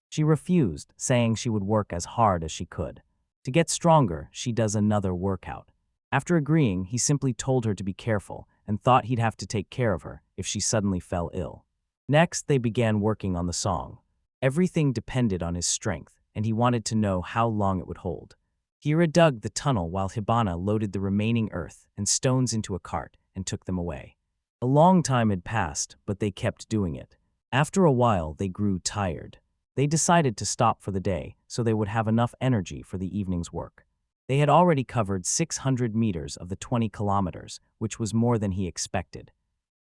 She refused, saying she would work as hard as she could. To get stronger, she does another workout. After agreeing, he simply told her to be careful and thought he'd have to take care of her if she suddenly fell ill. Next, they began working on the song. Everything depended on his strength, and he wanted to know how long it would hold. Hira dug the tunnel while Hibana loaded the remaining earth and stones into a cart and took them away. A long time had passed, but they kept doing it. After a while, they grew tired. They decided to stop for the day so they would have enough energy for the evening's work. They had already covered 600 meters of the 20 kilometers, which was more than he expected.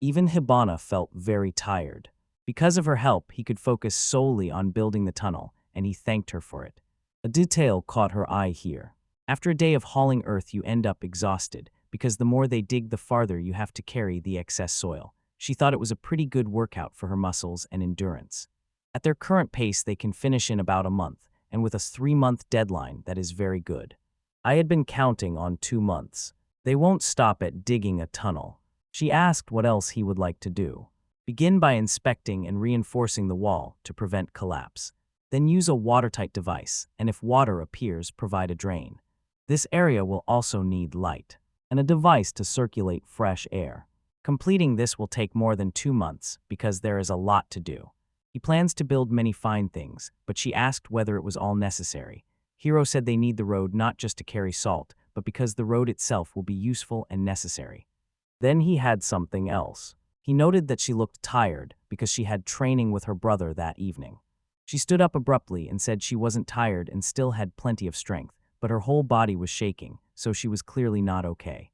Even Hibana felt very tired. Because of her help, he could focus solely on building the tunnel, and he thanked her for it. A detail caught her eye here. After a day of hauling earth, you end up exhausted, because the more they dig, the farther you have to carry the excess soil. She thought it was a pretty good workout for her muscles and endurance. At their current pace, they can finish in about a month, and with a 3-month deadline, that is very good. I had been counting on 2 months. They won't stop at digging a tunnel. She asked what else he would like to do. Begin by inspecting and reinforcing the wall to prevent collapse. Then use a watertight device, and if water appears, provide a drain. This area will also need light, and a device to circulate fresh air. Completing this will take more than 2 months because there is a lot to do. He plans to build many fine things, but she asked whether it was all necessary. Hiro said they need the road not just to carry salt, but because the road itself will be useful and necessary. Then he had something else. He noted that she looked tired because she had training with her brother that evening. She stood up abruptly and said she wasn't tired and still had plenty of strength, but her whole body was shaking, so she was clearly not okay.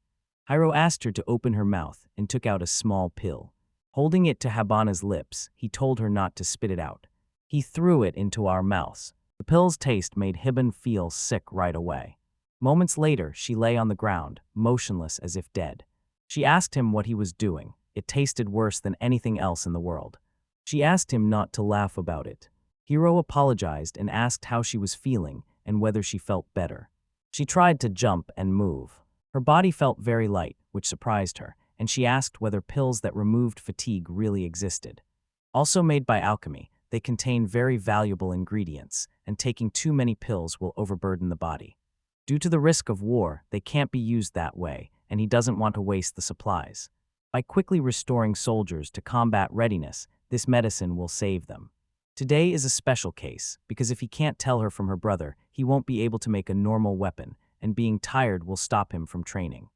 Hiro asked her to open her mouth and took out a small pill. Holding it to Hibana's lips, he told her not to spit it out. He threw it into our mouths. The pill's taste made Hibana feel sick right away. Moments later, she lay on the ground, motionless as if dead. She asked him what he was doing. It tasted worse than anything else in the world. She asked him not to laugh about it. Hiro apologized and asked how she was feeling and whether she felt better. She tried to jump and move. Her body felt very light, which surprised her, and she asked whether pills that removed fatigue really existed. Also made by Alchemy, they contain very valuable ingredients, and taking too many pills will overburden the body. Due to the risk of war, they can't be used that way, and he doesn't want to waste the supplies. By quickly restoring soldiers to combat readiness, this medicine will save them. Today is a special case, because if he can't tell her from her brother, he won't be able to make a normal weapon, and being tired will stop him from training.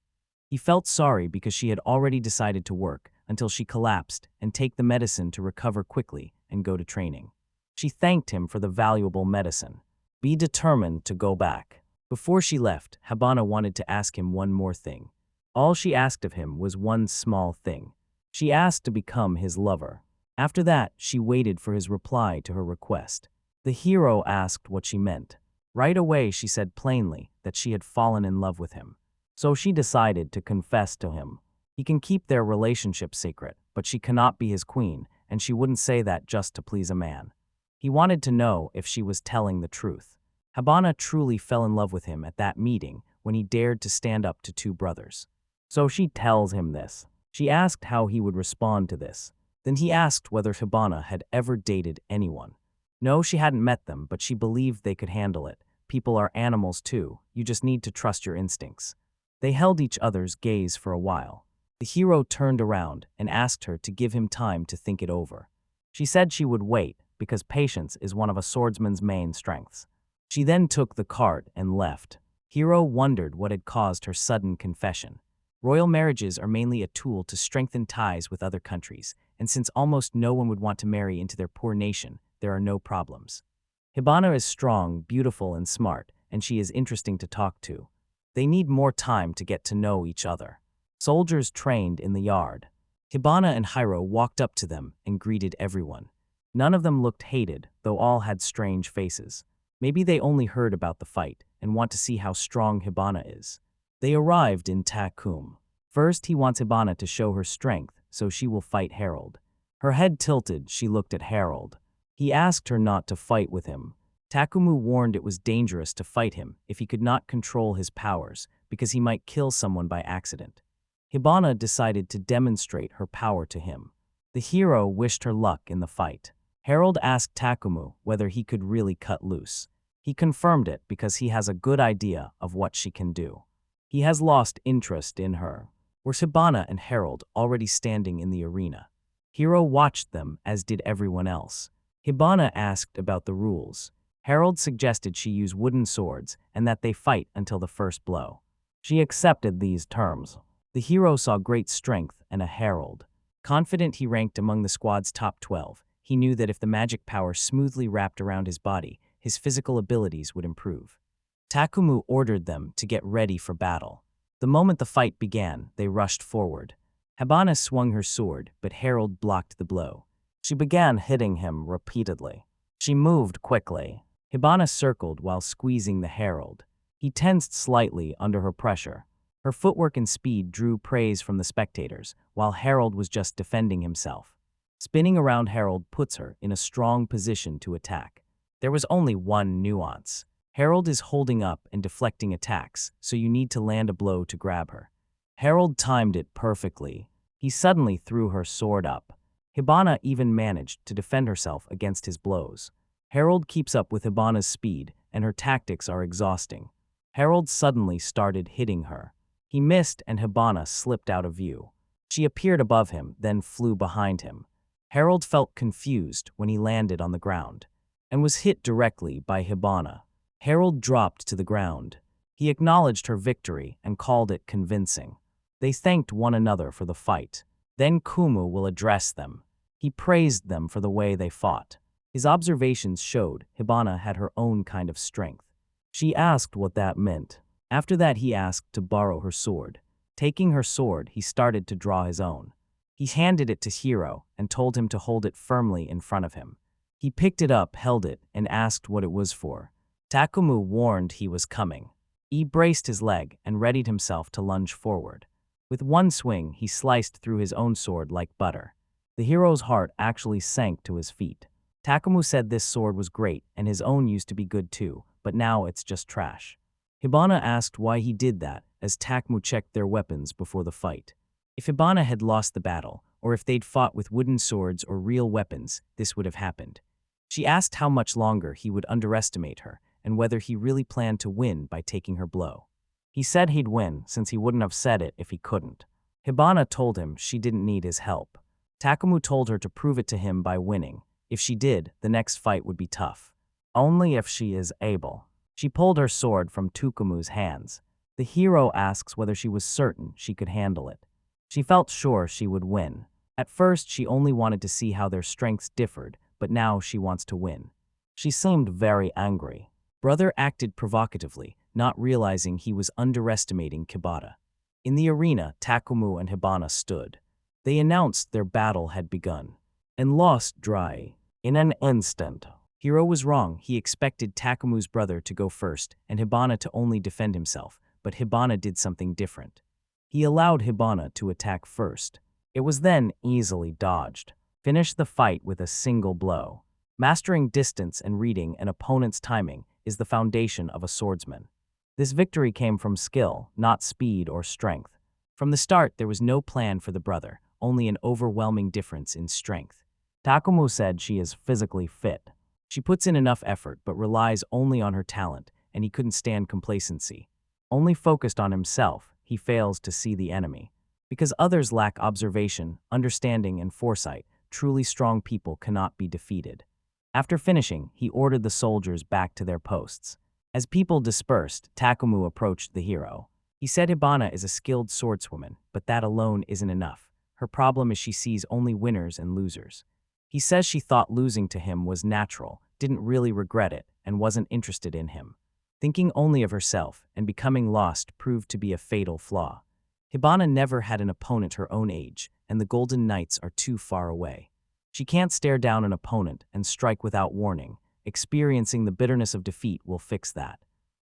He felt sorry because she had already decided to work until she collapsed and take the medicine to recover quickly and go to training. She thanked him for the valuable medicine. Be determined to go back. Before she left, Hibana wanted to ask him one more thing. All she asked of him was one small thing. She asked to become his lover. After that, she waited for his reply to her request. The hero asked what she meant. Right away, she said plainly that she had fallen in love with him. So she decided to confess to him. He can keep their relationship secret, but she cannot be his queen, and she wouldn't say that just to please a man. He wanted to know if she was telling the truth. Hibana truly fell in love with him at that meeting when he dared to stand up to two brothers. So she tells him this. She asked how he would respond to this. Then he asked whether Hibana had ever dated anyone. No, she hadn't met them, but she believed they could handle it. People are animals too, you just need to trust your instincts. They held each other's gaze for a while. The hero turned around and asked her to give him time to think it over. She said she would wait, because patience is one of a swordsman's main strengths. She then took the cart and left. Hero wondered what had caused her sudden confession. Royal marriages are mainly a tool to strengthen ties with other countries, and since almost no one would want to marry into their poor nation, there are no problems. Hibana is strong, beautiful, and smart, and she is interesting to talk to. They need more time to get to know each other. Soldiers trained in the yard. Hibana and Hiro walked up to them and greeted everyone. None of them looked hated, though all had strange faces. Maybe they only heard about the fight and want to see how strong Hibana is. They arrived in Takum. First, he wants Hibana to show her strength, so she will fight Harold. Her head tilted, she looked at Harold. He asked her not to fight with him. Takumu warned it was dangerous to fight him if he could not control his powers, because he might kill someone by accident. Hibana decided to demonstrate her power to him. The hero wished her luck in the fight. Harold asked Takumu whether he could really cut loose. He confirmed it because he has a good idea of what she can do. He has lost interest in her. Were Hibana and Harold already standing in the arena? Hero watched them, as did everyone else. Hibana asked about the rules. Harold suggested she use wooden swords and that they fight until the first blow. She accepted these terms. The hero saw great strength and a Harold. Confident he ranked among the squad's top 12, he knew that if the magic power smoothly wrapped around his body, his physical abilities would improve. Takumu ordered them to get ready for battle. The moment the fight began, they rushed forward. Hibana swung her sword, but Harold blocked the blow. She began hitting him repeatedly. She moved quickly. Hibana circled while squeezing the Herald. He tensed slightly under her pressure. Her footwork and speed drew praise from the spectators, while Harold was just defending himself. Spinning around Harold puts her in a strong position to attack. There was only one nuance. Harold is holding up and deflecting attacks, so you need to land a blow to grab her. Harold timed it perfectly. He suddenly threw her sword up. Hibana even managed to defend herself against his blows. Harold keeps up with Hibana's speed, and her tactics are exhausting. Harold suddenly started hitting her. He missed and Hibana slipped out of view. She appeared above him, then flew behind him. Harold felt confused when he landed on the ground and was hit directly by Hibana. Harold dropped to the ground. He acknowledged her victory and called it convincing. They thanked one another for the fight. Then Kumu will address them. He praised them for the way they fought. His observations showed Hibana had her own kind of strength. She asked what that meant. After that, he asked to borrow her sword. Taking her sword, he started to draw his own. He handed it to Hiro and told him to hold it firmly in front of him. He picked it up, held it, and asked what it was for. Takumu warned he was coming. He braced his leg and readied himself to lunge forward. With one swing, he sliced through his own sword like butter. The hero's heart actually sank to his feet. Takumu said this sword was great and his own used to be good too, but now it's just trash. Hibana asked why he did that, as Takumu checked their weapons before the fight. If Hibana had lost the battle, or if they'd fought with wooden swords or real weapons, this would have happened. She asked how much longer he would underestimate her, and whether he really planned to win by taking her blow. He said he'd win, since he wouldn't have said it if he couldn't. Hibana told him she didn't need his help. Takumu told her to prove it to him by winning. If she did, the next fight would be tough. Only if she is able. She pulled her sword from Takumu's hands. The hero asks whether she was certain she could handle it. She felt sure she would win. At first, she only wanted to see how their strengths differed, but now she wants to win. She seemed very angry. Brother acted provocatively, not realizing he was underestimating Kibata. In the arena, Takumu and Hibana stood. They announced their battle had begun, and lost dry. In an instant. Hiro was wrong. He expected Takumu's brother to go first, and Hibana to only defend himself, but Hibana did something different. He allowed Hibana to attack first. It was then easily dodged. Finished the fight with a single blow. Mastering distance and reading an opponent's timing is the foundation of a swordsman. This victory came from skill, not speed or strength. From the start, there was no plan for the brother, only an overwhelming difference in strength. Takumu said she is physically fit. She puts in enough effort but relies only on her talent, and he couldn't stand complacency. Only focused on himself, he fails to see the enemy. Because others lack observation, understanding, and foresight, truly strong people cannot be defeated. After finishing, he ordered the soldiers back to their posts. As people dispersed, Takumu approached the hero. He said Hibana is a skilled swordswoman, but that alone isn't enough. Her problem is she sees only winners and losers. He says she thought losing to him was natural, didn't really regret it, and wasn't interested in him. Thinking only of herself and becoming lost proved to be a fatal flaw. Hibana never had an opponent her own age, and the Golden Knights are too far away. She can't stare down an opponent and strike without warning. Experiencing the bitterness of defeat will fix that.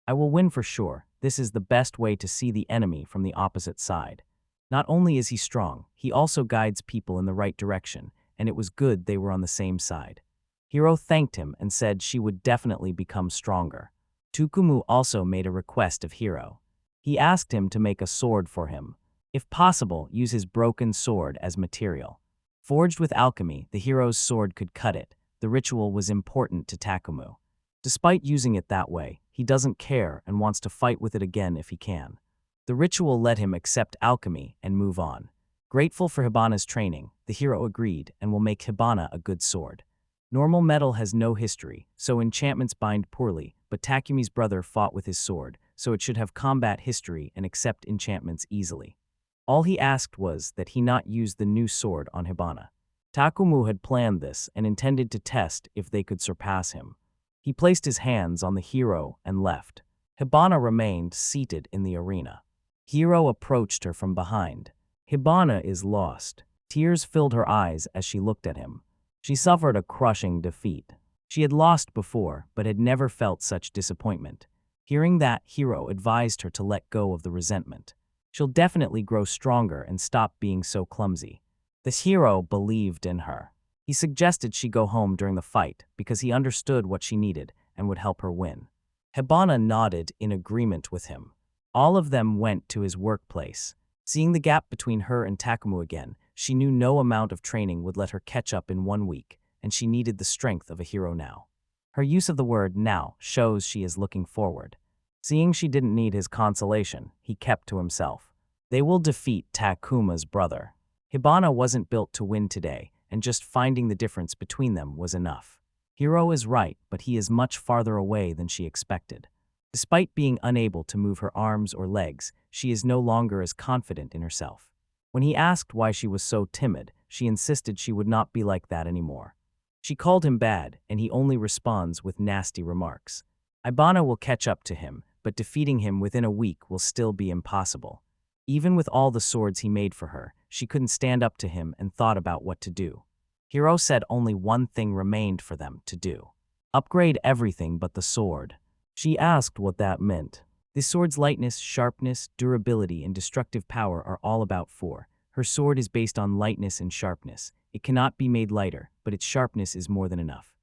I will win for sure. This is the best way to see the enemy from the opposite side. Not only is he strong, he also guides people in the right direction, and it was good they were on the same side. Hiro thanked him and said she would definitely become stronger. Takumu also made a request of Hiro. He asked him to make a sword for him. If possible, use his broken sword as material. Forged with alchemy, the hero's sword could cut it. The ritual was important to Takumu. Despite using it that way, he doesn't care and wants to fight with it again if he can. The ritual let him accept alchemy and move on. Grateful for Hibana's training, the hero agreed and will make Hibana a good sword. Normal metal has no history, so enchantments bind poorly, but Takumi's brother fought with his sword, so it should have combat history and accept enchantments easily. All he asked was that he not use the new sword on Hibana. Takumu had planned this and intended to test if they could surpass him. He placed his hands on the hero and left. Hibana remained seated in the arena. Hiro approached her from behind. Hibana is lost. Tears filled her eyes as she looked at him. She suffered a crushing defeat. She had lost before, but had never felt such disappointment. Hearing that, Hiro advised her to let go of the resentment. She'll definitely grow stronger and stop being so clumsy. This hero believed in her. He suggested she go home during the fight because he understood what she needed and would help her win. Hibana nodded in agreement with him. All of them went to his workplace. Seeing the gap between her and Takumu again, she knew no amount of training would let her catch up in 1 week, and she needed the strength of a hero now. Her use of the word now shows she is looking forward. Seeing she didn't need his consolation, he kept to himself. They will defeat Takuma's brother. Hibana wasn't built to win today, and just finding the difference between them was enough. Hiro is right, but he is much farther away than she expected. Despite being unable to move her arms or legs, she is no longer as confident in herself. When he asked why she was so timid, she insisted she would not be like that anymore. She called him bad, and he only responds with nasty remarks. Hibana will catch up to him, but defeating him within a week will still be impossible. Even with all the swords he made for her, she couldn't stand up to him and thought about what to do. Hiro said only one thing remained for them to do. Upgrade everything but the sword. She asked what that meant. The sword's lightness, sharpness, durability, and destructive power are all about 4. Her sword is based on lightness and sharpness. It cannot be made lighter, but its sharpness is more than enough.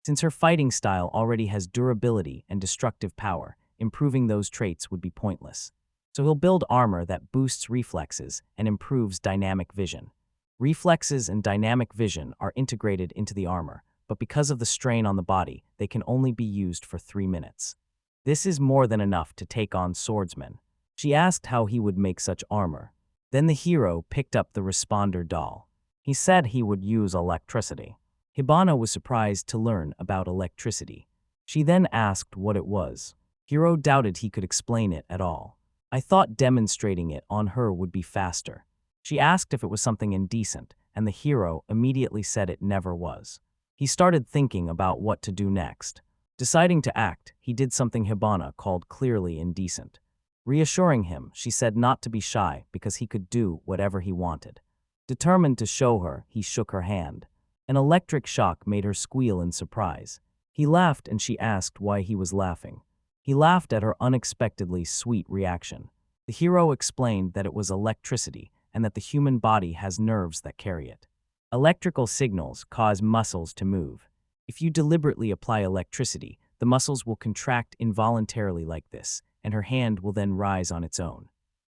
Since her fighting style already has durability and destructive power, improving those traits would be pointless. So he'll build armor that boosts reflexes and improves dynamic vision. Reflexes and dynamic vision are integrated into the armor, but because of the strain on the body, they can only be used for 3 minutes. This is more than enough to take on swordsmen. She asked how he would make such armor. Then the hero picked up the responder doll. He said he would use electricity. Hibana was surprised to learn about electricity. She then asked what it was. Hiro doubted he could explain it at all. I thought demonstrating it on her would be faster. She asked if it was something indecent, and the hero immediately said it never was. He started thinking about what to do next. Deciding to act, he did something Hibana called clearly indecent. Reassuring him, she said not to be shy because he could do whatever he wanted. Determined to show her, he shook her hand. An electric shock made her squeal in surprise. He laughed and she asked why he was laughing. He laughed at her unexpectedly sweet reaction. The hero explained that it was electricity and that the human body has nerves that carry it. Electrical signals cause muscles to move. If you deliberately apply electricity, the muscles will contract involuntarily like this, and her hand will then rise on its own.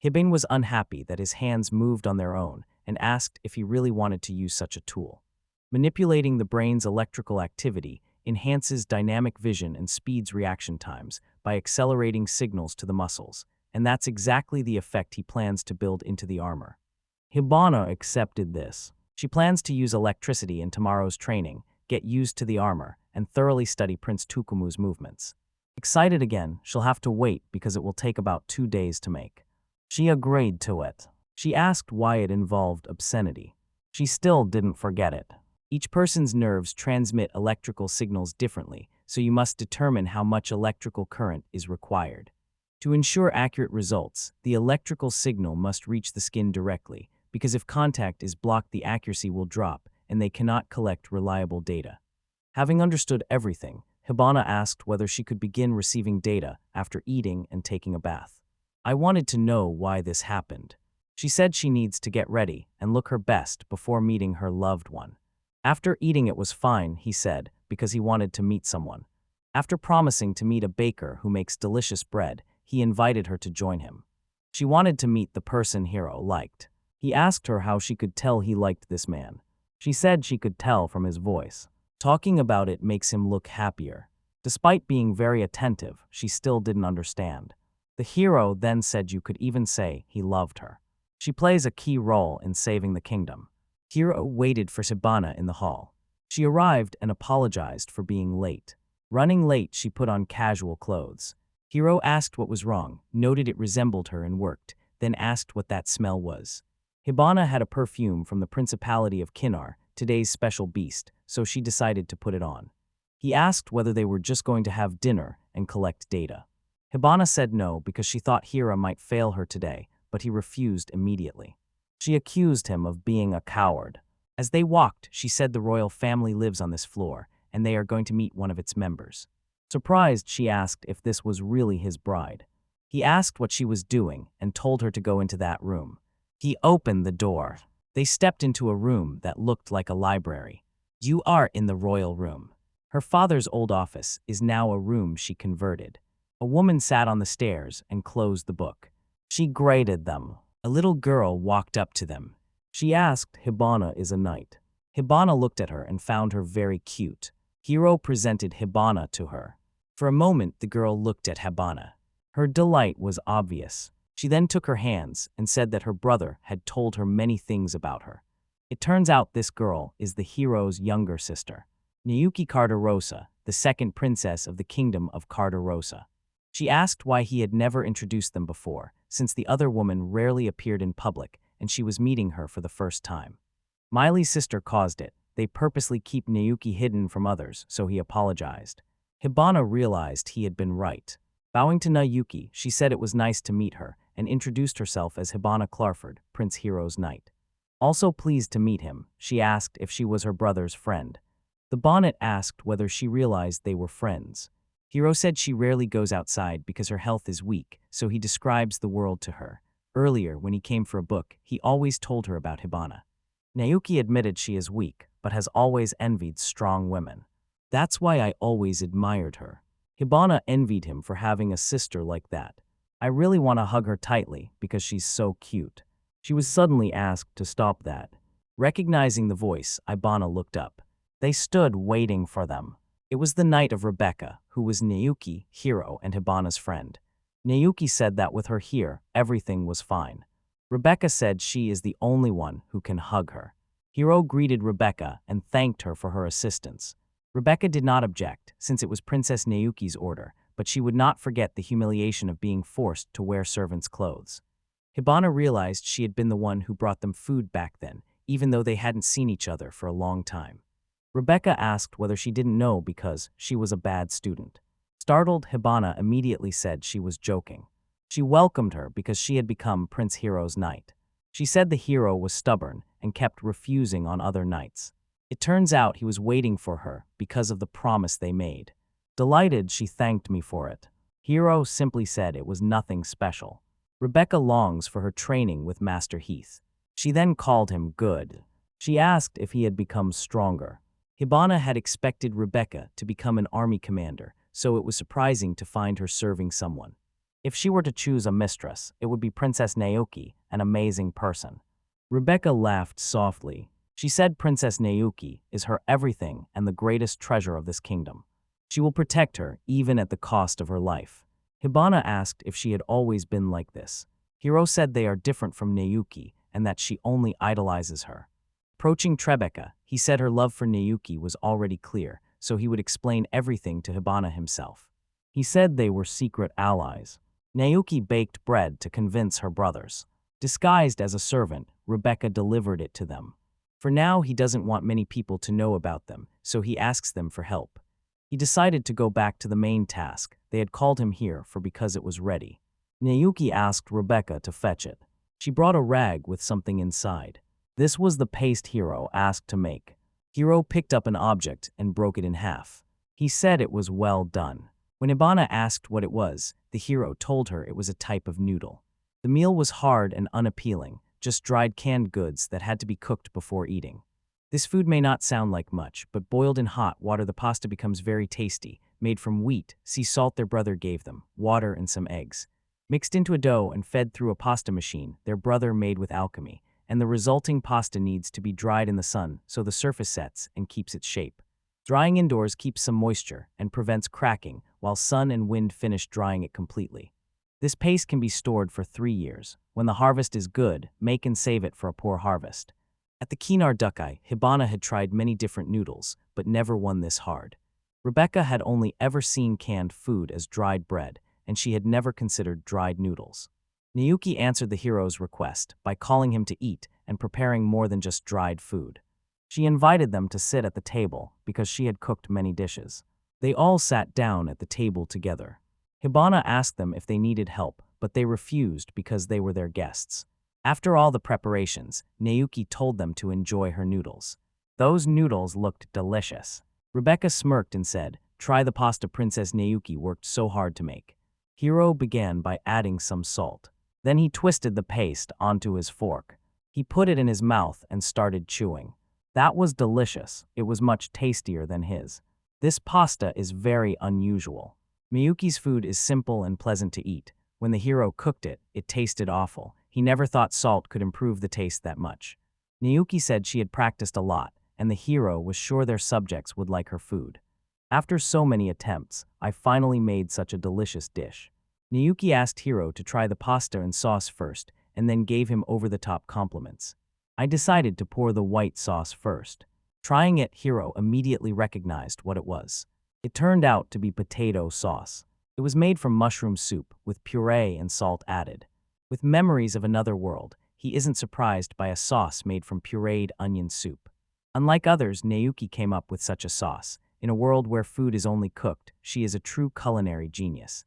Hibin was unhappy that his hands moved on their own and asked if he really wanted to use such a tool. Manipulating the brain's electrical activity enhances dynamic vision and speeds reaction times by accelerating signals to the muscles, and that's exactly the effect he plans to build into the armor. Hibana accepted this. She plans to use electricity in tomorrow's training, get used to the armor, and thoroughly study Prince Tukumu's movements. Excited again, she'll have to wait because it will take about 2 days to make. She agreed to it. She asked why it involved obscenity. She still didn't forget it. Each person's nerves transmit electrical signals differently, so you must determine how much electrical current is required. To ensure accurate results, the electrical signal must reach the skin directly, because if contact is blocked, the accuracy will drop, and they cannot collect reliable data. Having understood everything, Hibana asked whether she could begin receiving data after eating and taking a bath. I wanted to know why this happened. She said she needs to get ready and look her best before meeting her loved one. After eating it was fine, he said, because he wanted to meet someone. After promising to meet a baker who makes delicious bread, he invited her to join him. She wanted to meet the person Hiro liked. He asked her how she could tell he liked this man. She said she could tell from his voice. Talking about it makes him look happier. Despite being very attentive, she still didn't understand. The hero then said you could even say he loved her. She plays a key role in saving the kingdom. Hiro waited for Hibana in the hall. She arrived and apologized for being late. Running late, she put on casual clothes. Hiro asked what was wrong, noted it resembled her and worked, then asked what that smell was. Hibana had a perfume from the Principality of Culinary, today's special beast, so she decided to put it on. He asked whether they were just going to have dinner and collect data. Hibana said no because she thought Hira might fail her today, but he refused immediately. She accused him of being a coward. As they walked, she said the royal family lives on this floor, and they are going to meet one of its members. Surprised, she asked if this was really his bride. He asked what she was doing and told her to go into that room. He opened the door. They stepped into a room that looked like a library. You are in the royal room. Her father's old office is now a room she converted. A woman sat on the stairs and closed the book. She graded them. A little girl walked up to them. She asked Hibana is a knight. Hibana looked at her and found her very cute. Hiro presented Hibana to her. For a moment, the girl looked at Hibana. Her delight was obvious. She then took her hands and said that her brother had told her many things about her. It turns out this girl is the hero's younger sister, Nayuki Carderosa, the second princess of the kingdom of Carderosa. She asked why he had never introduced them before, since the other woman rarely appeared in public and she was meeting her for the first time. Miley's sister caused it. They purposely keep Nayuki hidden from others, so he apologized. Hibana realized he had been right. Bowing to Nayuki, she said it was nice to meet her and introduced herself as Hibana Clarford, Prince Hero's knight. Also pleased to meet him, she asked if she was her brother's friend. The bonnet asked whether she realized they were friends. Hiro said she rarely goes outside because her health is weak, so he describes the world to her. Earlier, when he came for a book, he always told her about Hibana. Nayuki admitted she is weak, but has always envied strong women. That's why I always admired her. Hibana envied him for having a sister like that. I really want to hug her tightly because she's so cute. She was suddenly asked to stop that. Recognizing the voice, Hibana looked up. They stood waiting for them. It was the knight of Rebecca, who was Nayuki, Hiro, and Hibana's friend. Nayuki said that with her here, everything was fine. Rebecca said she is the only one who can hug her. Hiro greeted Rebecca and thanked her for her assistance. Rebecca did not object, since it was Princess Nayuki's order, but she would not forget the humiliation of being forced to wear servants' clothes. Hibana realized she had been the one who brought them food back then, even though they hadn't seen each other for a long time. Rebecca asked whether she didn't know because she was a bad student. Startled, Hibana immediately said she was joking. She welcomed her because she had become Prince Hero's knight. She said the hero was stubborn and kept refusing on other knights. It turns out he was waiting for her because of the promise they made. Delighted, she thanked me for it. Hiro simply said it was nothing special. Rebecca longs for her training with Master Heath. She then called him good. She asked if he had become stronger. Hibana had expected Rebecca to become an army commander, so it was surprising to find her serving someone. If she were to choose a mistress, it would be Princess Nayuki, an amazing person. Rebecca laughed softly. She said Princess Nayuki is her everything and the greatest treasure of this kingdom. She will protect her, even at the cost of her life. Hibana asked if she had always been like this. Hiro said they are different from Nayuki and that she only idolizes her. Approaching Trebeka, he said her love for Nayuki was already clear, so he would explain everything to Hibana himself. He said they were secret allies. Nayuki baked bread to convince her brothers. Disguised as a servant, Rebecca delivered it to them. For now, he doesn't want many people to know about them, so he asks them for help. He decided to go back to the main task they had called him here for because it was ready. Nayuki asked Rebecca to fetch it. She brought a rag with something inside. This was the paste Hiro asked to make. Hiro picked up an object and broke it in half. He said it was well done. When Hibana asked what it was, the hero told her it was a type of noodle. The meal was hard and unappealing, just dried canned goods that had to be cooked before eating. This food may not sound like much, but boiled in hot water the pasta becomes very tasty, made from wheat, sea salt their brother gave them, water and some eggs. Mixed into a dough and fed through a pasta machine, their brother made with alchemy, and the resulting pasta needs to be dried in the sun so the surface sets and keeps its shape. Drying indoors keeps some moisture and prevents cracking, while sun and wind finish drying it completely. This paste can be stored for 3 years. When the harvest is good, make and save it for a poor harvest. At the Kinar Dukai, Hibana had tried many different noodles, but never one this hard. Rebecca had only ever seen canned food as dried bread, and she had never considered dried noodles. Nayuki answered the hero's request by calling him to eat and preparing more than just dried food. She invited them to sit at the table because she had cooked many dishes. They all sat down at the table together. Hibana asked them if they needed help, but they refused because they were their guests. After all the preparations, Nayuki told them to enjoy her noodles. Those noodles looked delicious. Rebecca smirked and said, "Try the pasta Princess Nayuki worked so hard to make." Hiro began by adding some salt. Then he twisted the paste onto his fork. He put it in his mouth and started chewing. That was delicious. It was much tastier than his. This pasta is very unusual. Miyuki's food is simple and pleasant to eat. When the hero cooked it, it tasted awful. He never thought salt could improve the taste that much. Nayuki said she had practiced a lot, and the hero was sure their subjects would like her food. After so many attempts, I finally made such a delicious dish. Nayuki asked Hiro to try the pasta and sauce first, and then gave him over-the-top compliments. I decided to pour the white sauce first. Trying it, Hiro immediately recognized what it was. It turned out to be potato sauce. It was made from mushroom soup with puree and salt added. With memories of another world, he isn't surprised by a sauce made from pureed onion soup. Unlike others, Naoki came up with such a sauce. In a world where food is only cooked, she is a true culinary genius.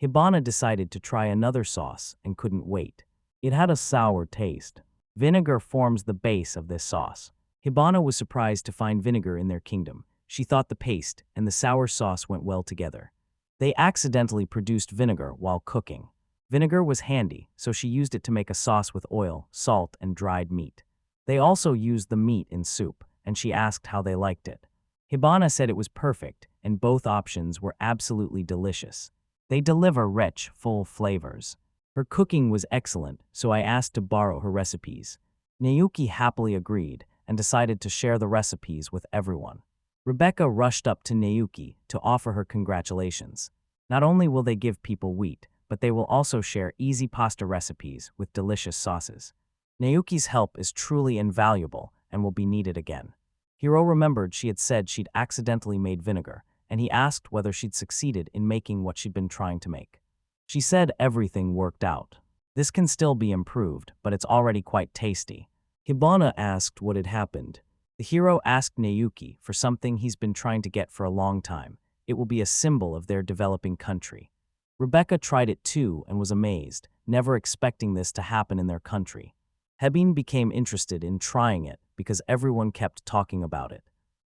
Hibana decided to try another sauce and couldn't wait. It had a sour taste. Vinegar forms the base of this sauce. Hibana was surprised to find vinegar in their kingdom. She thought the paste and the sour sauce went well together. They accidentally produced vinegar while cooking. Vinegar was handy, so she used it to make a sauce with oil, salt, and dried meat. They also used the meat in soup, and she asked how they liked it. Hibana said it was perfect, and both options were absolutely delicious. They deliver rich, full flavors. Her cooking was excellent, so I asked to borrow her recipes. Naoki happily agreed and decided to share the recipes with everyone. Rebecca rushed up to Naoki to offer her congratulations. Not only will they give people wheat, but they will also share easy pasta recipes with delicious sauces. Naoki's help is truly invaluable and will be needed again. Hiro remembered she had said she'd accidentally made vinegar, and he asked whether she'd succeeded in making what she'd been trying to make. She said everything worked out. This can still be improved, but it's already quite tasty. Hibana asked what had happened. The hero asked Naoki for something he's been trying to get for a long time. It will be a symbol of their developing country. Rebecca tried it too and was amazed, never expecting this to happen in their country. Hebin became interested in trying it because everyone kept talking about it.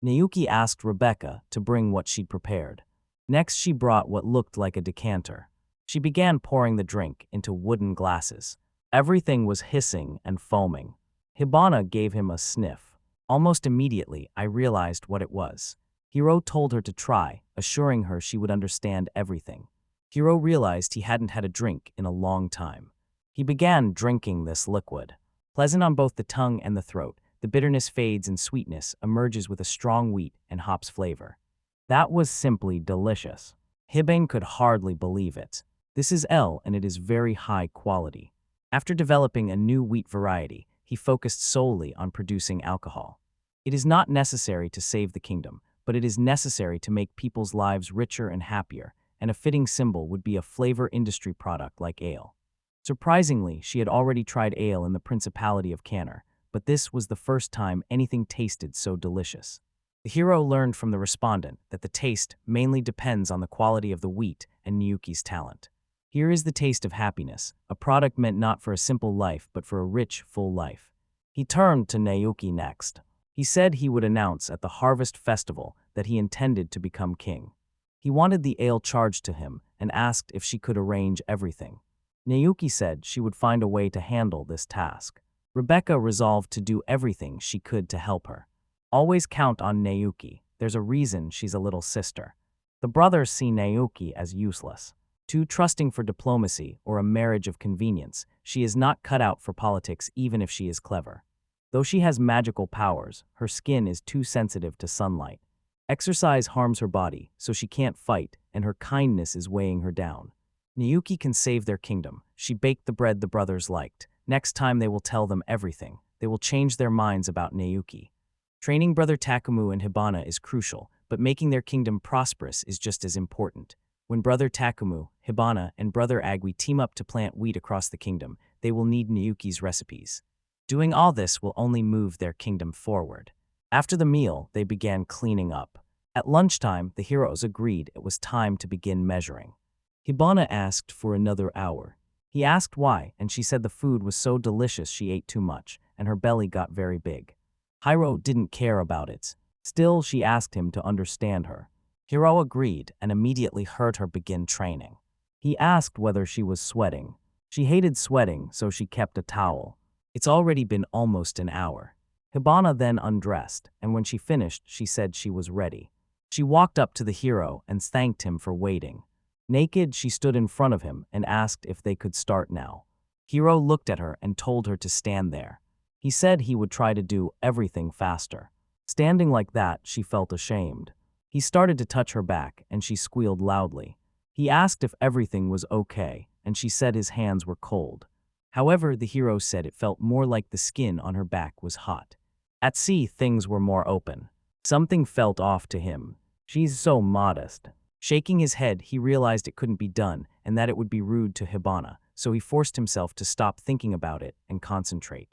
Naoki asked Rebecca to bring what she'd prepared. Next, she brought what looked like a decanter. She began pouring the drink into wooden glasses. Everything was hissing and foaming. Hibana gave him a sniff. Almost immediately, I realized what it was. Hiro told her to try, assuring her she would understand everything. Hiro realized he hadn't had a drink in a long time. He began drinking this liquid. Pleasant on both the tongue and the throat, the bitterness fades and sweetness emerges with a strong wheat and hops flavor. That was simply delicious. Hibane could hardly believe it. This is L and it is very high quality. After developing a new wheat variety, he focused solely on producing alcohol. It is not necessary to save the kingdom, but it is necessary to make people's lives richer and happier, and a fitting symbol would be a flavor industry product like ale. Surprisingly, she had already tried ale in the Principality of Canner, but this was the first time anything tasted so delicious. The hero learned from the respondent that the taste mainly depends on the quality of the wheat and Naoki's talent. Here is the taste of happiness, a product meant not for a simple life but for a rich, full life. He turned to Naoki next. He said he would announce at the Harvest Festival that he intended to become king. He wanted the ale charged to him and asked if she could arrange everything. Naoki said she would find a way to handle this task. Rebecca resolved to do everything she could to help her. Always count on Naoki. There's a reason she's a little sister. The brothers see Naoki as useless. Too trusting for diplomacy or a marriage of convenience, she is not cut out for politics even if she is clever. Though she has magical powers, her skin is too sensitive to sunlight. Exercise harms her body, so she can't fight, and her kindness is weighing her down. Naoki can save their kingdom. She baked the bread the brothers liked. Next time they will tell them everything. They will change their minds about Naoki. Training Brother Takumu and Hibana is crucial, but making their kingdom prosperous is just as important. When Brother Takumu, Hibana, and Brother Agui team up to plant wheat across the kingdom, they will need Naoki's recipes. Doing all this will only move their kingdom forward. After the meal, they began cleaning up. At lunchtime, the heroes agreed it was time to begin measuring. Hibana asked for another hour. He asked why, and she said the food was so delicious she ate too much, and her belly got very big. Hiro didn't care about it. Still, she asked him to understand her. Hiro agreed and immediately heard her begin training. He asked whether she was sweating. She hated sweating, so she kept a towel. It's already been almost an hour. Hibana then undressed, and when she finished, she said she was ready. She walked up to the hero and thanked him for waiting. Naked, she stood in front of him and asked if they could start now. Hiro looked at her and told her to stand there. He said he would try to do everything faster. Standing like that, she felt ashamed. He started to touch her back, and she squealed loudly. He asked if everything was okay, and she said his hands were cold. However, the hero said it felt more like the skin on her back was hot. At sea, things were more open. Something felt off to him. She's so modest. Shaking his head, he realized it couldn't be done and that it would be rude to Hibana, so he forced himself to stop thinking about it and concentrate.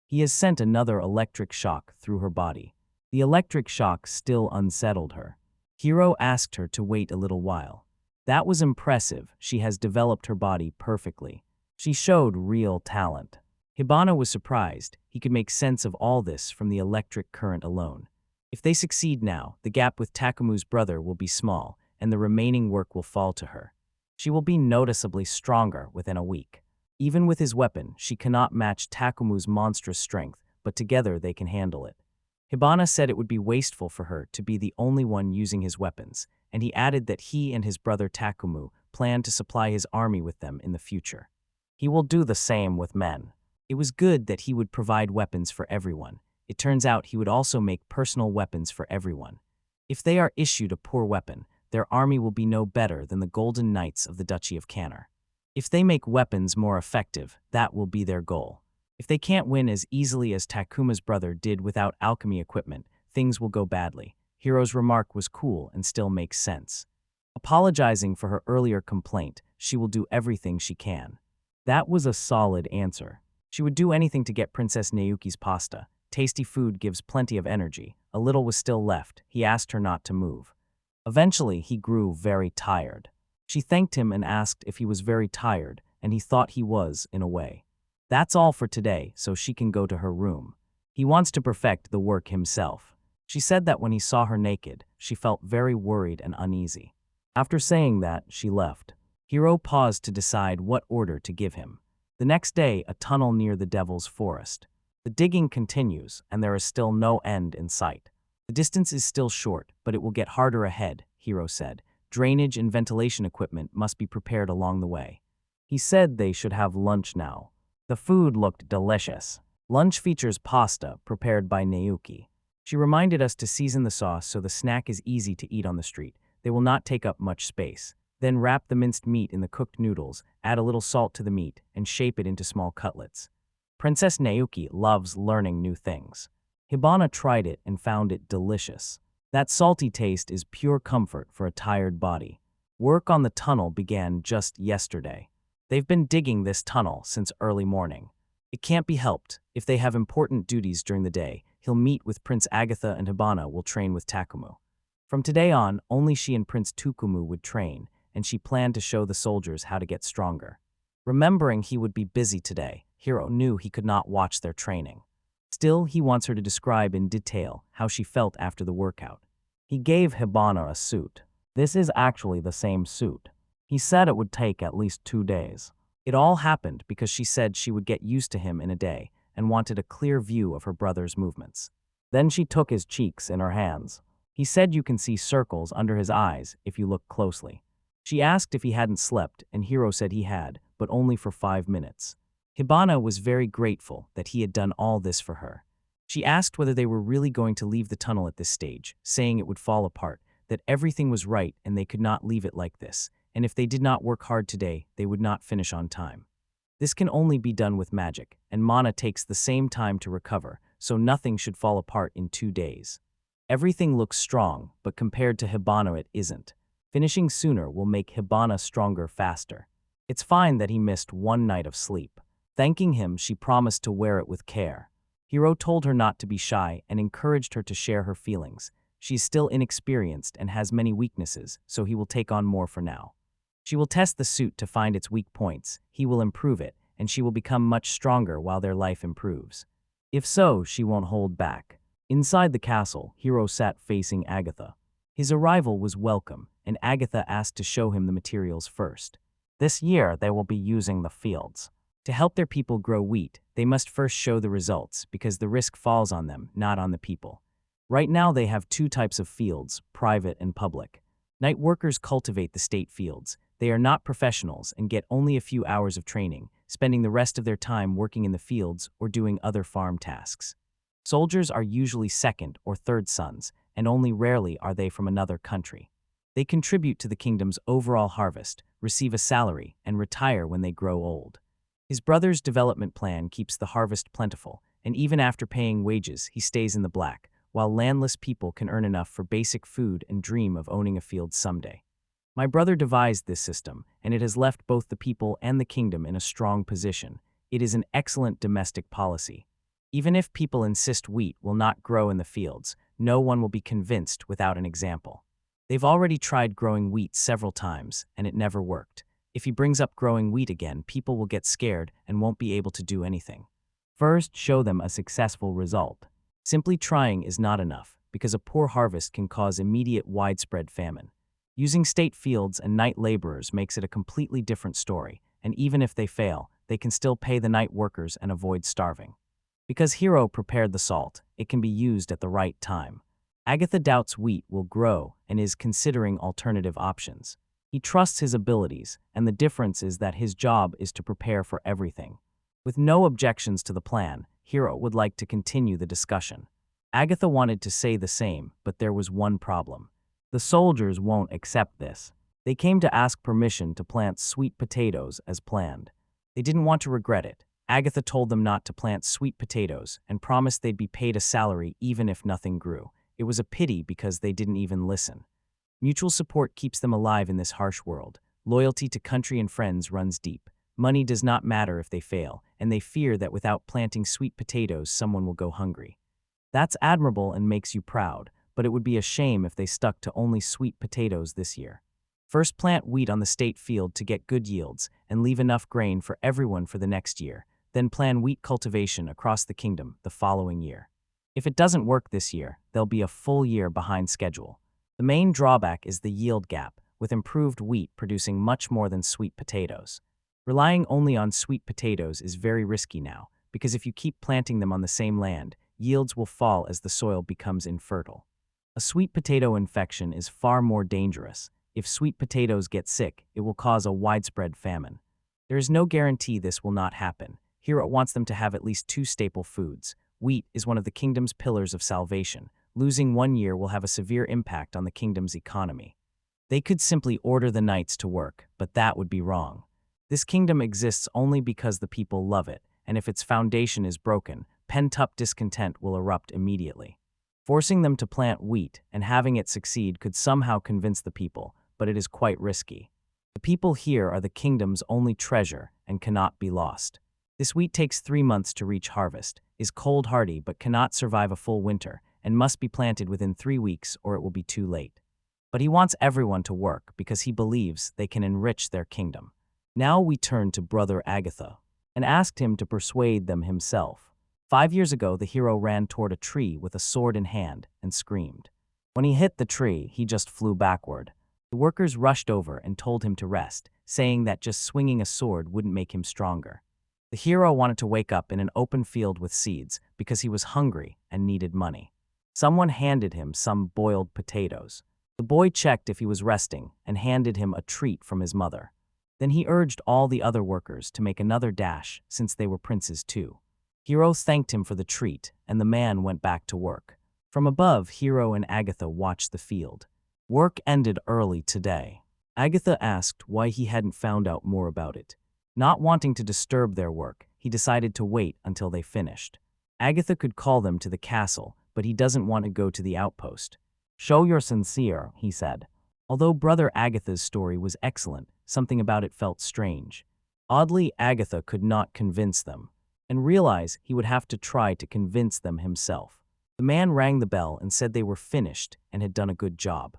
He has sent another electric shock through her body. The electric shock still unsettled her. Hiro asked her to wait a little while. That was impressive. She has developed her body perfectly. She showed real talent. Hibana was surprised. He could make sense of all this from the electric current alone. If they succeed now, the gap with Takumu's brother will be small, and the remaining work will fall to her. She will be noticeably stronger within a week. Even with his weapon, she cannot match Takumu's monstrous strength, but together they can handle it. Hibana said it would be wasteful for her to be the only one using his weapons, and he added that he and his brother Takumu plan to supply his army with them in the future. He will do the same with men. It was good that he would provide weapons for everyone. It turns out he would also make personal weapons for everyone. If they are issued a poor weapon, their army will be no better than the Golden Knights of the Duchy of Canner. If they make weapons more effective, that will be their goal. If they can't win as easily as Takuma's brother did without alchemy equipment, things will go badly. Hiro's remark was cool and still makes sense. Apologizing for her earlier complaint, she will do everything she can. That was a solid answer. She would do anything to get Princess Naoki's pasta. Tasty food gives plenty of energy. A little was still left. He asked her not to move. Eventually, he grew very tired. She thanked him and asked if he was very tired, and he thought he was, in a way. That's all for today, so she can go to her room. He wants to perfect the work himself. She said that when he saw her naked, she felt very worried and uneasy. After saying that, she left. Hiro paused to decide what order to give him. The next day, a tunnel near the Devil's Forest. The digging continues, and there is still no end in sight. The distance is still short, but it will get harder ahead, Hiro said. Drainage and ventilation equipment must be prepared along the way. He said they should have lunch now. The food looked delicious. Lunch features pasta prepared by Naoki. She reminded us to season the sauce so the snack is easy to eat on the street. They will not take up much space. Then wrap the minced meat in the cooked noodles, add a little salt to the meat, and shape it into small cutlets. Princess Naoki loves learning new things. Hibana tried it and found it delicious. That salty taste is pure comfort for a tired body. Work on the tunnel began just yesterday. They've been digging this tunnel since early morning. It can't be helped. If they have important duties during the day, he'll meet with Prince Agatha and Hibana will train with Takumu. From today on, only she and Prince Tukumu would train, and she planned to show the soldiers how to get stronger. Remembering he would be busy today, Hiro knew he could not watch their training. Still, he wants her to describe in detail how she felt after the workout. He gave Hibana a suit. This is actually the same suit. He said it would take at least 2 days. It all happened because she said she would get used to him in a day and wanted a clear view of her brother's movements. Then she took his cheeks in her hands. He said you can see circles under his eyes if you look closely. She asked if he hadn't slept, and Hiro said he had, but only for 5 minutes. Hibana was very grateful that he had done all this for her. She asked whether they were really going to leave the tunnel at this stage, saying it would fall apart, that everything was right and they could not leave it like this, and if they did not work hard today, they would not finish on time. This can only be done with magic, and mana takes the same time to recover, so nothing should fall apart in 2 days. Everything looks strong, but compared to Hibana it isn't. Finishing sooner will make Hibana stronger faster. It's fine that he missed 1 night of sleep. Thanking him, she promised to wear it with care. Hiro told her not to be shy and encouraged her to share her feelings. She's still inexperienced and has many weaknesses, so he will take on more for now. She will test the suit to find its weak points, he will improve it, and she will become much stronger while their life improves. If so, she won't hold back. Inside the castle, Hiro sat facing Agatha. His arrival was welcome, and Agatha asked to show him the materials first. This year, they will be using the fields. To help their people grow wheat, they must first show the results because the risk falls on them, not on the people. Right now they have 2 types of fields, private and public. Night workers cultivate the state fields. They are not professionals and get only a few hours of training, spending the rest of their time working in the fields or doing other farm tasks. Soldiers are usually second or third sons, and only rarely are they from another country. They contribute to the kingdom's overall harvest, receive a salary, and retire when they grow old. His brother's development plan keeps the harvest plentiful, and even after paying wages, he stays in the black, while landless people can earn enough for basic food and dream of owning a field someday. My brother devised this system, and it has left both the people and the kingdom in a strong position. It is an excellent domestic policy. Even if people insist wheat will not grow in the fields, no one will be convinced without an example. They've already tried growing wheat several times, and it never worked. If he brings up growing wheat again, people will get scared and won't be able to do anything. First, show them a successful result. Simply trying is not enough, because a poor harvest can cause immediate widespread famine. Using state fields and night laborers makes it a completely different story, and even if they fail, they can still pay the night workers and avoid starving. Because Hiro prepared the salt, it can be used at the right time. Agatha doubts wheat will grow and is considering alternative options. He trusts his abilities, and the difference is that his job is to prepare for everything. With no objections to the plan, Hiro would like to continue the discussion. Agatha wanted to say the same, but there was one problem. The soldiers won't accept this. They came to ask permission to plant sweet potatoes as planned. They didn't want to regret it. Agatha told them not to plant sweet potatoes and promised they'd be paid a salary even if nothing grew. It was a pity because they didn't even listen. Mutual support keeps them alive in this harsh world. Loyalty to country and friends runs deep. Money does not matter if they fail, and they fear that without planting sweet potatoes, someone will go hungry. That's admirable and makes you proud, but it would be a shame if they stuck to only sweet potatoes this year. First, plant wheat on the state field to get good yields and leave enough grain for everyone for the next year. Then plan wheat cultivation across the kingdom the following year. If it doesn't work this year, they'll be a full year behind schedule. The main drawback is the yield gap, with improved wheat producing much more than sweet potatoes. Relying only on sweet potatoes is very risky now, because if you keep planting them on the same land, yields will fall as the soil becomes infertile. A sweet potato infection is far more dangerous. If sweet potatoes get sick, it will cause a widespread famine. There is no guarantee this will not happen. Hiro wants them to have at least 2 staple foods. Wheat is one of the kingdom's pillars of salvation. Losing 1 year will have a severe impact on the kingdom's economy. They could simply order the knights to work, but that would be wrong. This kingdom exists only because the people love it, and if its foundation is broken, pent-up discontent will erupt immediately. Forcing them to plant wheat and having it succeed could somehow convince the people, but it is quite risky. The people here are the kingdom's only treasure and cannot be lost. This wheat takes 3 months to reach harvest, is cold-hardy but cannot survive a full winter, and must be planted within 3 weeks or it will be too late. But he wants everyone to work because he believes they can enrich their kingdom. Now we turn to Brother Agatha and asked him to persuade them himself. 5 years ago, the hero ran toward a tree with a sword in hand and screamed. When he hit the tree, he just flew backward. The workers rushed over and told him to rest, saying that just swinging a sword wouldn't make him stronger. The hero wanted to wake up in an open field with seeds because he was hungry and needed money. Someone handed him some boiled potatoes. The boy checked if he was resting and handed him a treat from his mother. Then he urged all the other workers to make another dash since they were princes too. Hiro thanked him for the treat, and the man went back to work. From above, Hiro and Agatha watched the field. Work ended early today. Agatha asked why he hadn't found out more about it. Not wanting to disturb their work, he decided to wait until they finished. Agatha could call them to the castle, but he doesn't want to go to the outpost. "Show you're sincere," he said. Although Brother Agatha's story was excellent, something about it felt strange. Oddly, Agatha could not convince them, and realized he would have to try to convince them himself. The man rang the bell and said they were finished and had done a good job.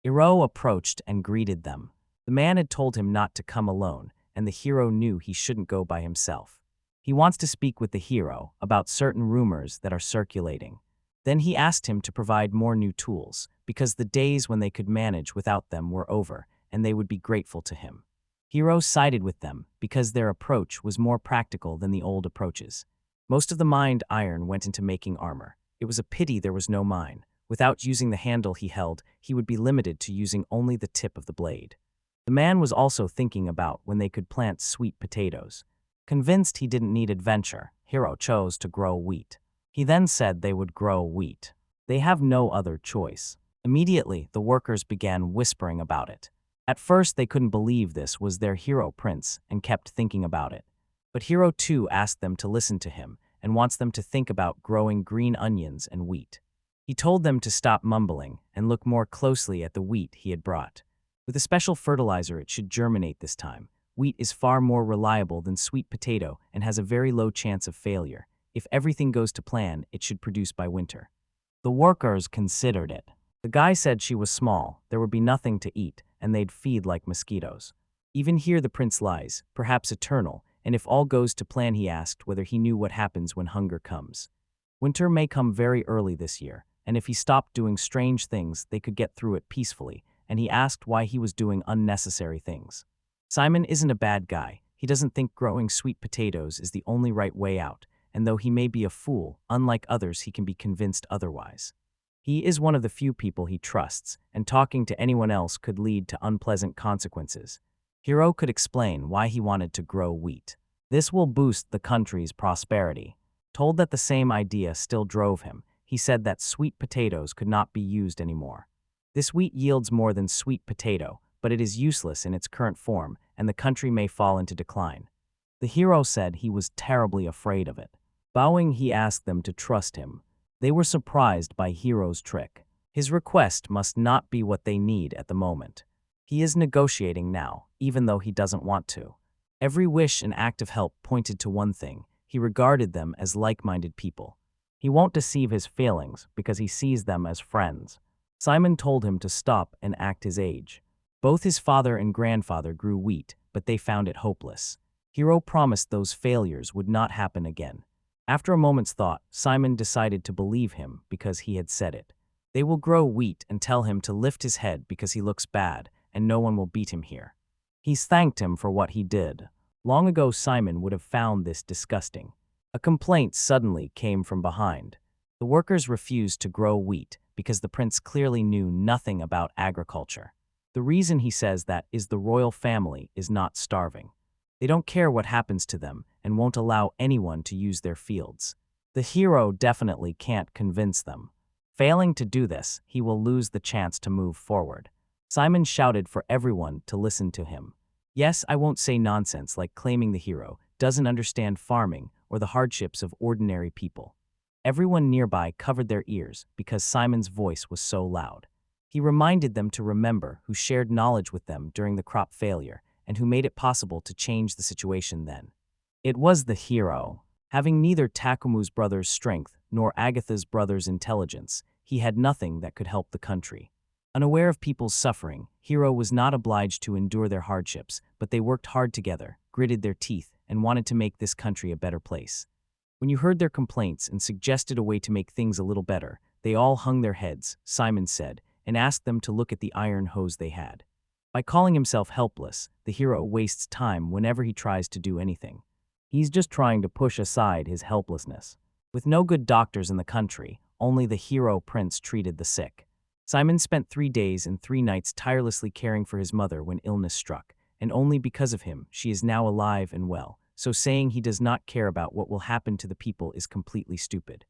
Hiro approached and greeted them. The man had told him not to come alone, and the hero knew he shouldn't go by himself. He wants to speak with the hero about certain rumors that are circulating. Then he asked him to provide more new tools, because the days when they could manage without them were over, and they would be grateful to him. Hiro sided with them because their approach was more practical than the old approaches. Most of the mined iron went into making armor. It was a pity there was no mine. Without using the handle he held, he would be limited to using only the tip of the blade. The man was also thinking about when they could plant sweet potatoes. Convinced he didn't need adventure, Hiro chose to grow wheat. He then said they would grow wheat. They have no other choice. Immediately, the workers began whispering about it. At first, they couldn't believe this was their hero prince and kept thinking about it. But Hero too asked them to listen to him and wants them to think about growing green onions and wheat. He told them to stop mumbling and look more closely at the wheat he had brought. With a special fertilizer, it should germinate this time. Wheat is far more reliable than sweet potato and has a very low chance of failure. If everything goes to plan, it should produce by winter. The workers considered it. The guy said she was small, there would be nothing to eat, and they'd feed like mosquitoes. Even here the prince lies, perhaps eternal, and if all goes to plan, he asked whether he knew what happens when hunger comes. Winter may come very early this year, and if he stopped doing strange things, they could get through it peacefully, and he asked why he was doing unnecessary things. Simon isn't a bad guy. He doesn't think growing sweet potatoes is the only right way out, and though he may be a fool, unlike others, he can be convinced otherwise. He is one of the few people he trusts, and talking to anyone else could lead to unpleasant consequences. Hero could explain why he wanted to grow wheat. This will boost the country's prosperity. Told that the same idea still drove him, he said that sweet potatoes could not be used anymore. This wheat yields more than sweet potato, but it is useless in its current form, and the country may fall into decline. The hero said he was terribly afraid of it. Bowing, he asked them to trust him. They were surprised by Hero's trick. His request must not be what they need at the moment. He is negotiating now, even though he doesn't want to. Every wish and act of help pointed to one thing: he regarded them as like-minded people. He won't deceive his feelings because he sees them as friends. Simon told him to stop and act his age. Both his father and grandfather grew wheat, but they found it hopeless. Hero promised those failures would not happen again. After a moment's thought, Simon decided to believe him because he had said it. They will grow wheat and tell him to lift his head because he looks bad, and no one will beat him here. He's thanked him for what he did. Long ago, Simon would have found this disgusting. A complaint suddenly came from behind. The workers refused to grow wheat because the prince clearly knew nothing about agriculture. The reason he says that is the royal family is not starving. They don't care what happens to them and won't allow anyone to use their fields. The hero definitely can't convince them. Failing to do this, he will lose the chance to move forward. Simon shouted for everyone to listen to him. Yes, I won't say nonsense like claiming the hero doesn't understand farming or the hardships of ordinary people. Everyone nearby covered their ears because Simon's voice was so loud. He reminded them to remember who shared knowledge with them during the crop failure and who made it possible to change the situation then. It was the hero. Having neither Takumu's brother's strength nor Agatha's brother's intelligence, he had nothing that could help the country. Unaware of people's suffering, Hero was not obliged to endure their hardships, but they worked hard together, gritted their teeth, and wanted to make this country a better place. When you heard their complaints and suggested a way to make things a little better, they all hung their heads, Simon said, and asked them to look at the iron hose they had. By calling himself helpless, the hero wastes time whenever he tries to do anything. He's just trying to push aside his helplessness. With no good doctors in the country, only the hero prince treated the sick. Simon spent 3 days and 3 nights tirelessly caring for his mother when illness struck, and only because of him she is now alive and well, so saying he does not care about what will happen to the people is completely stupid.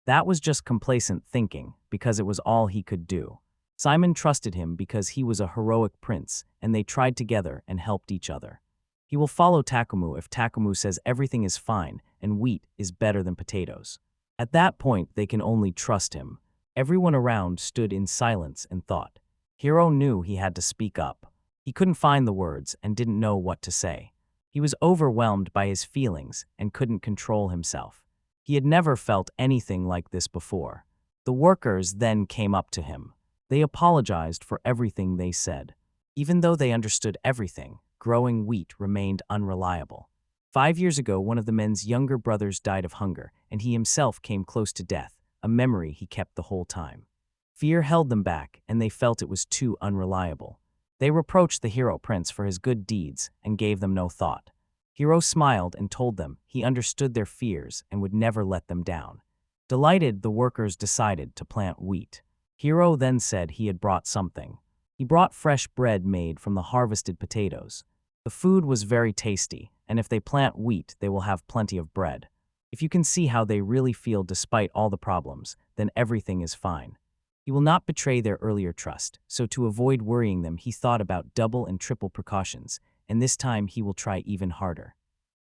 That was just complacent thinking, because it was all he could do. Simon trusted him because he was a heroic prince, and they tried together and helped each other. He will follow Takumu if Takumu says everything is fine and wheat is better than potatoes. At that point, they can only trust him. Everyone around stood in silence and thought. Hero knew he had to speak up. He couldn't find the words and didn't know what to say. He was overwhelmed by his feelings and couldn't control himself. He had never felt anything like this before. The workers then came up to him. They apologized for everything they said. Even though they understood everything, growing wheat remained unreliable. 5 years ago, one of the men's younger brothers died of hunger, and he himself came close to death, a memory he kept the whole time. Fear held them back, and they felt it was too unreliable. They reproached the hero prince for his good deeds and gave them no thought. Hero smiled and told them he understood their fears and would never let them down. Delighted, the workers decided to plant wheat. Hero then said he had brought something. He brought fresh bread made from the harvested potatoes. The food was very tasty, and if they plant wheat, they will have plenty of bread. If you can see how they really feel despite all the problems, then everything is fine. He will not betray their earlier trust, so to avoid worrying them, he thought about double and triple precautions, and this time he will try even harder.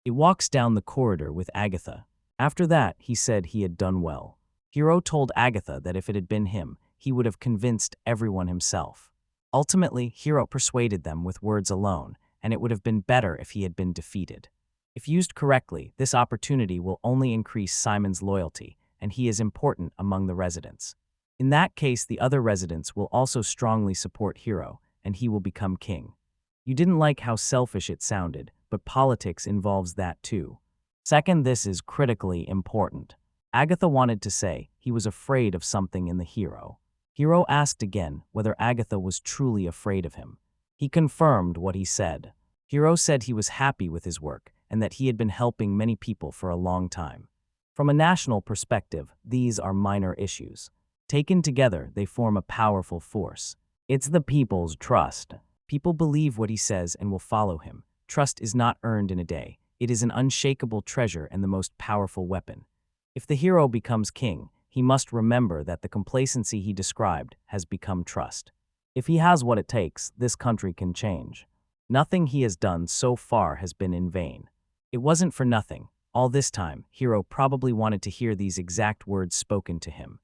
He walks down the corridor with Agatha. After that, he said he had done well. Hiro told Agatha that if it had been him, he would have convinced everyone himself. Ultimately, Hiro persuaded them with words alone, and it would have been better if he had been defeated. If used correctly, this opportunity will only increase Simon's loyalty, and he is important among the residents. In that case, the other residents will also strongly support Hiro, and he will become king. You didn't like how selfish it sounded, but politics involves that too. Second, this is critically important. Agatha wanted to say he was afraid of something in the hero. Hiro asked again whether Agatha was truly afraid of him. He confirmed what he said. Hiro said he was happy with his work and that he had been helping many people for a long time. From a national perspective, these are minor issues. Taken together, they form a powerful force. It's the people's trust. People believe what he says and will follow him. Trust is not earned in a day. It is an unshakable treasure and the most powerful weapon. If the hero becomes king, he must remember that the complacency he described has become trust. If he has what it takes, this country can change. Nothing he has done so far has been in vain. It wasn't for nothing. All this time, Hiro probably wanted to hear these exact words spoken to him.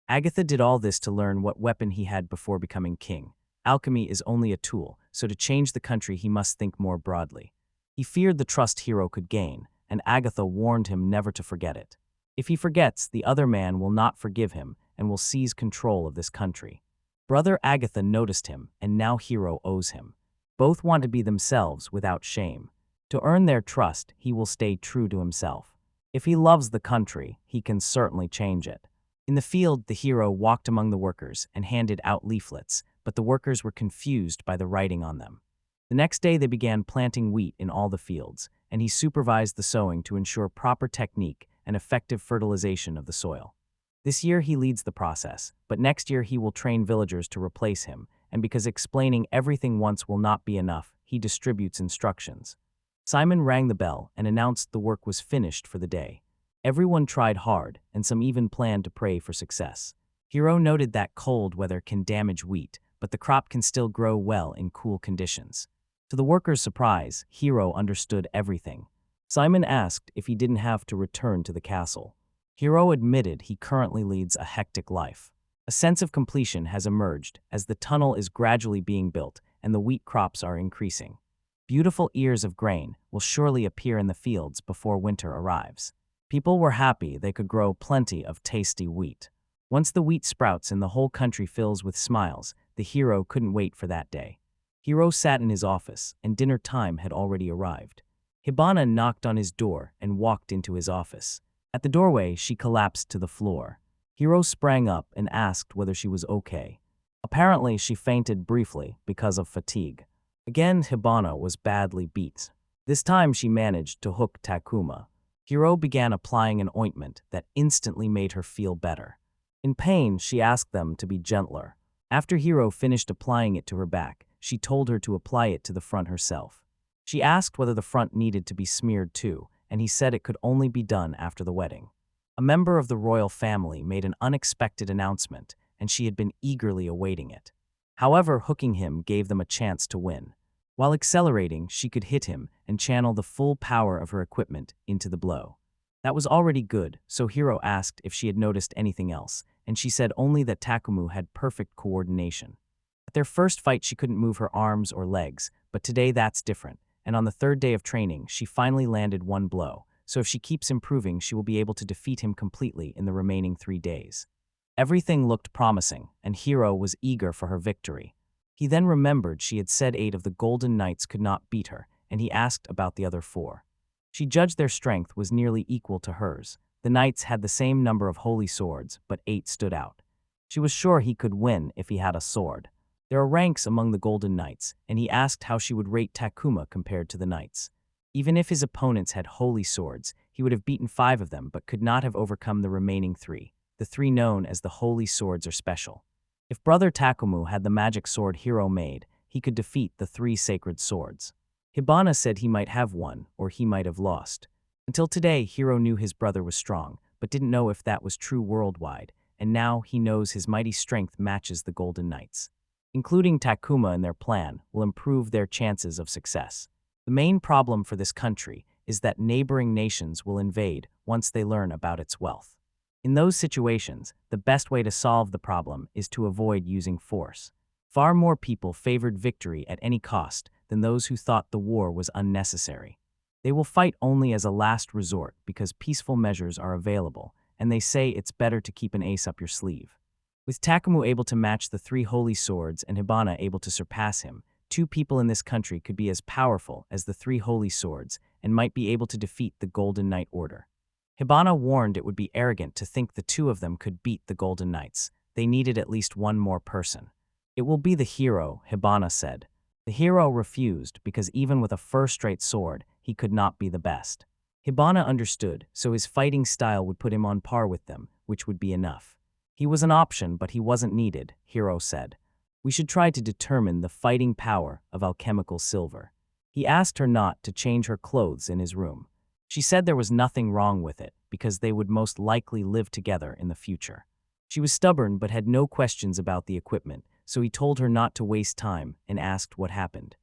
Agatha did all this to learn what weapon he had before becoming king. Alchemy is only a tool, so to change the country he must think more broadly. He feared the trust Hiro could gain, and Agatha warned him never to forget it. If he forgets, the other man will not forgive him and will seize control of this country. Brother Agatha noticed him, and now Hiro owes him. Both want to be themselves without shame. To earn their trust, he will stay true to himself. If he loves the country, he can certainly change it. In the field, the hero walked among the workers and handed out leaflets, but the workers were confused by the writing on them. The next day, they began planting wheat in all the fields, and he supervised the sowing to ensure proper technique and effective fertilization of the soil. This year, he leads the process, but next year he will train villagers to replace him, and because explaining everything once will not be enough, he distributes instructions. Simon rang the bell and announced the work was finished for the day. Everyone tried hard, and some even planned to pray for success. Hiro noted that cold weather can damage wheat, but the crop can still grow well in cool conditions. To the workers' surprise, Hiro understood everything. Simon asked if he didn't have to return to the castle. Hiro admitted he currently leads a hectic life. A sense of completion has emerged as the tunnel is gradually being built and the wheat crops are increasing. Beautiful ears of grain will surely appear in the fields before winter arrives. People were happy they could grow plenty of tasty wheat. Once the wheat sprouts and the whole country fills with smiles, the hero couldn't wait for that day. Hiro sat in his office, and dinner time had already arrived. Hibana knocked on his door and walked into his office. At the doorway, she collapsed to the floor. Hiro sprang up and asked whether she was okay. Apparently, she fainted briefly because of fatigue. Again, Hibana was badly beat. This time, she managed to hook Takuma. Hiro began applying an ointment that instantly made her feel better. In pain, she asked them to be gentler. After Hiro finished applying it to her back, she told her to apply it to the front herself. She asked whether the front needed to be smeared too, and he said it could only be done after the wedding. A member of the royal family made an unexpected announcement, and she had been eagerly awaiting it. However, hooking him gave them a chance to win. While accelerating, she could hit him and channel the full power of her equipment into the blow. That was already good, so Hiro asked if she had noticed anything else, and she said only that Takumu had perfect coordination. At their first fight, she couldn't move her arms or legs, but today that's different, and on the third day of training, she finally landed one blow, so if she keeps improving, she will be able to defeat him completely in the remaining 3 days. Everything looked promising, and Hiro was eager for her victory. He then remembered she had said 8 of the Golden Knights could not beat her, and he asked about the other 4. She judged their strength was nearly equal to hers. The knights had the same number of holy swords, but 8 stood out. She was sure he could win if he had a sword. There are ranks among the Golden Knights, and he asked how she would rate Takuma compared to the knights. Even if his opponents had holy swords, he would have beaten 5 of them but could not have overcome the remaining 3. The 3 known as the holy swords are special. If brother Takumu had the magic sword Hiro made, he could defeat the 3 sacred swords. Hibana said he might have one, or he might have lost. Until today, Hiro knew his brother was strong, but didn't know if that was true worldwide, and now he knows his mighty strength matches the Golden Knights. Including Takuma in their plan will improve their chances of success. The main problem for this country is that neighboring nations will invade once they learn about its wealth. In those situations, the best way to solve the problem is to avoid using force. Far more people favored victory at any cost than those who thought the war was unnecessary. They will fight only as a last resort because peaceful measures are available, and they say it's better to keep an ace up your sleeve. With Takumu able to match the 3 holy swords and Hibana able to surpass him, 2 people in this country could be as powerful as the 3 holy swords and might be able to defeat the Golden Knight Order. Hibana warned it would be arrogant to think the 2 of them could beat the Golden Knights. They needed at least one more person. It will be the hero, Hibana said. The hero refused because even with a first-rate sword, he could not be the best. Hibana understood, so his fighting style would put him on par with them, which would be enough. He was an option, but he wasn't needed, Hiro said. We should try to determine the fighting power of alchemical silver. He asked her not to change her clothes in his room. She said there was nothing wrong with it, because they would most likely live together in the future. She was stubborn but had no questions about the equipment, so he told her not to waste time and asked what happened.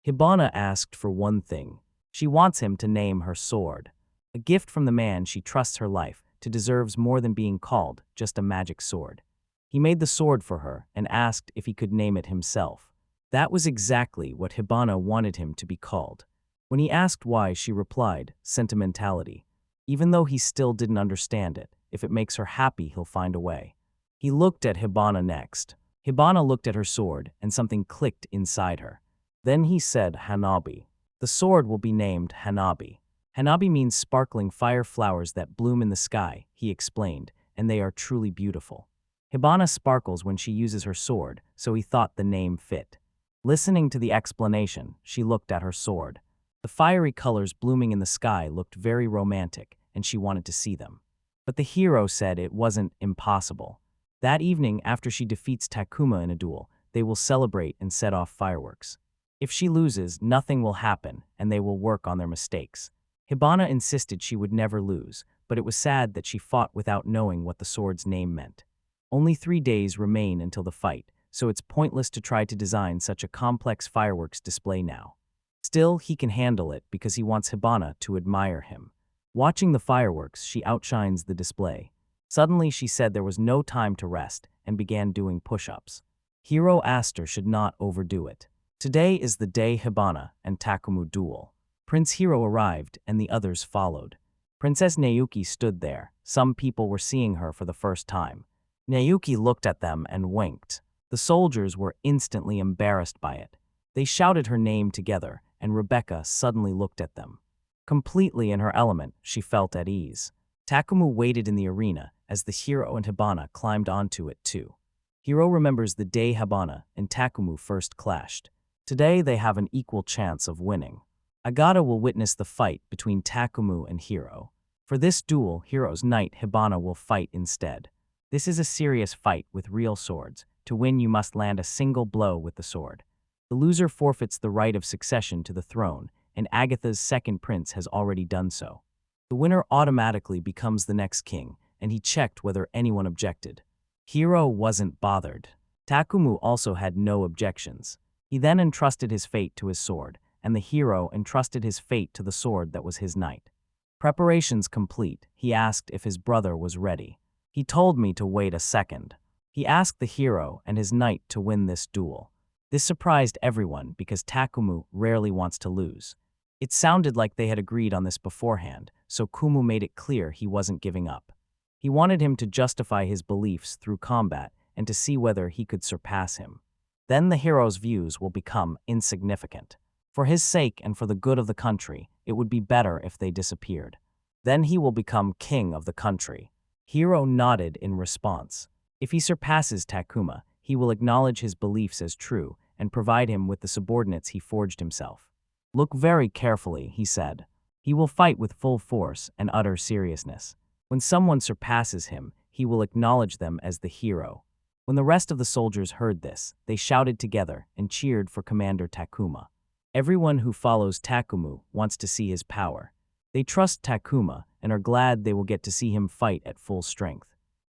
Hibana asked for one thing. She wants him to name her sword. A gift from the man she trusts her life to deserves more than being called just a magic sword. He made the sword for her and asked if he could name it himself. That was exactly what Hibana wanted him to be called. When he asked why, she replied, sentimentality. Even though he still didn't understand it, if it makes her happy, he'll find a way. He looked at Hibana next. Hibana looked at her sword and something clicked inside her. Then he said Hanabi. The sword will be named Hanabi. Hanabi means sparkling fire flowers that bloom in the sky, he explained, and they are truly beautiful. Hibana sparkles when she uses her sword, so he thought the name fit. Listening to the explanation, she looked at her sword. The fiery colors blooming in the sky looked very romantic, and she wanted to see them. But the hero said it wasn't impossible. That evening, after she defeats Takuma in a duel, they will celebrate and set off fireworks. If she loses, nothing will happen, and they will work on their mistakes. Hibana insisted she would never lose, but it was sad that she fought without knowing what the sword's name meant. Only 3 days remain until the fight, so it's pointless to try to design such a complex fireworks display now. Still, he can handle it because he wants Hibana to admire him. Watching the fireworks, she outshines the display. Suddenly, she said there was no time to rest and began doing push-ups. Hiro asked her should not overdo it. Today is the day Hibana and Takumu duel. Prince Hiro arrived and the others followed. Princess Naoki stood there. Some people were seeing her for the first time. Naoki looked at them and winked. The soldiers were instantly embarrassed by it. They shouted her name together, and Rebecca suddenly looked at them. Completely in her element, she felt at ease. Takumu waited in the arena as the hero and Hibana climbed onto it too. Hiro remembers the day Hibana and Takumu first clashed. Today they have an equal chance of winning. Agata will witness the fight between Takumu and Hiro. For this duel, Hiro's knight Hibana will fight instead. This is a serious fight with real swords. To win, you must land a single blow with the sword. The loser forfeits the right of succession to the throne, and Agatha's second prince has already done so. The winner automatically becomes the next king, and he checked whether anyone objected. Hiro wasn't bothered. Takumu also had no objections. He then entrusted his fate to his sword, and the hero entrusted his fate to the sword that was his knight. Preparations complete, he asked if his brother was ready. He told me to wait a second. He asked the hero and his knight to win this duel. This surprised everyone because Takumu rarely wants to lose. It sounded like they had agreed on this beforehand, so Kumu made it clear he wasn't giving up. He wanted him to justify his beliefs through combat and to see whether he could surpass him. Then the hero's views will become insignificant. For his sake and for the good of the country, it would be better if they disappeared. Then he will become king of the country. Hiro nodded in response. If he surpasses Takuma, he will acknowledge his beliefs as true and provide him with the subordinates he forged himself. Look very carefully, he said. He will fight with full force and utter seriousness. When someone surpasses him, he will acknowledge them as the hero. When the rest of the soldiers heard this, they shouted together and cheered for Commander Takuma. Everyone who follows Takumu wants to see his power. They trust Takuma and are glad they will get to see him fight at full strength.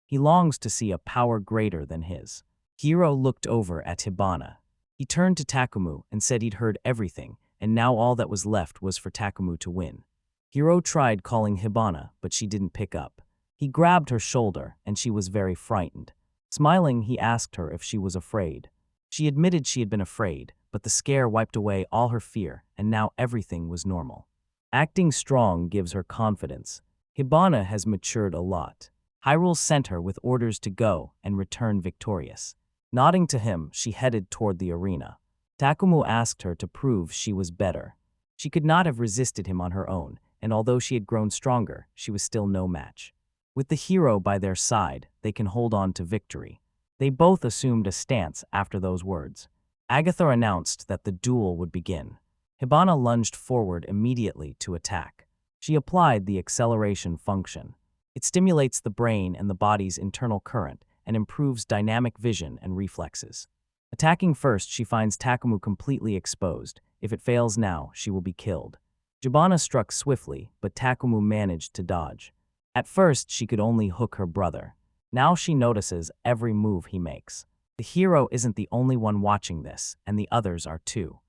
He longs to see a power greater than his. Hiro looked over at Hibana. He turned to Takumu and said he'd heard everything, and now all that was left was for Takumu to win. Hiro tried calling Hibana, but she didn't pick up. He grabbed her shoulder, and she was very frightened. Smiling, he asked her if she was afraid. She admitted she had been afraid, but the scare wiped away all her fear, and now everything was normal. Acting strong gives her confidence. Hibana has matured a lot. Hyrule sent her with orders to go and return victorious. Nodding to him, she headed toward the arena. Takumu asked her to prove she was better. She could not have resisted him on her own, and although she had grown stronger, she was still no match. With the hero by their side, they can hold on to victory. They both assumed a stance after those words. Agatha announced that the duel would begin. Hibana lunged forward immediately to attack. She applied the acceleration function. It stimulates the brain and the body's internal current and improves dynamic vision and reflexes. Attacking first, she finds Takumu completely exposed. If it fails now, she will be killed. Hibana struck swiftly, but Takumu managed to dodge. At first, she could only hook her brother. Now she notices every move he makes. The hero isn't the only one watching this, and the others are too.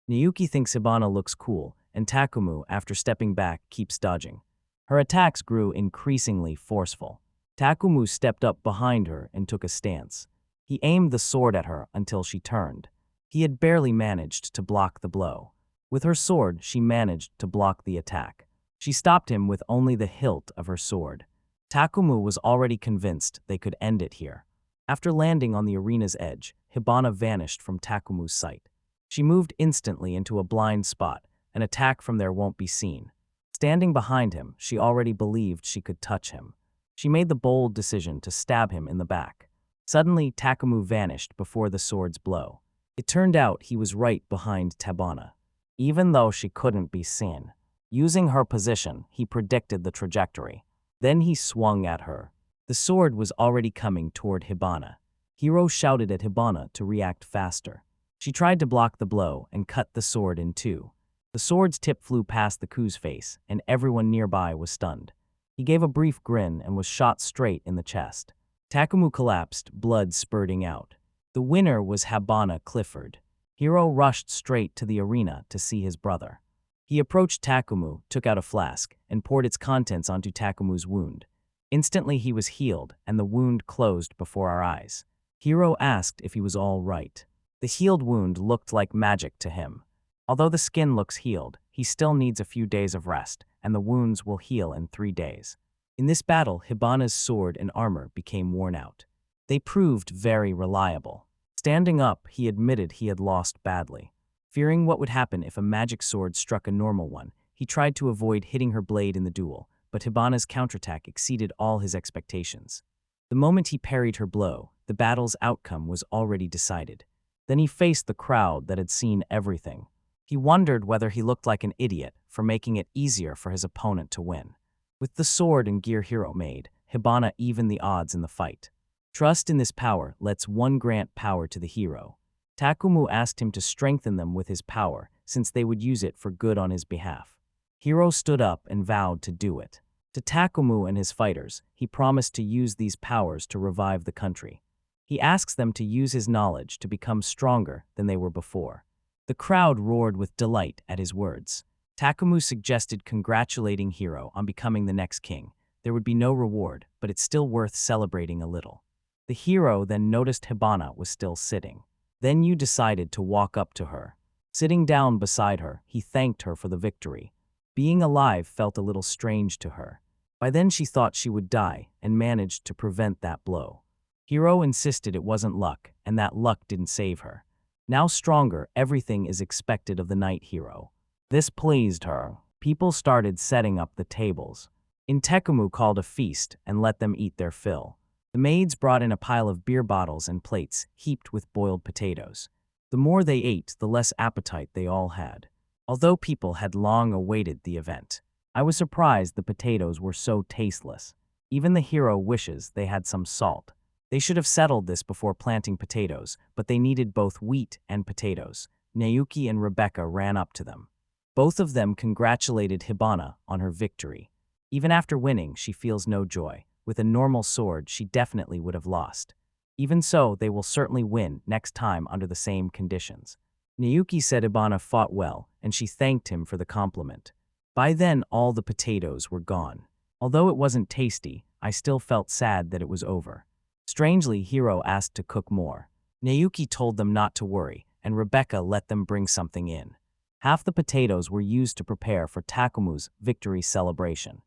Nayuki thinks Hibana looks cool, and Takumu, after stepping back, keeps dodging. Her attacks grew increasingly forceful. Takumu stepped up behind her and took a stance. He aimed the sword at her until she turned. He had barely managed to block the blow. With her sword, she managed to block the attack. She stopped him with only the hilt of her sword. Takumu was already convinced they could end it here. After landing on the arena's edge, Hibana vanished from Takumu's sight. She moved instantly into a blind spot. An attack from there won't be seen. Standing behind him, she already believed she could touch him. She made the bold decision to stab him in the back. Suddenly, Takumu vanished before the sword's blow. It turned out he was right behind Hibana. Even though she couldn't be seen. Using her position, he predicted the trajectory. Then he swung at her. The sword was already coming toward Hibana. Hiro shouted at Hibana to react faster. She tried to block the blow and cut the sword in two. The sword's tip flew past the Ku's face, and everyone nearby was stunned. He gave a brief grin and was shot straight in the chest. Takumu collapsed, blood spurting out. The winner was Hibana Clifford. Hiro rushed straight to the arena to see his brother. He approached Takumu, took out a flask, and poured its contents onto Takumu's wound. Instantly he was healed, and the wound closed before our eyes. Hiro asked if he was all right. The healed wound looked like magic to him. Although the skin looks healed, he still needs a few days of rest, and the wounds will heal in 3 days. In this battle, Hibana's sword and armor became worn out. They proved very reliable. Standing up, he admitted he had lost badly. Fearing what would happen if a magic sword struck a normal one, he tried to avoid hitting her blade in the duel, but Hibana's counterattack exceeded all his expectations. The moment he parried her blow, the battle's outcome was already decided. Then he faced the crowd that had seen everything. He wondered whether he looked like an idiot for making it easier for his opponent to win. With the sword and gear Hiro made, Hibana evened the odds in the fight. Trust in this power lets one grant power to the hero. Takumu asked him to strengthen them with his power, since they would use it for good on his behalf. Hiro stood up and vowed to do it. To Takumu and his fighters, he promised to use these powers to revive the country. He asks them to use his knowledge to become stronger than they were before. The crowd roared with delight at his words. Takumu suggested congratulating Hiro on becoming the next king. There would be no reward, but it's still worth celebrating a little. The hero then noticed Hibana was still sitting. Then you decided to walk up to her. Sitting down beside her, he thanked her for the victory. Being alive felt a little strange to her. By then she thought she would die and managed to prevent that blow. Hiro insisted it wasn't luck, and that luck didn't save her. Now stronger, everything is expected of the knight hero. This pleased her. People started setting up the tables. Takumu called a feast and let them eat their fill. The maids brought in a pile of beer bottles and plates heaped with boiled potatoes. The more they ate, the less appetite they all had. Although people had long awaited the event, I was surprised the potatoes were so tasteless. Even the hero wishes they had some salt. They should have settled this before planting potatoes, but they needed both wheat and potatoes. Nayuki and Rebecca ran up to them. Both of them congratulated Hibana on her victory. Even after winning, she feels no joy. With a normal sword, she definitely would have lost. Even so, they will certainly win next time under the same conditions. Nayuki said Hibana fought well, and she thanked him for the compliment. By then, all the potatoes were gone. Although it wasn't tasty, I still felt sad that it was over. Strangely, Hiro asked to cook more. Naoki told them not to worry, and Rebecca let them bring something in. Half the potatoes were used to prepare for Takumu's victory celebration.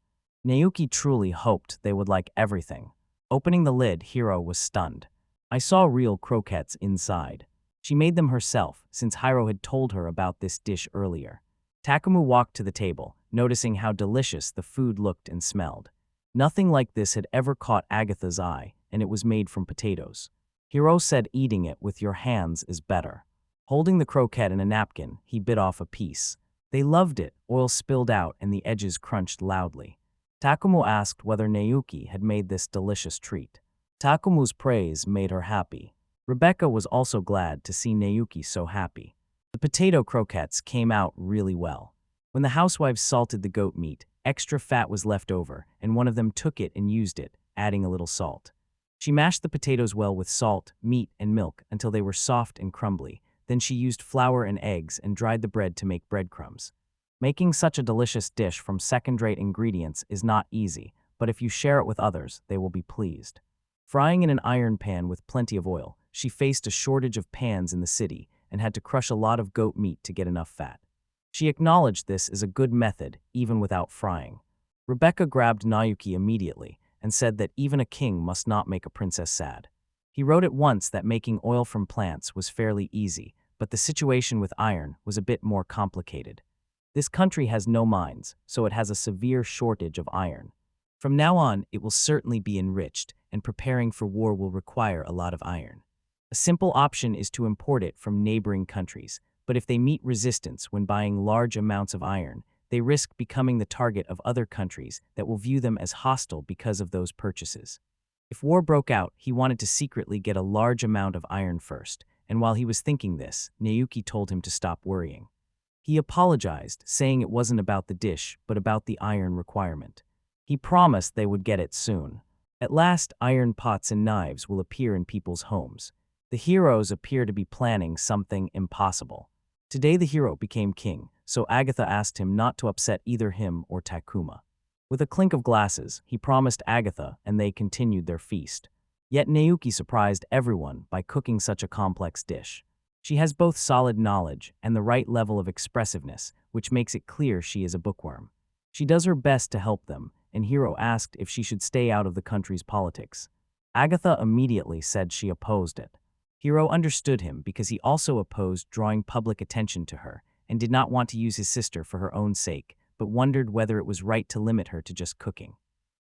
Naoki truly hoped they would like everything. Opening the lid, Hiro was stunned. I saw real croquettes inside. She made them herself, since Hiro had told her about this dish earlier. Takumu walked to the table, noticing how delicious the food looked and smelled. Nothing like this had ever caught Agatha's eye, and it was made from potatoes. Hiro said eating it with your hands is better. Holding the croquette in a napkin, he bit off a piece. They loved it, oil spilled out and the edges crunched loudly. Takumu asked whether Naoki had made this delicious treat. Takumu's praise made her happy. Rebecca was also glad to see Naoki so happy. The potato croquettes came out really well. When the housewives salted the goat meat, extra fat was left over, and one of them took it and used it, adding a little salt. She mashed the potatoes well with salt, meat, and milk until they were soft and crumbly. Then she used flour and eggs and dried the bread to make breadcrumbs. Making such a delicious dish from second-rate ingredients is not easy, but if you share it with others, they will be pleased. Frying in an iron pan with plenty of oil, she faced a shortage of pans in the city and had to crush a lot of goat meat to get enough fat. She acknowledged this as a good method, even without frying. Rebecca grabbed Naoki immediately and said that even a king must not make a princess sad. He wrote at once that making oil from plants was fairly easy, but the situation with iron was a bit more complicated. This country has no mines, so it has a severe shortage of iron. From now on, it will certainly be enriched, and preparing for war will require a lot of iron. A simple option is to import it from neighboring countries, but if they meet resistance when buying large amounts of iron, they risk becoming the target of other countries that will view them as hostile because of those purchases. If war broke out, he wanted to secretly get a large amount of iron first, and while he was thinking this, Naoki told him to stop worrying. He apologized, saying it wasn't about the dish, but about the iron requirement. He promised they would get it soon. At last, iron pots and knives will appear in people's homes. The heroes appear to be planning something impossible. Today the hero became king, so Agatha asked him not to upset either him or Takuma. With a clink of glasses, he promised Agatha and they continued their feast. Yet Naoki surprised everyone by cooking such a complex dish. She has both solid knowledge and the right level of expressiveness, which makes it clear she is a bookworm. She does her best to help them, and Hiro asked if she should stay out of the country's politics. Agatha immediately said she opposed it. Hiro understood him because he also opposed drawing public attention to her and did not want to use his sister for her own sake, but wondered whether it was right to limit her to just cooking.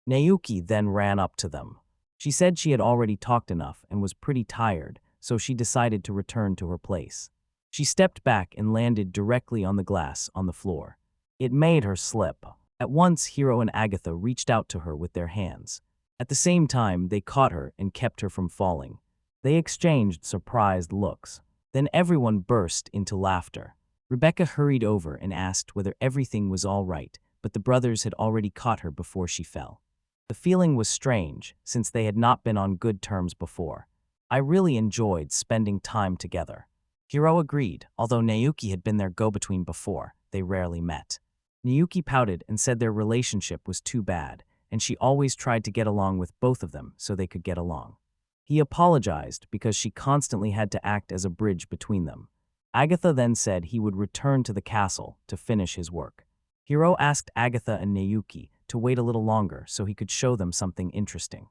Naoki then ran up to them. She said she had already talked enough and was pretty tired, so she decided to return to her place. She stepped back and landed directly on the glass on the floor. It made her slip. At once, Hiro and Agatha reached out to her with their hands. At the same time, they caught her and kept her from falling. They exchanged surprised looks. Then everyone burst into laughter. Rebecca hurried over and asked whether everything was all right, but the brothers had already caught her before she fell. The feeling was strange, since they had not been on good terms before. I really enjoyed spending time together. Hiro agreed, although Naoki had been their go-between before, they rarely met. Naoki pouted and said their relationship was too bad, and she always tried to get along with both of them so they could get along. He apologized because she constantly had to act as a bridge between them. Agatha then said he would return to the castle to finish his work. Hiro asked Agatha and Naoki to wait a little longer so he could show them something interesting.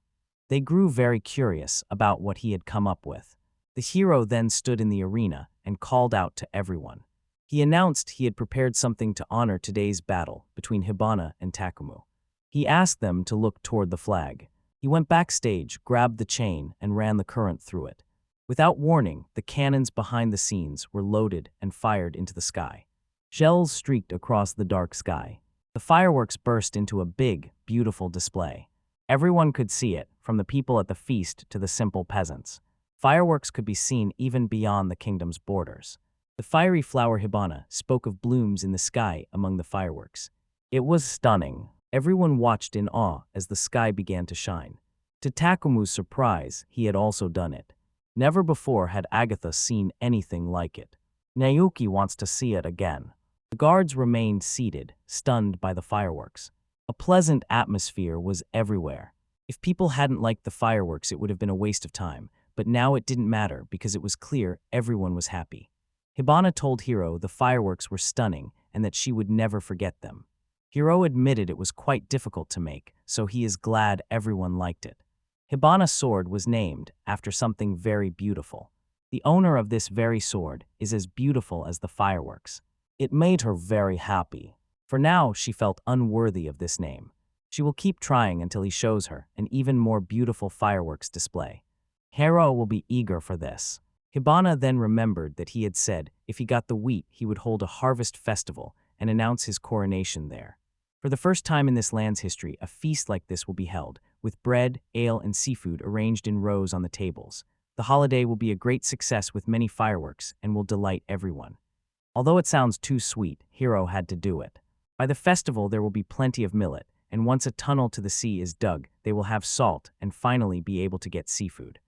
They grew very curious about what he had come up with. The hero then stood in the arena and called out to everyone. He announced he had prepared something to honor today's battle between Hibana and Takumu. He asked them to look toward the flag. He went backstage, grabbed the chain, and ran the current through it. Without warning, the cannons behind the scenes were loaded and fired into the sky. Shells streaked across the dark sky. The fireworks burst into a big, beautiful display. Everyone could see it, from the people at the feast to the simple peasants. Fireworks could be seen even beyond the kingdom's borders. The fiery flower Hibana spoke of blooms in the sky among the fireworks. It was stunning. Everyone watched in awe as the sky began to shine. To Takumu's surprise, he had also done it. Never before had Agatha seen anything like it. Naoki wants to see it again. The guards remained seated, stunned by the fireworks. A pleasant atmosphere was everywhere. If people hadn't liked the fireworks, it would have been a waste of time, but now it didn't matter because it was clear everyone was happy. Hibana told Hiro the fireworks were stunning and that she would never forget them. Hiro admitted it was quite difficult to make, so he is glad everyone liked it. Hibana's sword was named after something very beautiful. The owner of this very sword is as beautiful as the fireworks. It made her very happy. For now, she felt unworthy of this name. She will keep trying until he shows her an even more beautiful fireworks display. Hiro will be eager for this. Hibana then remembered that he had said if he got the wheat, he would hold a harvest festival and announce his coronation there. For the first time in this land's history, a feast like this will be held, with bread, ale, and seafood arranged in rows on the tables. The holiday will be a great success with many fireworks and will delight everyone. Although it sounds too sweet, Hiro had to do it. By the festival, there will be plenty of millet, and once a tunnel to the sea is dug, they will have salt and finally be able to get seafood.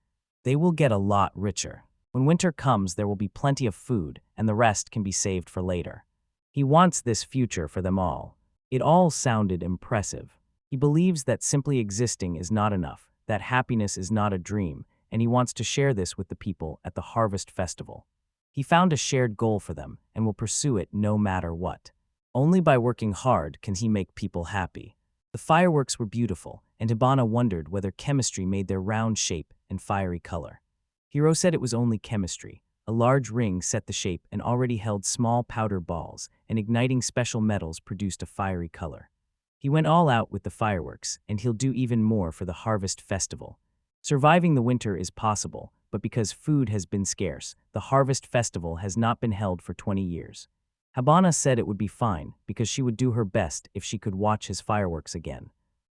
They will get a lot richer. When winter comes, there will be plenty of food, and the rest can be saved for later. He wants this future for them all. It all sounded impressive. He believes that simply existing is not enough, that happiness is not a dream, and he wants to share this with the people at the Harvest Festival. He found a shared goal for them and will pursue it no matter what. Only by working hard can he make people happy. The fireworks were beautiful, and Hibana wondered whether chemistry made their round shape and fiery color. Hiro said it was only chemistry. A large ring set the shape and already held small powder balls, and igniting special metals produced a fiery color. He went all out with the fireworks, and he'll do even more for the Harvest Festival. Surviving the winter is possible, but because food has been scarce, the Harvest Festival has not been held for 20 years. Hibana said it would be fine because she would do her best if she could watch his fireworks again.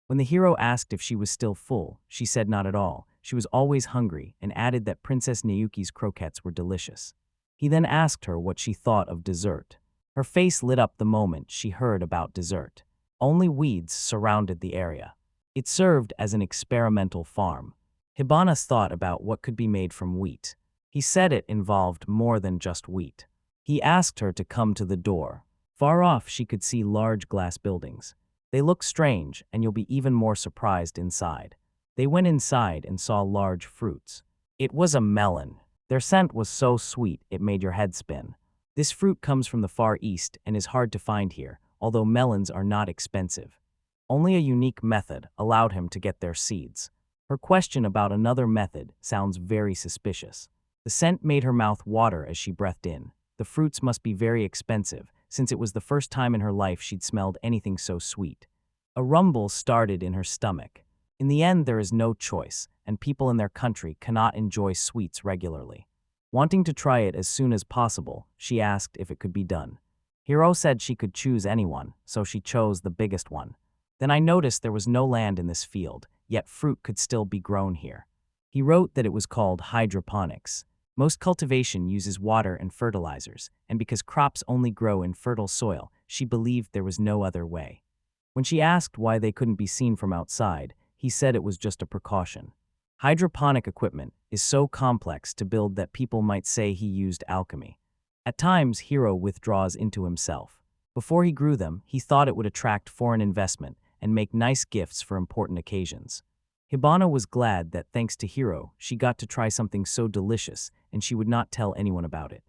When the hero asked if she was still full, she said not at all. She was always hungry and added that Princess Nayuki's croquettes were delicious. He then asked her what she thought of dessert. Her face lit up the moment she heard about dessert. Only weeds surrounded the area. It served as an experimental farm. Hibana thought about what could be made from wheat. He said it involved more than just wheat. He asked her to come to the door. Far off, she could see large glass buildings. They look strange, and you'll be even more surprised inside. They went inside and saw large fruits. It was a melon. Their scent was so sweet it made your head spin. This fruit comes from the Far East and is hard to find here, although melons are not expensive. Only a unique method allowed him to get their seeds. Her question about another method sounds very suspicious. The scent made her mouth water as she breathed in. The fruits must be very expensive, since it was the first time in her life she'd smelled anything so sweet. A rumble started in her stomach. In the end, there is no choice, and people in their country cannot enjoy sweets regularly. Wanting to try it as soon as possible, she asked if it could be done. Hiro said she could choose anyone, so she chose the biggest one. Then I noticed there was no land in this field, yet fruit could still be grown here. He wrote that it was called hydroponics. Most cultivation uses water and fertilizers, and because crops only grow in fertile soil, she believed there was no other way. When she asked why they couldn't be seen from outside, he said it was just a precaution. Hydroponic equipment is so complex to build that people might say he used alchemy. At times, Hiro withdraws into himself. Before he grew them, he thought it would attract foreign investment and make nice gifts for important occasions. Hibana was glad that thanks to Hiro, she got to try something so delicious and she would not tell anyone about it.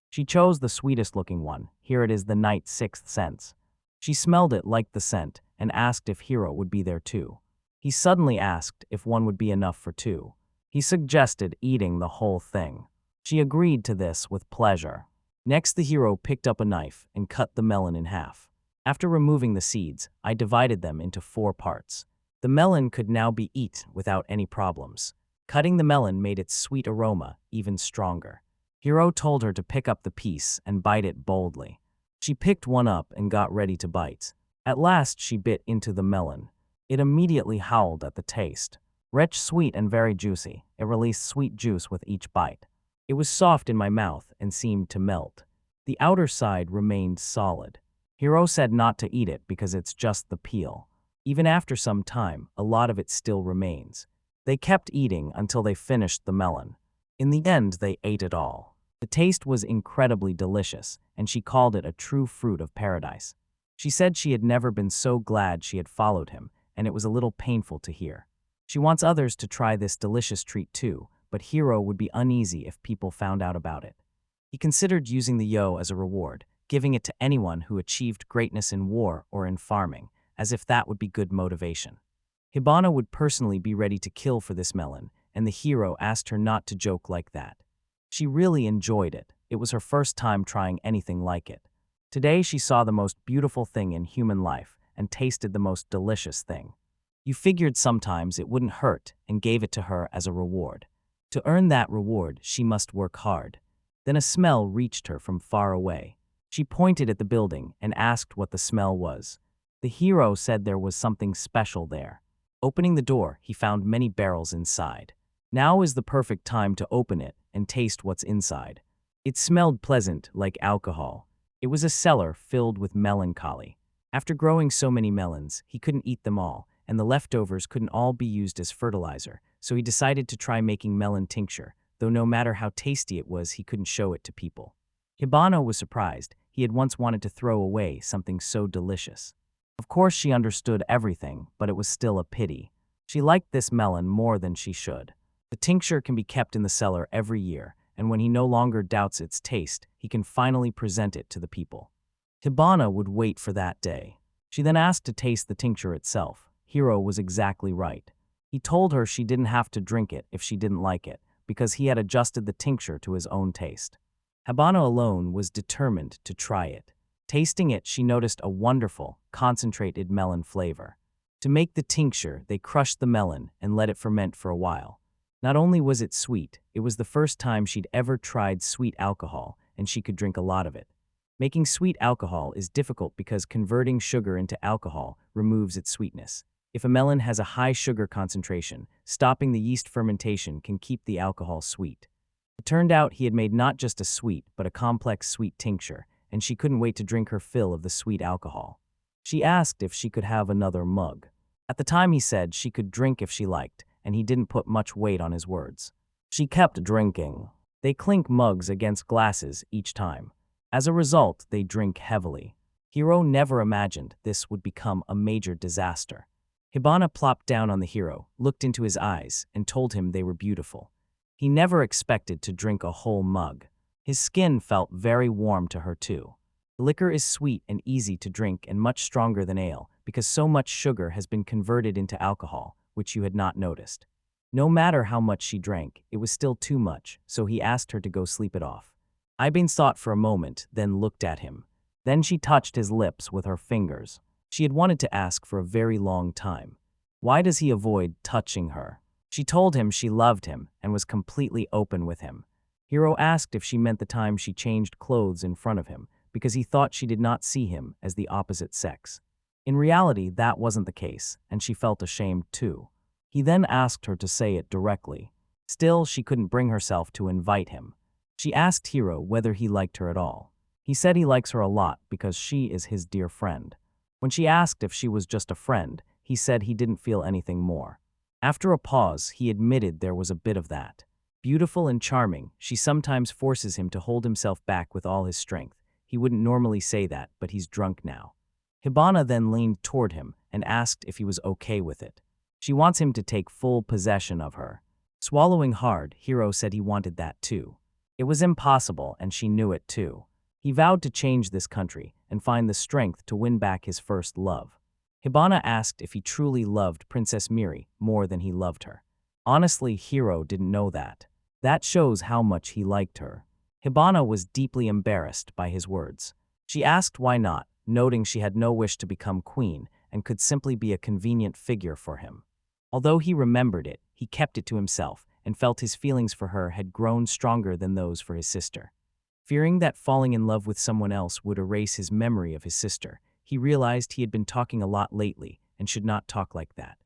She chose the sweetest looking one. Here it is, the Night Sixth Sense. She smelled it, liked the scent, and asked if Hiro would be there too. He suddenly asked if one would be enough for two. He suggested eating the whole thing. She agreed to this with pleasure. Next, the hero picked up a knife and cut the melon in half. After removing the seeds, I divided them into 4 parts. The melon could now be eaten without any problems. Cutting the melon made its sweet aroma even stronger. Hiro told her to pick up the piece and bite it boldly. She picked one up and got ready to bite. At last, she bit into the melon. It immediately howled at the taste. Rich, sweet, and very juicy, it released sweet juice with each bite. It was soft in my mouth and seemed to melt. The outer side remained solid. Hiro said not to eat it because it's just the peel. Even after some time, a lot of it still remains. They kept eating until they finished the melon. In the end, they ate it all. The taste was incredibly delicious, and she called it a true fruit of paradise. She said she had never been so glad she had followed him, and it was a little painful to hear. She wants others to try this delicious treat too, but Hiro would be uneasy if people found out about it. He considered using the yo as a reward, giving it to anyone who achieved greatness in war or in farming, as if that would be good motivation. Hibana would personally be ready to kill for this melon, and the hero asked her not to joke like that. She really enjoyed it. It was her first time trying anything like it. Today she saw the most beautiful thing in human life and tasted the most delicious thing. You figured sometimes it wouldn't hurt and gave it to her as a reward. To earn that reward, she must work hard. Then a smell reached her from far away. She pointed at the building and asked what the smell was. The hero said there was something special there. Opening the door, he found many barrels inside. Now is the perfect time to open it and taste what's inside. It smelled pleasant, like alcohol. It was a cellar filled with melancholy. After growing so many melons, he couldn't eat them all, and the leftovers couldn't all be used as fertilizer, so he decided to try making melon tincture, though no matter how tasty it was, he couldn't show it to people. Hibana was surprised. He had once wanted to throw away something so delicious. Of course she understood everything, but it was still a pity. She liked this melon more than she should. The tincture can be kept in the cellar every year, and when he no longer doubts its taste, he can finally present it to the people. Hibana would wait for that day. She then asked to taste the tincture itself. Hiro was exactly right. He told her she didn't have to drink it if she didn't like it, because he had adjusted the tincture to his own taste. Hibana alone was determined to try it. Tasting it, she noticed a wonderful, concentrated melon flavor. To make the tincture, they crushed the melon and let it ferment for a while. Not only was it sweet, it was the first time she'd ever tried sweet alcohol, and she could drink a lot of it. Making sweet alcohol is difficult because converting sugar into alcohol removes its sweetness. If a melon has a high sugar concentration, stopping the yeast fermentation can keep the alcohol sweet. It turned out he had made not just a sweet, but a complex sweet tincture, and she couldn't wait to drink her fill of the sweet alcohol. She asked if she could have another mug. At the time he said she could drink if she liked, and he didn't put much weight on his words. She kept drinking. They clink mugs against glasses each time. As a result, they drink heavily. Hiro never imagined this would become a major disaster. Hibana plopped down on the hero, looked into his eyes, and told him they were beautiful. He never expected to drink a whole mug. His skin felt very warm to her too. The liquor is sweet and easy to drink and much stronger than ale because so much sugar has been converted into alcohol, which you had not noticed. No matter how much she drank, it was still too much, so he asked her to go sleep it off. Ibane thought for a moment, then looked at him. Then she touched his lips with her fingers. She had wanted to ask for a very long time. Why does he avoid touching her? She told him she loved him and was completely open with him. Hiro asked if she meant the time she changed clothes in front of him, because he thought she did not see him as the opposite sex. In reality, that wasn't the case, and she felt ashamed too. He then asked her to say it directly. Still, she couldn't bring herself to invite him. She asked Hiro whether he liked her at all. He said he likes her a lot because she is his dear friend. When she asked if she was just a friend, he said he didn't feel anything more. After a pause, he admitted there was a bit of that. Beautiful and charming, she sometimes forces him to hold himself back with all his strength. He wouldn't normally say that, but he's drunk now. Hibana then leaned toward him and asked if he was okay with it. She wants him to take full possession of her. Swallowing hard, Hiro said he wanted that too. It was impossible, and she knew it too. He vowed to change this country and find the strength to win back his first love. Hibana asked if he truly loved Princess Miri more than he loved her. Honestly, Hiro didn't know that. That shows how much he liked her. Hibana was deeply embarrassed by his words. She asked why not, noting she had no wish to become queen and could simply be a convenient figure for him. Although he remembered it, he kept it to himself and felt his feelings for her had grown stronger than those for his sister. Fearing that falling in love with someone else would erase his memory of his sister, he realized he had been talking a lot lately and should not talk like that.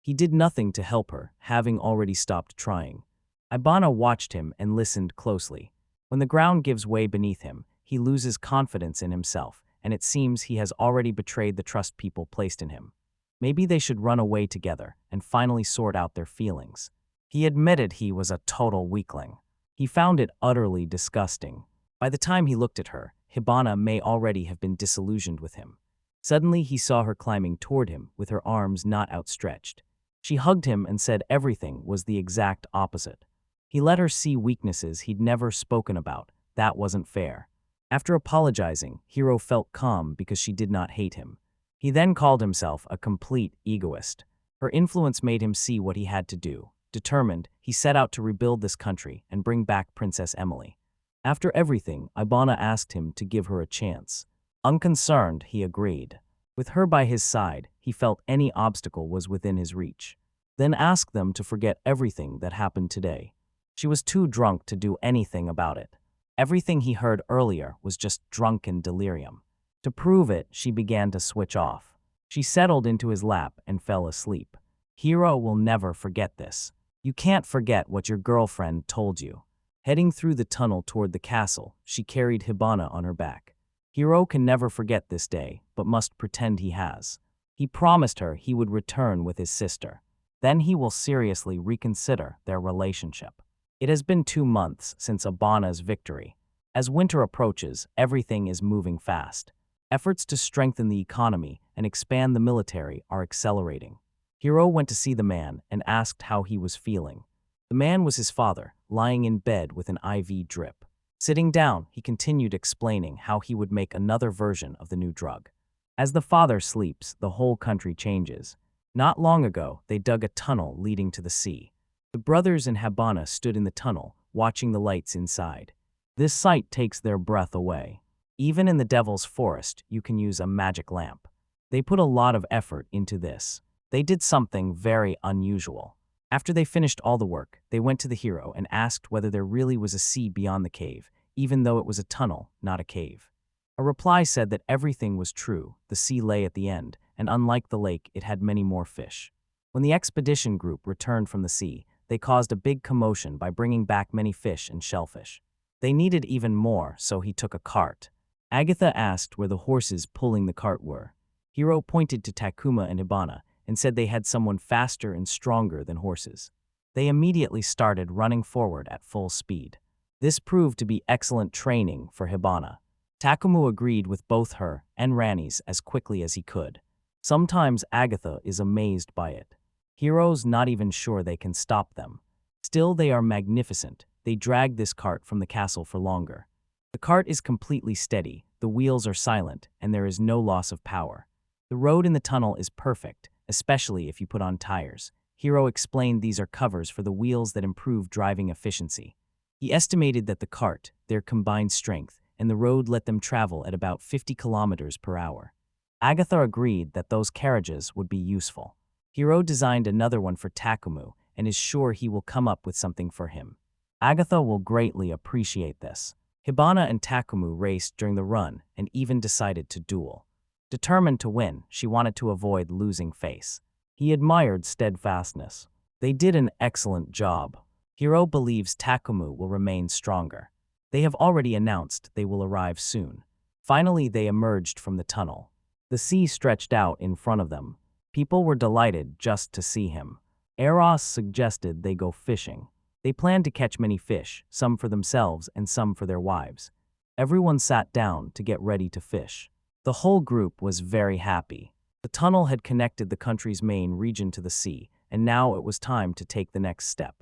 He did nothing to help her, having already stopped trying. Hibana watched him and listened closely. When the ground gives way beneath him, he loses confidence in himself, and it seems he has already betrayed the trust people placed in him. Maybe they should run away together and finally sort out their feelings. He admitted he was a total weakling. He found it utterly disgusting. By the time he looked at her, Hibana may already have been disillusioned with him. Suddenly he saw her climbing toward him with her arms not outstretched. She hugged him and said everything was the exact opposite. He let her see weaknesses he'd never spoken about. That wasn't fair. After apologizing, Hiro felt calm because she did not hate him. He then called himself a complete egoist. Her influence made him see what he had to do. Determined, he set out to rebuild this country and bring back Princess Emily. After everything, Hibana asked him to give her a chance. Unconcerned, he agreed. With her by his side, he felt any obstacle was within his reach. Then asked them to forget everything that happened today. She was too drunk to do anything about it. Everything he heard earlier was just drunken delirium. To prove it, she began to switch off. She settled into his lap and fell asleep. Hiro will never forget this. You can't forget what your girlfriend told you. Heading through the tunnel toward the castle, she carried Hibana on her back. Hiro can never forget this day, but must pretend he has. He promised her he would return with his sister. Then he will seriously reconsider their relationship. It has been 2 months since Hibana's victory. As winter approaches, everything is moving fast. Efforts to strengthen the economy and expand the military are accelerating. Hiro went to see the man and asked how he was feeling. The man was his father, lying in bed with an IV drip. Sitting down, he continued explaining how he would make another version of the new drug. As the father sleeps, the whole country changes. Not long ago, they dug a tunnel leading to the sea. The brothers and Hibana stood in the tunnel, watching the lights inside. This sight takes their breath away. Even in the Devil's Forest, you can use a magic lamp. They put a lot of effort into this. They did something very unusual. After they finished all the work, they went to the hero and asked whether there really was a sea beyond the cave, even though it was a tunnel, not a cave. A reply said that everything was true, the sea lay at the end, and unlike the lake, it had many more fish. When the expedition group returned from the sea, they caused a big commotion by bringing back many fish and shellfish. They needed even more, so he took a cart. Agatha asked where the horses pulling the cart were. Hiro pointed to Takuma and Hibana and said they had someone faster and stronger than horses. They immediately started running forward at full speed. This proved to be excellent training for Hibana. Takumu agreed with both her and Rani's as quickly as he could. Sometimes Agatha is amazed by it. Hiro's not even sure they can stop them. Still, they are magnificent. They drag this cart from the castle for longer. The cart is completely steady, the wheels are silent, and there is no loss of power. The road in the tunnel is perfect, especially if you put on tires. Hiro explained these are covers for the wheels that improve driving efficiency. He estimated that the cart, their combined strength, and the road let them travel at about 50 kilometers per hour. Agatha agreed that those carriages would be useful. Hiro designed another one for Takumu and is sure he will come up with something for him. Agatha will greatly appreciate this. Hibana and Takumu raced during the run and even decided to duel. Determined to win, she wanted to avoid losing face. He admired steadfastness. They did an excellent job. Hiro believes Takumu will remain stronger. They have already announced they will arrive soon. Finally, they emerged from the tunnel. The sea stretched out in front of them. People were delighted just to see him. Eros suggested they go fishing. They planned to catch many fish, some for themselves and some for their wives. Everyone sat down to get ready to fish. The whole group was very happy. The tunnel had connected the country's main region to the sea, and now it was time to take the next step.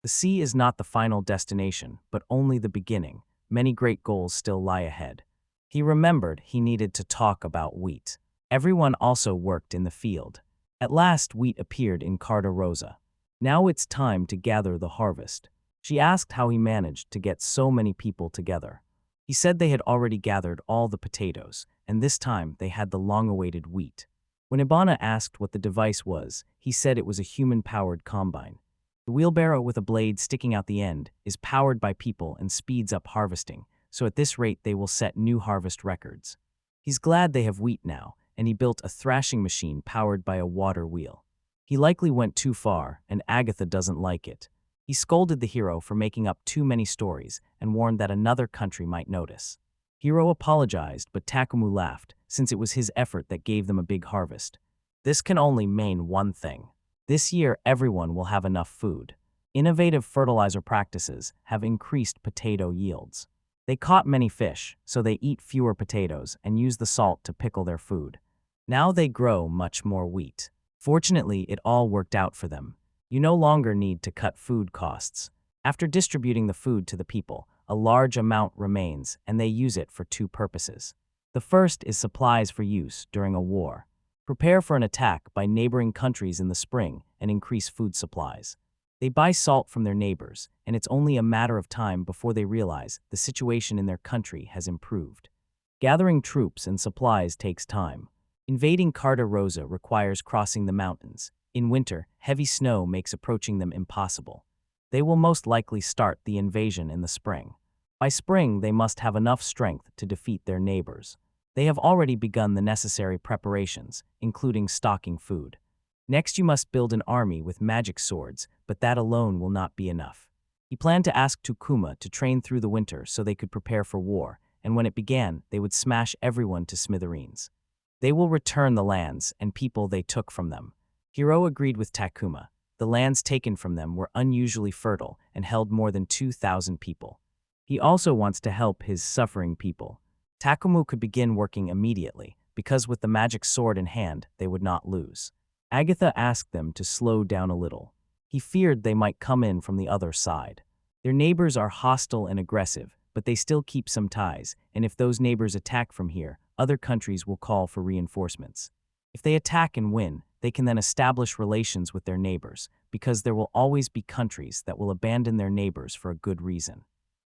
The sea is not the final destination, but only the beginning. Many great goals still lie ahead. He remembered he needed to talk about wheat. Everyone also worked in the field. At last, wheat appeared in Carta Rosa. Now it's time to gather the harvest. She asked how he managed to get so many people together. He said they had already gathered all the potatoes, and this time they had the long-awaited wheat. When Hibana asked what the device was, he said it was a human-powered combine. The wheelbarrow with a blade sticking out the end is powered by people and speeds up harvesting, so at this rate they will set new harvest records. He's glad they have wheat now, and he built a thrashing machine powered by a water wheel. He likely went too far, and Agatha doesn't like it. He scolded the hero for making up too many stories and warned that another country might notice. Hiro apologized, but Takumu laughed, since it was his effort that gave them a big harvest. This can only mean one thing. This year, everyone will have enough food. Innovative fertilizer practices have increased potato yields. They caught many fish, so they eat fewer potatoes and use the salt to pickle their food. Now they grow much more wheat. Fortunately, it all worked out for them. You no longer need to cut food costs. After distributing the food to the people, a large amount remains, and they use it for two purposes. The first is supplies for use during a war. Prepare for an attack by neighboring countries in the spring and increase food supplies. They buy salt from their neighbors, and it's only a matter of time before they realize the situation in their country has improved. Gathering troops and supplies takes time. Invading Carta Rosa requires crossing the mountains. In winter, heavy snow makes approaching them impossible. They will most likely start the invasion in the spring. By spring, they must have enough strength to defeat their neighbors. They have already begun the necessary preparations, including stocking food. Next, you must build an army with magic swords, but that alone will not be enough. He planned to ask Tukuma to train through the winter so they could prepare for war, and when it began, they would smash everyone to smithereens. They will return the lands and people they took from them. Hiro agreed with Takuma. The lands taken from them were unusually fertile and held more than 2,000 people. He also wants to help his suffering people. Takumu could begin working immediately, because with the magic sword in hand, they would not lose. Agatha asked them to slow down a little. He feared they might come in from the other side. Their neighbors are hostile and aggressive, but they still keep some ties, and if those neighbors attack from here, other countries will call for reinforcements. If they attack and win, they can then establish relations with their neighbors, because there will always be countries that will abandon their neighbors for a good reason.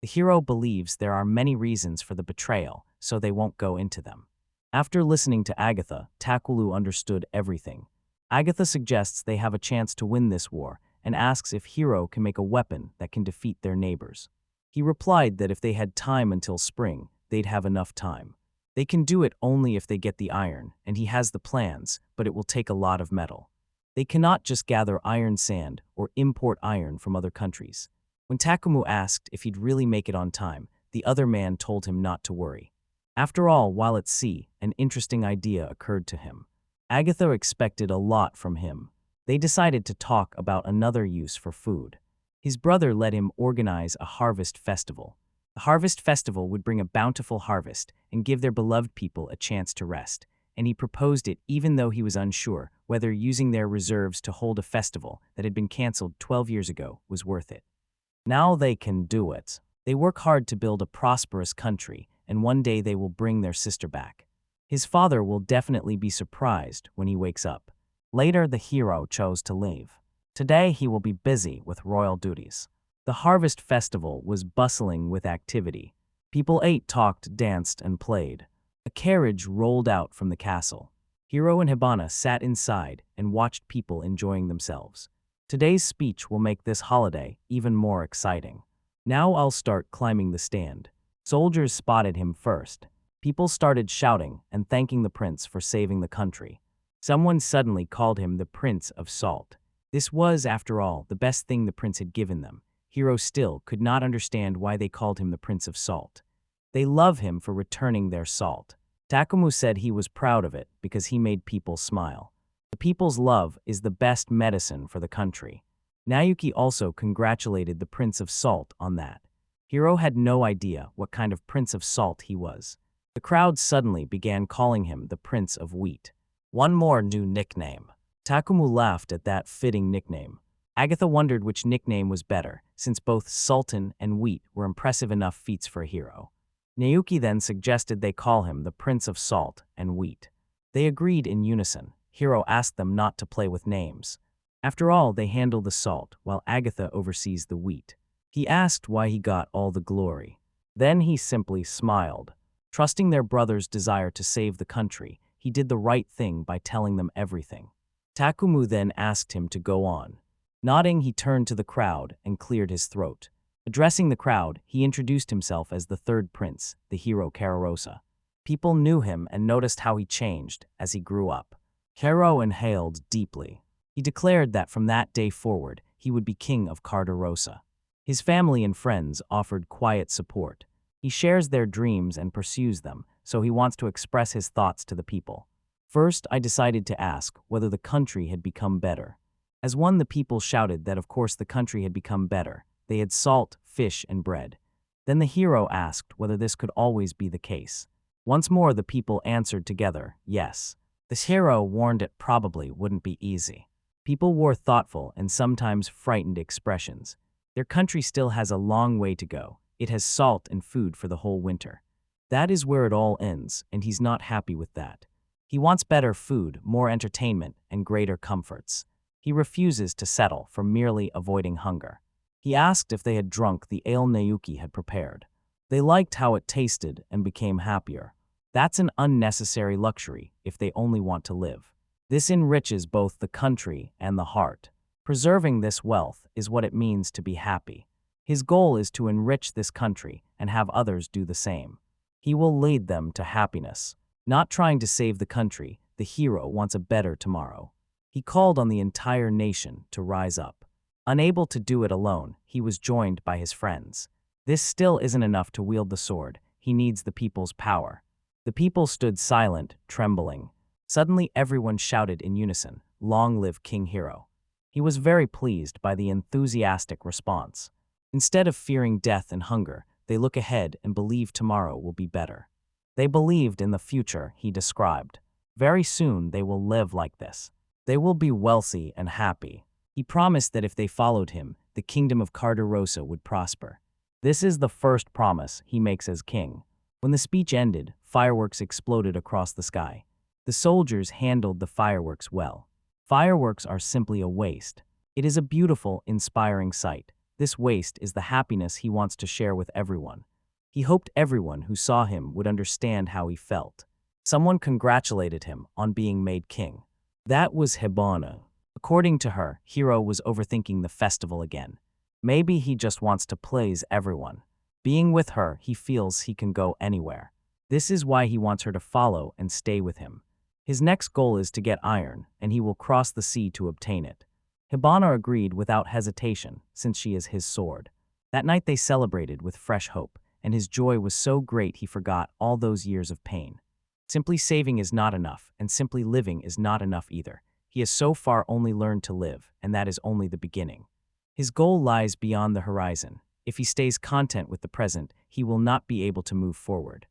The hero believes there are many reasons for the betrayal, so they won't go into them. After listening to Agatha, Takulu understood everything. Agatha suggests they have a chance to win this war and asks if Hiro can make a weapon that can defeat their neighbors. He replied that if they had time until spring, they'd have enough time. They can do it only if they get the iron, and he has the plans, but it will take a lot of metal. They cannot just gather iron sand or import iron from other countries. When Takumu asked if he'd really make it on time, the other man told him not to worry. After all, while at sea, an interesting idea occurred to him. Agatha expected a lot from him. They decided to talk about another use for food. His brother let him organize a harvest festival. The harvest festival would bring a bountiful harvest and give their beloved people a chance to rest, and he proposed it even though he was unsure whether using their reserves to hold a festival that had been canceled 12 years ago was worth it. Now they can do it. They work hard to build a prosperous country, and one day they will bring their sister back. His father will definitely be surprised when he wakes up. Later, the hero chose to leave. Today, he will be busy with royal duties. The harvest festival was bustling with activity. People ate, talked, danced, and played. A carriage rolled out from the castle. Hiro and Hibana sat inside and watched people enjoying themselves. Today's speech will make this holiday even more exciting. Now I'll start climbing the stand. Soldiers spotted him first. People started shouting and thanking the prince for saving the country. Someone suddenly called him the Prince of Salt. This was, after all, the best thing the prince had given them. Hiro still could not understand why they called him the Prince of Salt. They love him for returning their salt. Takumu said he was proud of it because he made people smile. The people's love is the best medicine for the country. Naoki also congratulated the Prince of Salt on that. Hiro had no idea what kind of Prince of Salt he was. The crowd suddenly began calling him the Prince of Wheat. One more new nickname. Takumu laughed at that fitting nickname. Agatha wondered which nickname was better, since both Sultan and Wheat were impressive enough feats for a hero. Naoki then suggested they call him the Prince of Salt and Wheat. They agreed in unison. Hiro asked them not to play with names. After all, they handle the salt, while Agatha oversees the wheat. He asked why he got all the glory. Then he simply smiled. Trusting their brother's desire to save the country, he did the right thing by telling them everything. Takumu then asked him to go on. Nodding, he turned to the crowd and cleared his throat. Addressing the crowd, he introduced himself as the third prince, the hero Cararosa. People knew him and noticed how he changed as he grew up. Caro inhaled deeply. He declared that from that day forward, he would be king of Carta Rosa. His family and friends offered quiet support. He shares their dreams and pursues them, so he wants to express his thoughts to the people. First, I decided to ask whether the country had become better. As one, the people shouted that of course the country had become better. They had salt, fish, and bread. Then the hero asked whether this could always be the case. Once more the people answered together, yes. The hero warned it probably wouldn't be easy. People wore thoughtful and sometimes frightened expressions. Their country still has a long way to go. It has salt and food for the whole winter. That is where it all ends, and he's not happy with that. He wants better food, more entertainment, and greater comforts. He refuses to settle for merely avoiding hunger. He asked if they had drunk the ale Naoki had prepared. They liked how it tasted and became happier. That's an unnecessary luxury if they only want to live. This enriches both the country and the heart. Preserving this wealth is what it means to be happy. His goal is to enrich this country and have others do the same. He will lead them to happiness. Not trying to save the country, the hero wants a better tomorrow. He called on the entire nation to rise up. Unable to do it alone, he was joined by his friends. This still isn't enough to wield the sword. He needs the people's power. The people stood silent, trembling. Suddenly everyone shouted in unison, "Long live King Hero." He was very pleased by the enthusiastic response. Instead of fearing death and hunger, they look ahead and believe tomorrow will be better. They believed in the future he described. Very soon they will live like this. They will be wealthy and happy. He promised that if they followed him, the kingdom of Carderosa would prosper. This is the first promise he makes as king. When the speech ended, fireworks exploded across the sky. The soldiers handled the fireworks well. Fireworks are simply a waste. It is a beautiful, inspiring sight. This waste is the happiness he wants to share with everyone. He hoped everyone who saw him would understand how he felt. Someone congratulated him on being made king. That was Hibana. According to her, Hero was overthinking the festival again. Maybe he just wants to please everyone. Being with her, he feels he can go anywhere. This is why he wants her to follow and stay with him. His next goal is to get iron, and he will cross the sea to obtain it. Hibana agreed without hesitation, since she is his sword. That night they celebrated with fresh hope, and his joy was so great he forgot all those years of pain. Simply saving is not enough, and simply living is not enough either. He has so far only learned to live, and that is only the beginning. His goal lies beyond the horizon. If he stays content with the present, he will not be able to move forward.